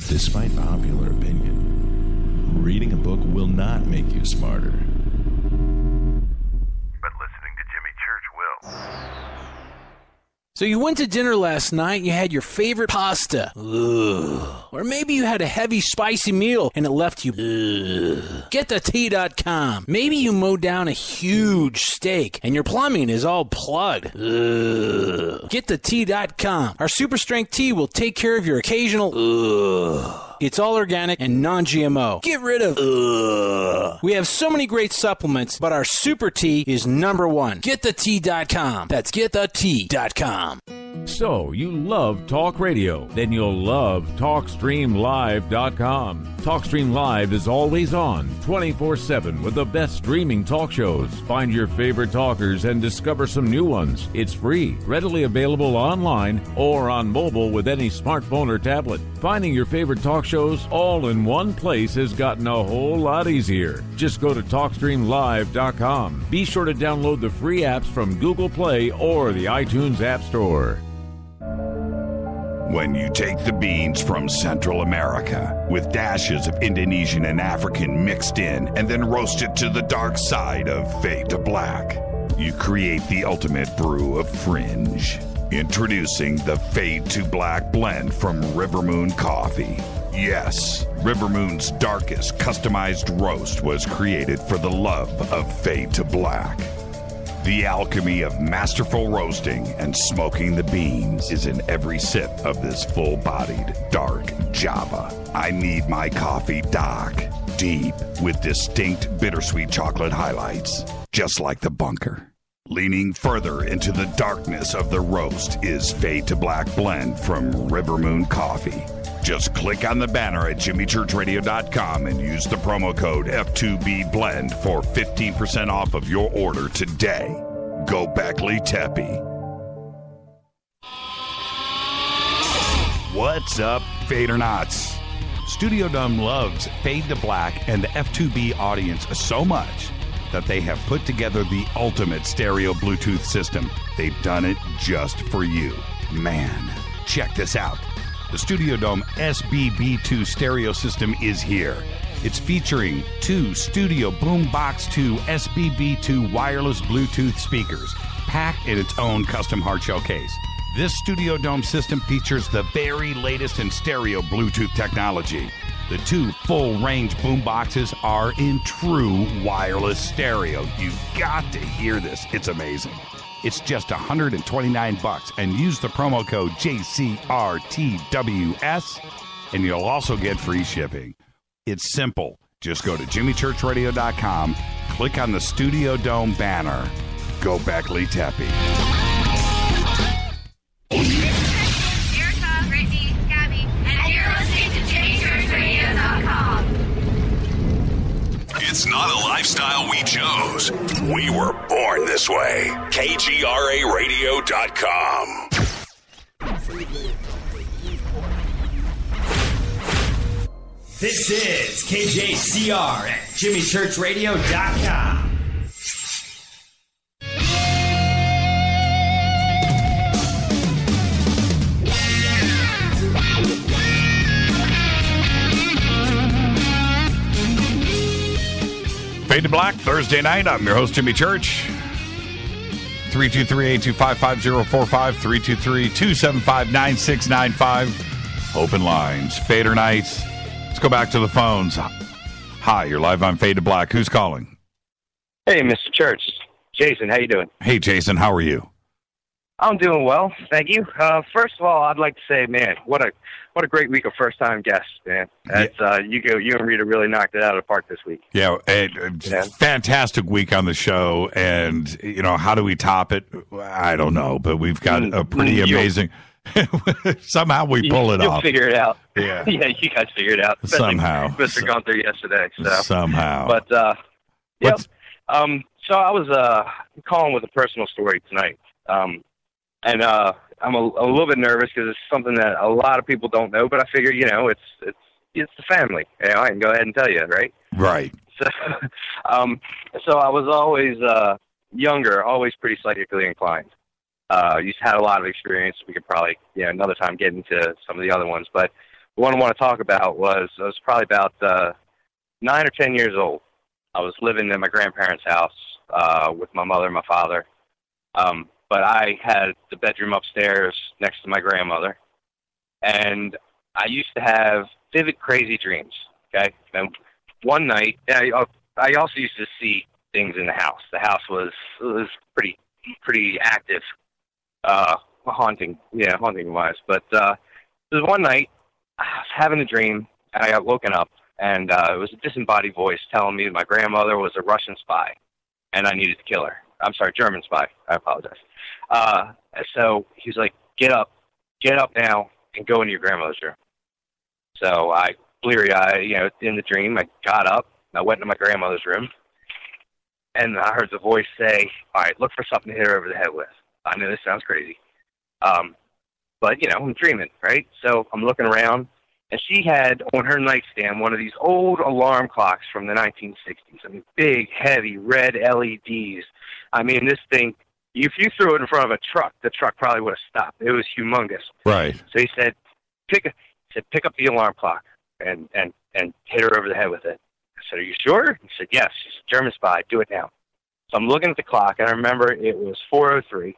Despite popular opinion, reading a book will not make you smarter. But listening to Jimmy Church will. So you went to dinner last night, you had your favorite pasta. Ugh. Or maybe you had a heavy, spicy meal and it left you. Ugh. GetTheT.com. Maybe you mowed down a huge steak and your plumbing is all plugged. Ugh. GetTheT.com. Our super strength tea will take care of your occasional. Ugh. It's all organic and non-GMO. Get rid of ugh. We have so many great supplements, but our super tea is number one. GetTheT.com. That's GetTheT.com. So, you love talk radio? Then you'll love TalkStreamLive.com. TalkStream Live is always on, 24/7 with the best streaming talk shows. Find your favorite talkers and discover some new ones. It's free, readily available online or on mobile with any smartphone or tablet. Finding your favorite talk shows all in one place has gotten a whole lot easier. Just go to TalkStreamLive.com. Be sure to download the free apps from Google Play or the iTunes App Store. When you take the beans from Central America with dashes of Indonesian and African mixed in and then roast it to the dark side of Fade to Black, you create the ultimate brew of fringe. Introducing the Fade to Black blend from Rivermoon Coffee. Yes, Rivermoon's darkest customized roast was created for the love of Fade to Black. The alchemy of masterful roasting and smoking the beans is in every sip of this full-bodied, dark Java. I need my coffee dark, deep, with distinct bittersweet chocolate highlights, just like the bunker. Leaning further into the darkness of the roast is Fade to Black blend from Rivermoon Coffee. Just click on the banner at jimmychurchradio.com and use the promo code F2BBLEND for 15% off of your order today. Go Beckley Teppy. What's up, Fadernauts? Studio Dome loves Fade to Black and the F2B audience so much that they have put together the ultimate stereo Bluetooth system. They've done it just for you. Man, check this out. The Studio Dome SBB2 stereo system is here. It's featuring 2 Studio Boombox 2 SBB2 wireless Bluetooth speakers, packed in its own custom hardshell case. This Studio Dome system features the very latest in stereo Bluetooth technology. The 2 full-range boomboxes are in true wireless stereo. You've got to hear this. It's amazing. It's just $129 and use the promo code JCRTWS and you'll also get free shipping. It's simple. Just go to jimmychurchradio.com, click on the Studio Dome banner. Go Beckley Teppy. Erica, Brittany, Gabby, and you're listening to jimmychurchradio.com. It's not a lifestyle we chose. We were born this way. KGRAradio.com. This is KJCR at jimmychurchradio.com. Fade to Black, Thursday night. I'm your host, Jimmy Church. 323-825-5045, 323-275-9695. Open lines. Fadernight. Let's go back to the phones. Hi, you're live on Fade to Black. Who's calling? Hey, Mr. Church. Jason, how you doing? Hey, Jason, how are you? I'm doing well, thank you. First of all, I'd like to say, man, what a great week of first-time guests, man. That's you and Rita really knocked it out of the park this week. Yeah, fantastic week on the show, and how do we top it? I don't know, but we've got a pretty amazing. Somehow we pull it off. You'll figure it out. Yeah, yeah, you guys figure it out. Somehow, Mr. Gunther yesterday. So. Somehow, but yep. So I was calling with a personal story tonight. And I'm a little bit nervous because it's something that a lot of people don't know. But I figure, it's the family. I can go ahead and tell you, right? Right. So, so I was always younger, always pretty psychically inclined. Used to have a lot of experience. We could probably, another time get into some of the other ones. But the one I want to talk about was I was probably about 9 or 10 years old. I was living in my grandparents' house with my mother and my father. But I had the bedroom upstairs next to my grandmother. And I used to have vivid, crazy dreams, okay? And one night, I also used to see things in the house. The house was pretty active, haunting-wise. But there was one night, I was having a dream, and I got woken up, and it was a disembodied voice telling me that my grandmother was a Russian spy, and I needed to kill her. I'm sorry, German spy. I apologize. So he was like, get up now and go into your grandmother's room. So I, bleary-eyed, in the dream, I got up, and I went into my grandmother's room, and I heard the voice say, all right, look for something to hit her over the head with. I know this sounds crazy. But, I'm dreaming, right? So I'm looking around, And she had on her nightstand one of these old alarm clocks from the 1960s. I mean, big, heavy, red LEDs. I mean, this thing, if you threw it in front of a truck, the truck probably would have stopped. It was humongous. Right. So he said, pick up the alarm clock and hit her over the head with it. I said, are you sure? He said, yes. She's a German spy. Do it now. So I'm looking at the clock, and I remember it was 4:03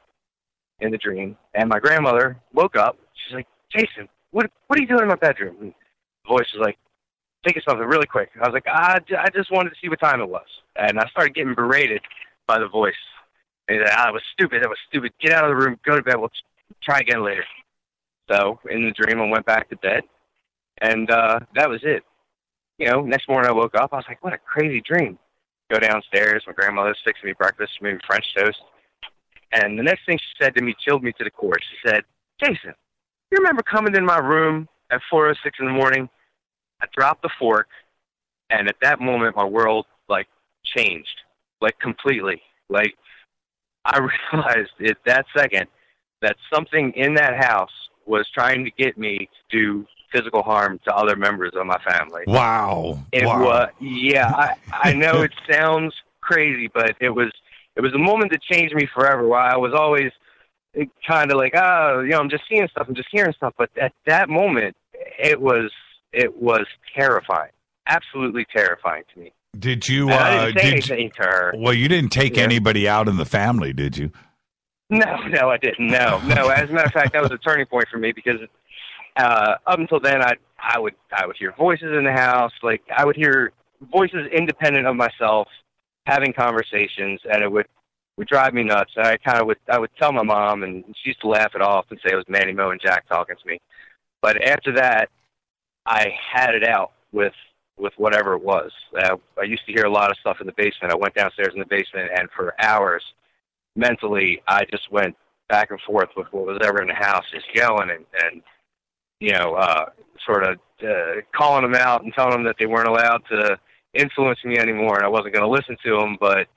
in the dream. And my grandmother woke up. She's like, Jason, what are you doing in my bedroom? And the voice was like, think of something really quick. I was like, I just wanted to see what time it was. And I started getting berated by the voice. And he said, that was stupid. Get out of the room. Go to bed. We'll try again later. So in the dream, I went back to bed. And that was it. Next morning I woke up. I was like, what a crazy dream. Go downstairs. My grandmother's fixing me breakfast, maybe French toast. And the next thing she said to me chilled me to the core. She said, Jason, you remember coming in my room at 4:06 in the morning? I dropped the fork, and at that moment my world, changed, completely. I realized at that second that something in that house was trying to get me to do physical harm to other members of my family. Wow. I know it sounds crazy, but it was a moment that changed me forever. While I was always kind of I'm just seeing stuff, I'm just hearing stuff. But at that moment, it was terrifying, absolutely terrifying to me. Did you? I didn't say anything to her. Well, you didn't take anybody out in the family, did you? No, I didn't. No. As a matter of fact, that was a turning point for me because up until then, I would hear voices in the house. I would hear voices independent of myself having conversations, and it would drive me nuts. And I would tell my mom, and she used to laugh it off and say it was Manny Moe and Jack talking to me. But after that, I had it out with whatever it was. I used to hear a lot of stuff in the basement. I went downstairs in the basement, and for hours, mentally, I just went back and forth with what was ever in the house, just yelling and sort of calling them out and telling them that they weren't allowed to influence me anymore, and I wasn't going to listen to them. But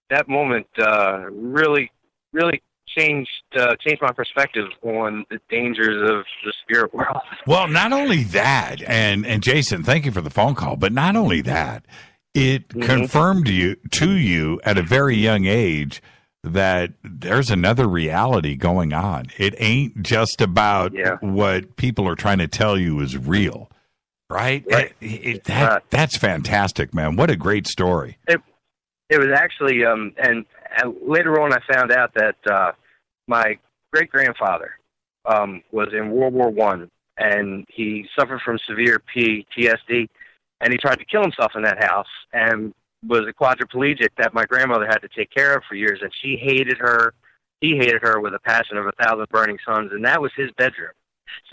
that moment really changed my perspective on the dangers of the spirit world. Well, not only that, and Jason, thank you for the phone call, but not only that, it confirmed to you at a very young age that there's another reality going on. It ain't just about what people are trying to tell you is real, right? That's fantastic, man. What a great story. It was actually, and later on I found out that my great-grandfather was in World War I, and he suffered from severe PTSD, and he tried to kill himself in that house, and was a quadriplegic that my grandmother had to take care of for years, and she hated her. He hated her with a passion of 1,000 burning suns, and that was his bedroom.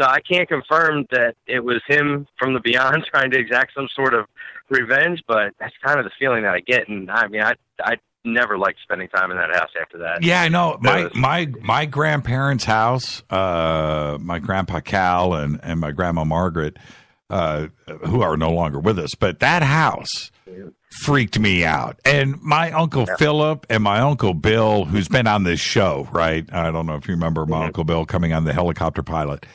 So I can't confirm that it was him from the beyond trying to exact some sort of revenge, but that's kind of the feeling that I get. And I mean, I never liked spending time in that house after that. Yeah, I know. My grandparents' house, my grandpa Cal and my grandma Margaret, who are no longer with us, but that house freaked me out. And my Uncle Philip and my Uncle Bill, who's been on this show, right? I don't know if you remember my Uncle Bill coming on the helicopter pilot.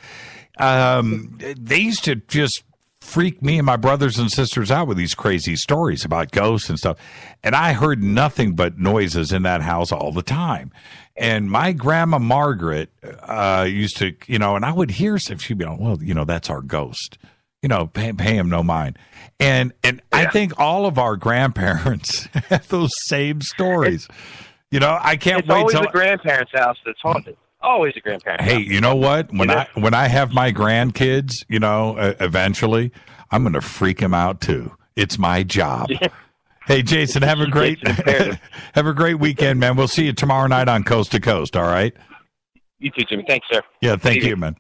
They used to just freak me and my brothers and sisters out with these crazy stories about ghosts and stuff. And I heard nothing but noises in that house all the time. And my grandma Margaret used to, and I would hear stuff. She'd be like, well, that's our ghost. Pay him no mind. And I think all of our grandparents have those same stories. I can't wait till... It's always the grandparents' house that's haunted. Always a grandparents' house. Hey, you know what? When I have my grandkids, eventually, I'm going to freak them out too. It's my job. Yeah. Hey, Jason, have a great weekend, man. We'll see you tomorrow night on Coast to Coast, all right? You too, Jimmy. Thanks, sir. Yeah, thank you, man.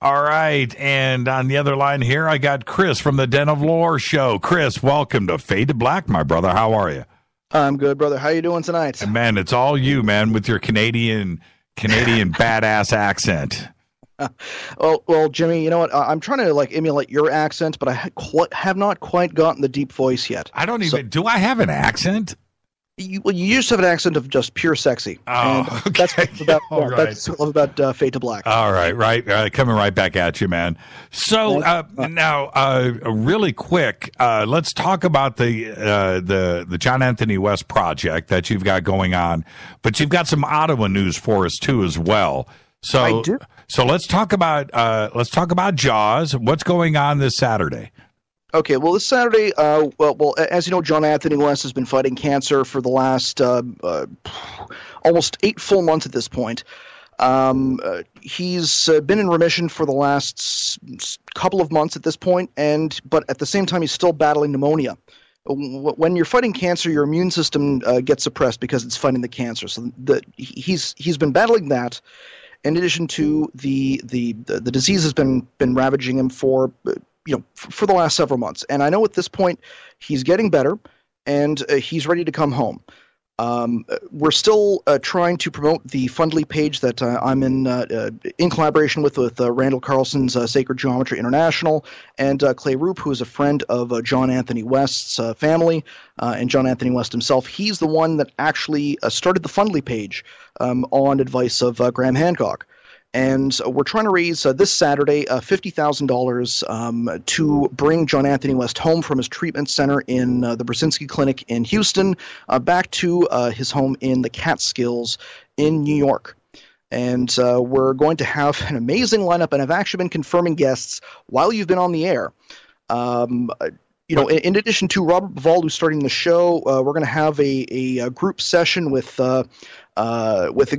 All right, and on the other line here, I got Chris from the Den of Lore show. Chris, welcome to Fade to Black, my brother. How are you? I'm good, brother. How you doing tonight? And man, it's all you, man, with your Canadian badass accent. Well, Jimmy, you know what? I'm trying to emulate your accent, but I have not quite gotten the deep voice yet. I don't even. Do I have an accent? You used to have an accent of just pure sexy. Oh, and that's what I love about Fade to Black. All right. Coming right back at you, man. So now, really quick, let's talk about the John Anthony West project that you've got going on. But you've got some Ottawa news for us too, as well. So I do. So let's talk about Jaws. What's going on this Saturday? Okay, well, this Saturday, well, as you know, John Anthony West has been fighting cancer for the last almost 8 full months at this point. He's been in remission for the last couple of months at this point, but at the same time, he's still battling pneumonia. When you're fighting cancer, your immune system gets suppressed because it's fighting the cancer. So he's been battling that. In addition to the disease has been ravaging him for the last several months. And I know at this point he's getting better and he's ready to come home. We're still trying to promote the Fundly page that I'm in collaboration with Randall Carlson's Sacred Geometry International and Clay Roop, who is a friend of John Anthony West's family and John Anthony West himself. He's the one that actually started the Fundly page on advice of Graham Hancock. And we're trying to raise this Saturday $50,000 to bring John Anthony West home from his treatment center in the Brzezinski Clinic in Houston back to his home in the Catskills in New York. And we're going to have an amazing lineup, and I've actually been confirming guests while you've been on the air. In addition to Robert Bivol, who's starting the show, we're going to have a group session with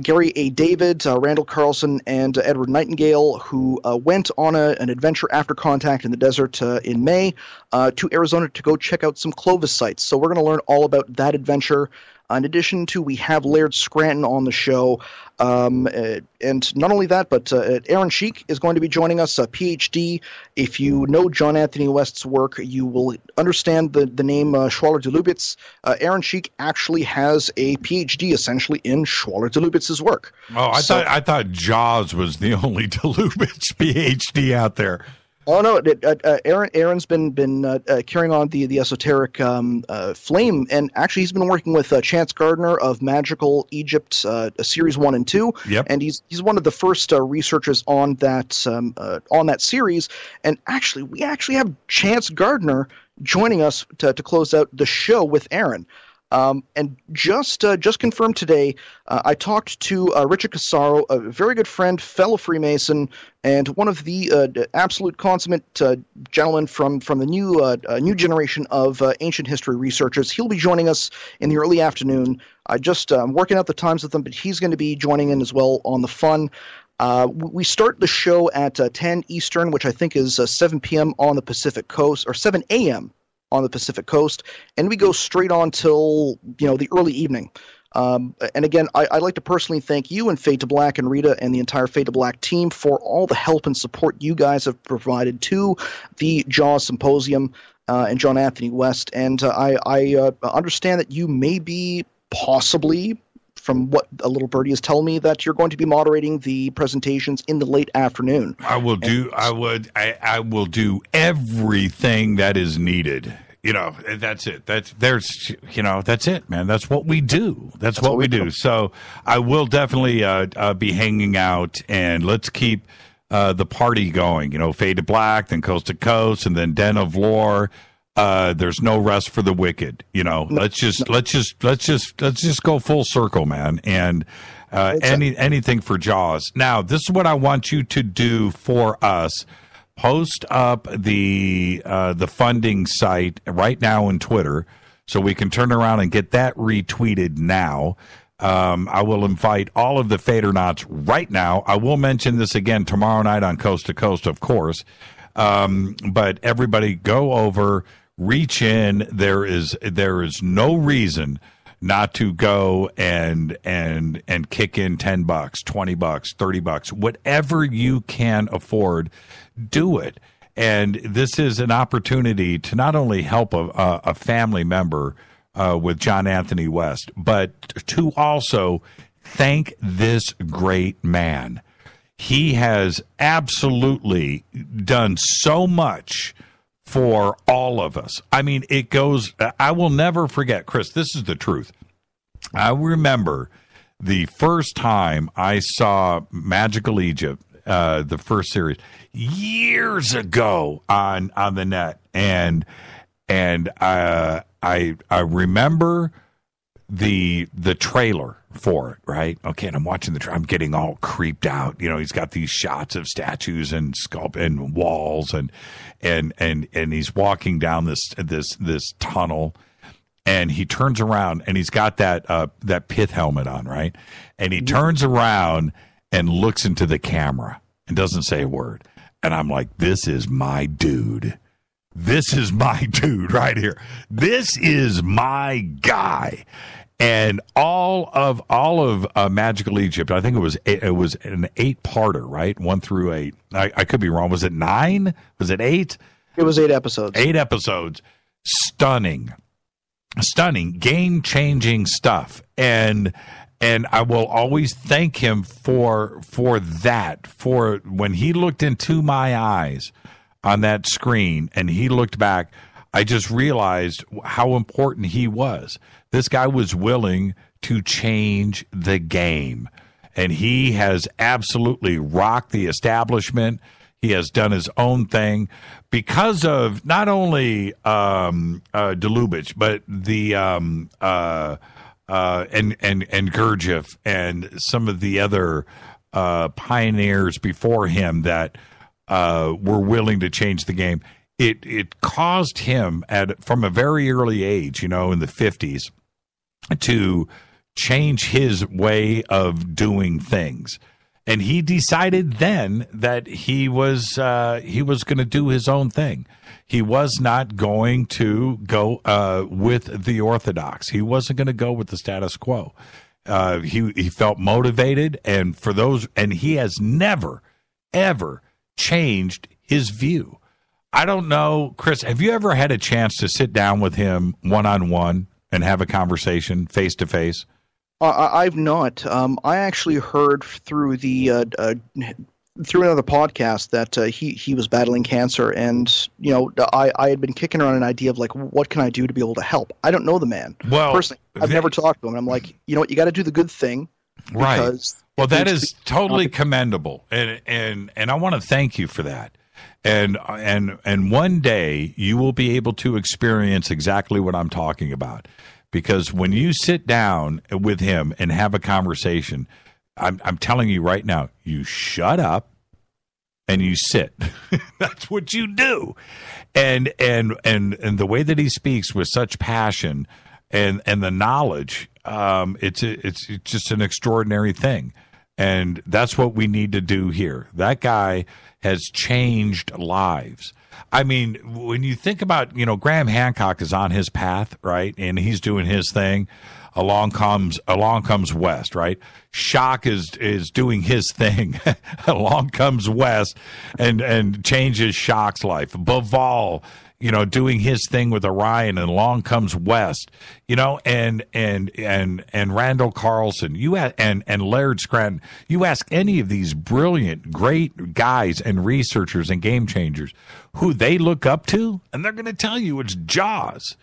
Gary A. David, Randall Carlson, and Edward Nightingale, who went on an adventure after contact in the desert in May to Arizona to go check out some Clovis sites. So we're going to learn all about that adventure. In addition to, we have Laird Scranton on the show. And not only that, but Aaron Sheik is going to be joining us, a PhD. If you know John Anthony West's work, you will understand the name Schwaller de Lubitz. Aaron Sheik actually has a PhD, essentially, in Schwaller de Lubitz's work. Oh, I thought Jaws was the only de Lubitz PhD out there. Oh no! Aaron's been carrying on the esoteric flame, and actually he's been working with Chance Gardner of Magical Egypt, series 1 and 2. Yep. And he's one of the first researchers on that series. And we actually have Chance Gardner joining us to close out the show with Aaron. And just confirmed today, I talked to Richard Casaro, a very good friend, fellow Freemason, and one of the absolute consummate gentlemen from the new generation of ancient history researchers. He'll be joining us in the early afternoon. I'm working out the times with him, but he's going to be joining in as well on the fun. We start the show at 10 Eastern, which I think is 7 p.m. on the Pacific Coast, or 7 a.m. on the Pacific Coast, and we go straight on till the early evening. And again, I'd like to personally thank you and Fade to Black and Rita and the entire Fade to Black team for all the help and support you guys have provided to the Jaws Symposium and John Anthony West. And I understand that you may be possibly, from what a little birdie is telling me, that you're going to be moderating the presentations in the late afternoon. I will do everything that is needed. That's it. That's it, man. That's what we do. That's what we do. So I will definitely be hanging out, and let's keep the party going. Fade to Black, then Coast to Coast, and then Den of Lore. There's no rest for the wicked. Let's just go full circle, man. And anything for Jaws. Now, this is what I want you to do for us. Post up the funding site right now on Twitter, so we can turn around and get that retweeted now. I will invite all of the Fadernauts right now. I will mention this again tomorrow night on Coast to Coast, of course. But everybody go over, reach in. There is no reason not to go and kick in $10, $20, $30, whatever you can afford. Do it. And this is an opportunity to not only help a family member with John Anthony West, but to also thank this great man. He has absolutely done so much for all of us. I mean, it goes, I will never forget, Chris, this is the truth. I remember the first time I saw Magical Egypt, the first series, years ago on the net, and I remember the trailer for it, right? Okay, and I'm watching the trailer. I'm getting all creeped out. You know, he's got these shots of statues and and walls, and he's walking down this tunnel, and he turns around and he's got that pith helmet on, right? And he turns around and looks into the camera and doesn't say a word. And I'm like, this is my dude. This is my dude right here. This is my guy. And all of Magical Egypt, I think it was an 8-parter, right? 1 through 8. I could be wrong. Was it 9? Was it 8? It was 8 episodes. 8 episodes. Stunning, game-changing stuff. And I will always thank him for that. For when he looked into my eyes on that screen and he looked back, I just realized how important he was. This guy was willing to change the game, and he has absolutely rocked the establishment. He has done his own thing because of not only Delubich, but the and Gurdjieff and some of the other pioneers before him that were willing to change the game. It caused him from a very early age, in the 50s, to change his way of doing things. And he decided then that he was going to do his own thing. He was not going to go with the orthodox. He wasn't going to go with the status quo. He felt motivated, and he has never, ever changed his view. I don't know, Chris, have you ever had a chance to sit down with him one-on-one and have a conversation face-to-face? I've not. I actually heard through through another podcast that he was battling cancer, and I had been kicking around an idea of what can I do to be able to help. I don't know the man. Well, personally, I've never talked to him. I'm like, you know what, you got to do the good thing, right? Well, that is totally commendable, and I want to thank you for that. And one day you will be able to experience exactly what I'm talking about. Because when you sit down with him and have a conversation, I'm telling you right now, you shut up and you sit. That's what you do. And the way that he speaks with such passion and the knowledge, it's just an extraordinary thing. And that's what we need to do here. That guy has changed lives. I mean, when you think about, Graham Hancock is on his path, right? And he's doing his thing. Along comes West, right? Shock is doing his thing. Along comes West and changes Shock's life. Baval, doing his thing with Orion, and along comes West, and Randall Carlson, and Laird Scranton. You ask any of these brilliant, great guys and researchers and game changers who they look up to, and they're going to tell you it's Jaws,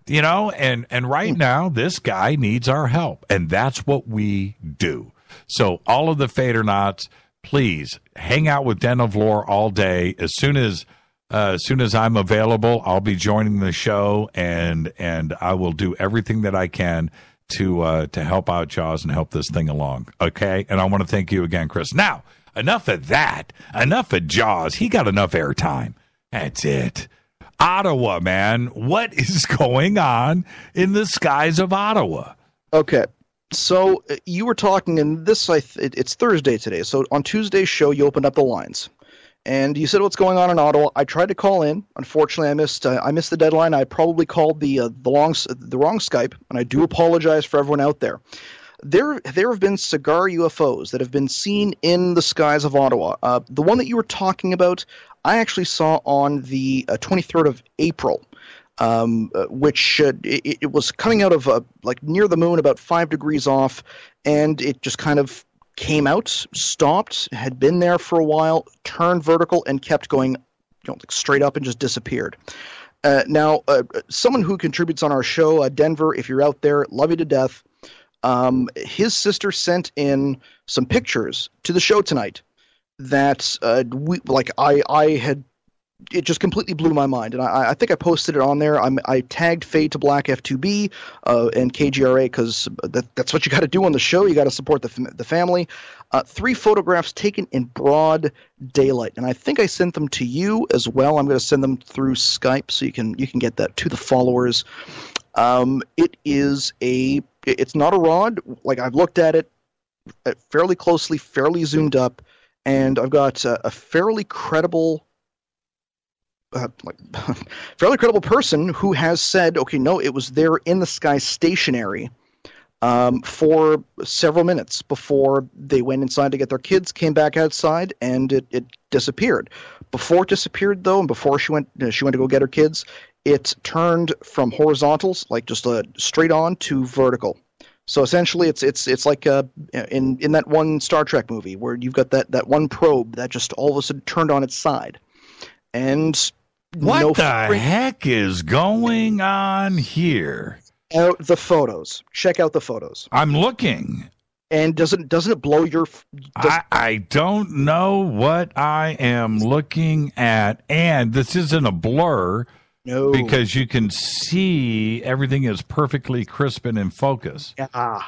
and right now this guy needs our help, and that's what we do. So all of the Fadernauts, please hang out with Den of Lore all day. As soon as I'm available, I'll be joining the show, and I will do everything that I can to help out Jaws and help this thing along. Okay, and I want to thank you again, Chris. Now, enough of that. Enough of Jaws. He got enough airtime. That's it. Ottawa, man. What is going on in the skies of Ottawa? Okay. So you were talking, and it's Thursday today. So on Tuesday's show, you opened up the lines. And you said what's going on in Ottawa. I tried to call in. Unfortunately, I missed the deadline. I probably called the wrong Skype, and I do apologize for everyone out there. There have been cigar UFOs that have been seen in the skies of Ottawa. The one that you were talking about, I actually saw on the 23rd of April, which it was coming out of near the moon, about 5 degrees off, and it just kind of came out, stopped, had been there for a while, turned vertical, and kept going straight up and just disappeared. Now, someone who contributes on our show, Denver, if you're out there, love you to death. his sister sent in some pictures to the show tonight that I had. It just completely blew my mind, and I think I posted it on there. I tagged Fade to Black F2B and KGRA because that's what you got to do on the show. You got to support the family. 3 photographs taken in broad daylight, and I think I sent them to you as well. I'm going to send them through Skype so you can get that to the followers. It's not a rod. Like, I've looked at it fairly closely, fairly zoomed up, and I've got a fairly credible. Fairly credible person who has said, okay, no, it was there in the sky stationary for several minutes before they went inside to get their kids, came back outside, and it disappeared. Before it disappeared, though, and before she went to go get her kids, it turned from horizontals, like just straight on, to vertical. So essentially, it's like in that one Star Trek movie where you've got that one probe that just all of a sudden turned on its side. And what the heck is going on here? Out the photos. Check out the photos. I'm looking. And doesn't it blow your? I don't know what I am looking at, and this isn't a blur. No, because you can see everything is perfectly crisp and in focus. Yeah.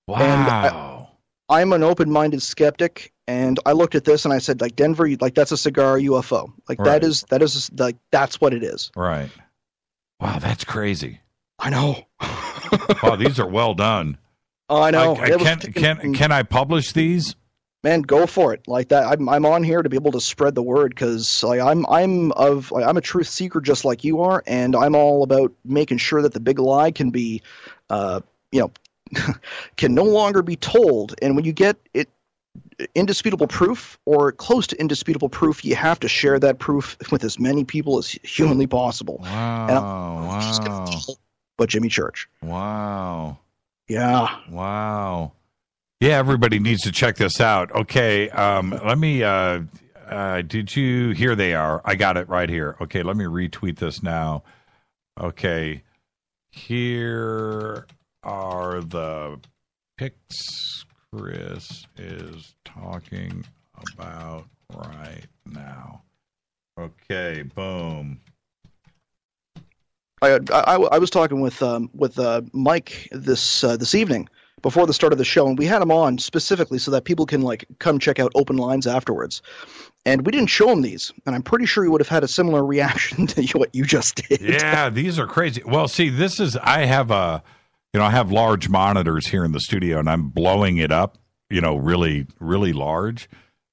Wow. I'm an open-minded skeptic. And I looked at this and I said, like, Denver, like, that's a cigar UFO. Like, right. that is like, that's what it is. Right. Wow, that's crazy. I know. Wow, these are well done. Oh, I know. Can I publish these? Man, go for it. Like that, I'm on here to be able to spread the word because like I'm a truth seeker just like you are, and I'm all about making sure that the big lie can be, can no longer be told. And when you get it. Indisputable proof or close to indisputable proof, you have to share that proof with as many people as humanly possible. Wow. But Jimmy Church. Wow. Yeah. Wow. Yeah, everybody needs to check this out. Okay, let me, did you, here they are. I got it right here. Okay, let me retweet this now. Okay, here are the pics Chris is talking about right now. Okay, boom. I was talking with Mike this evening before the start of the show, and we had him on specifically so that people can like come check out Open Lines afterwards. And we didn't show him these, and I'm pretty sure he would have had a similar reaction to what you just did. Yeah, these are crazy. Well, see, I have large monitors here in the studio, and I'm blowing it up, really, really large.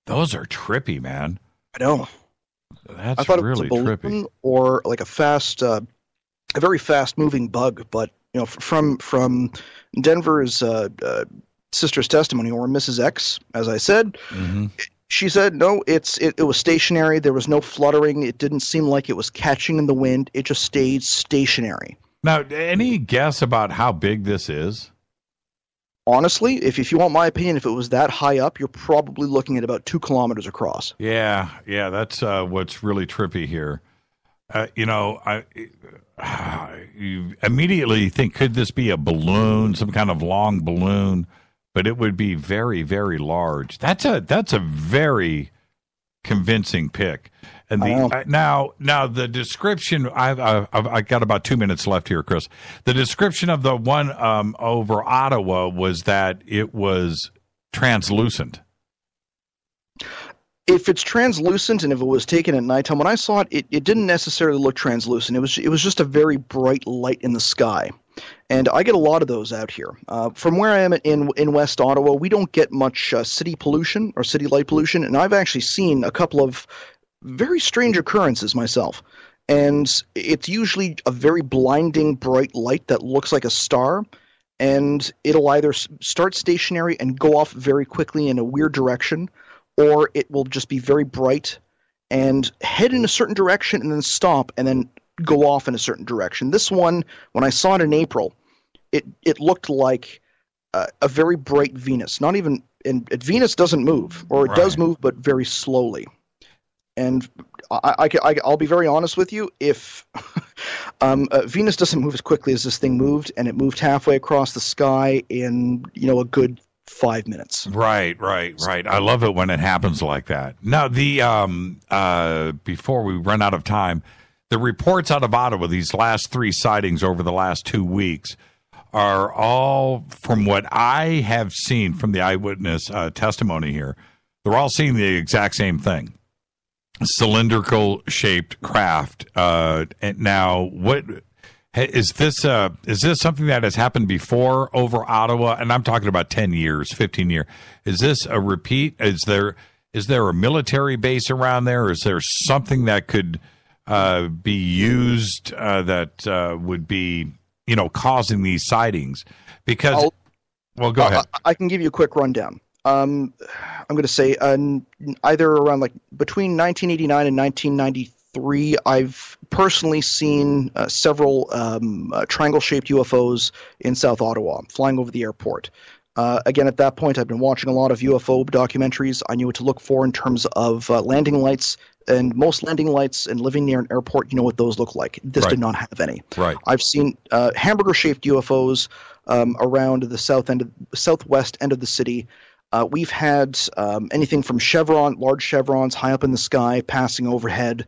Those are trippy, man. I know. That's I thought really it was a balloon trippy. Or like a very fast-moving bug. But from Denver's sister's testimony, or Mrs. X, as I said, she said no. It was stationary. There was no fluttering. It didn't seem like it was catching in the wind. It just stayed stationary. Now, any guess about how big this is? Honestly, if you want my opinion, if it was that high up, you're probably looking at about 2 kilometers across. Yeah, that's what's really trippy here. You immediately think, could this be a balloon, some kind of long balloon? But it would be very, very large. That's a very convincing pick. And now the description, I got about 2 minutes left here, Chris. The description of the one over Ottawa was that it was translucent. If it's translucent and if it was taken at nighttime, when I saw it, it didn't necessarily look translucent. It was just a very bright light in the sky. And I get a lot of those out here. From where I am in West Ottawa, we don't get much city pollution or city light pollution, and I've actually seen a couple of very strange occurrences myself. And it's usually a very blinding bright light that looks like a star, and it'll either start stationary and go off very quickly in a weird direction, or it will just be very bright and head in a certain direction and then stop and then go off in a certain direction. This one, when I saw it in April, it looked like a very bright Venus. Not even, and Venus doesn't move, or it does move, but very slowly. And I'll be very honest with you. If Venus doesn't move as quickly as this thing moved, and it moved halfway across the sky in a good 5 minutes. Right. I love it when it happens like that. Now, before we run out of time, the reports out of Ottawa, these last 3 sightings over the last 2 weeks, are all, from what I have seen from the eyewitness testimony here, they're all seeing the exact same thing. Cylindrical shaped craft. And now, what is this? Is this something that has happened before over Ottawa? And I'm talking about 10 years, 15 years. Is this a repeat? Is there a military base around there? Or is there something that could be used that would be, causing these sightings? Because, go ahead. I can give you a quick rundown. I'm going to say either around between 1989 and 1993, I've personally seen several triangle-shaped UFOs in South Ottawa flying over the airport. Again, at that point, I've been watching a lot of UFO documentaries. I knew what to look for in terms of landing lights, and most landing lights and living near an airport, you know what those look like. This did not have any. Right. I've seen hamburger-shaped UFOs around the southwest end of the city. We've had anything from large chevrons high up in the sky passing overhead.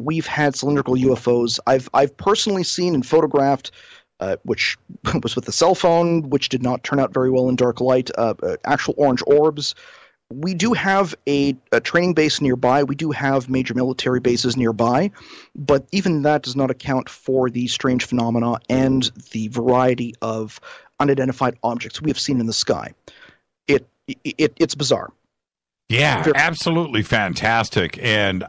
We've had cylindrical UFOs. I've personally seen and photographed, which was with a cell phone, which did not turn out very well in dark light, actual orange orbs. We do have a training base nearby. We do have major military bases nearby, but even that does not account for the strange phenomena and the variety of unidentified objects we have seen in the sky. It's bizarre. Yeah, absolutely fantastic, and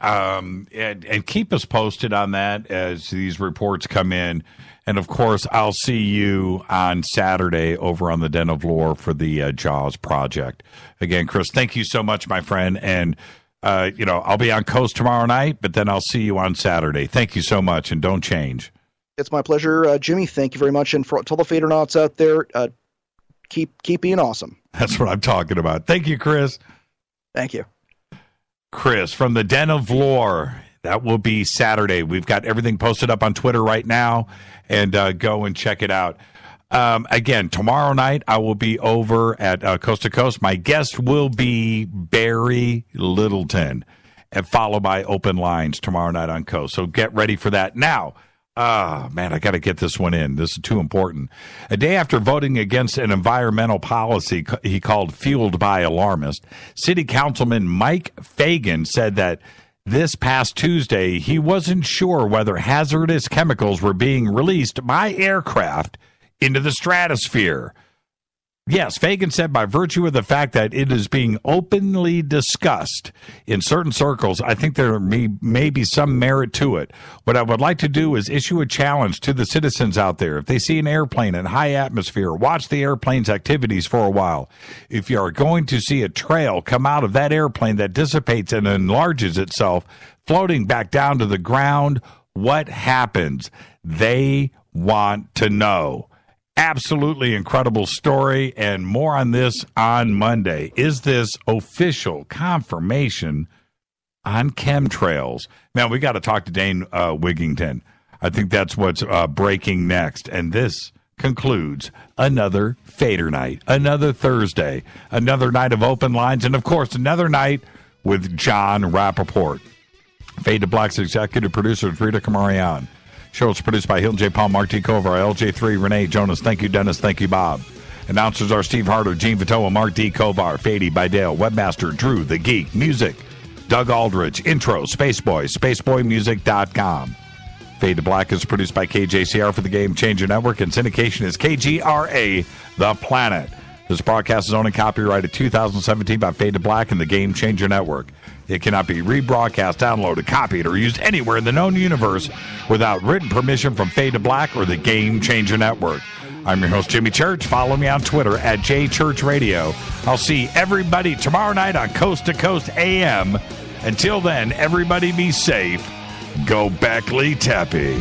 keep us posted on that as these reports come in. And of course, I'll see you on Saturday over on the Den of Lore for the Jaws project. Again, Chris, thank you so much, my friend. And I'll be on Coast tomorrow night, but then I'll see you on Saturday. Thank you so much, and don't change. It's my pleasure, Jimmy. Thank you very much, and for all the Fadernauts out there, keep being awesome. That's what I'm talking about. Thank you, Chris. Thank you. Chris from the Den of Lore. That will be Saturday. We've got everything posted up on Twitter right now, and go and check it out. Again, tomorrow night I will be over at Coast to Coast. My guest will be Barry Littleton, and followed by Open Lines tomorrow night on Coast. So get ready for that. Now, man, I got to get this one in. This is too important. A day after voting against an environmental policy he called fueled by alarmists, City Councilman Mike Fagan said that this past Tuesday he wasn't sure whether hazardous chemicals were being released by aircraft into the stratosphere. Yes, Fagan said by virtue of the fact that it is being openly discussed in certain circles, I think there may be some merit to it. What I would like to do is issue a challenge to the citizens out there. If they see an airplane in high atmosphere, watch the airplane's activities for a while. If you are going to see a trail come out of that airplane that dissipates and enlarges itself, floating back down to the ground, what happens? They want to know. Absolutely incredible story, and more on this on Monday. Is this official confirmation on chemtrails? Man, we got to talk to Dane Wigington. I think that's what's breaking next. And this concludes another Fader Night, another Thursday, another night of open lines, and of course, another night with Jon Rappoport. Fade to Black's executive producer is Rita Kamarian. Show is produced by Hilton J. Paul, Mark T. Kovar, LJ3, Renee Jonas. Thank you, Dennis. Thank you, Bob. Announcers are Steve Harder, Gene Vitoa, Mark D. Kovar, Fady by Dale, Webmaster, Drew, The Geek, Music, Doug Aldrich, Intro, Spaceboy, SpaceboyMusic.com. Fade to Black is produced by KJCR for the Game Changer Network, and syndication is KGRA, The Planet. This broadcast is owned and copyrighted 2017 by Fade to Black and the Game Changer Network. It cannot be rebroadcast, downloaded, copied, or used anywhere in the known universe without written permission from Fade to Black or the Game Changer Network. I'm your host, Jimmy Church. Follow me on Twitter at JChurchRadio. I'll see everybody tomorrow night on Coast to Coast AM. Until then, everybody be safe. Go Beckley Teppy.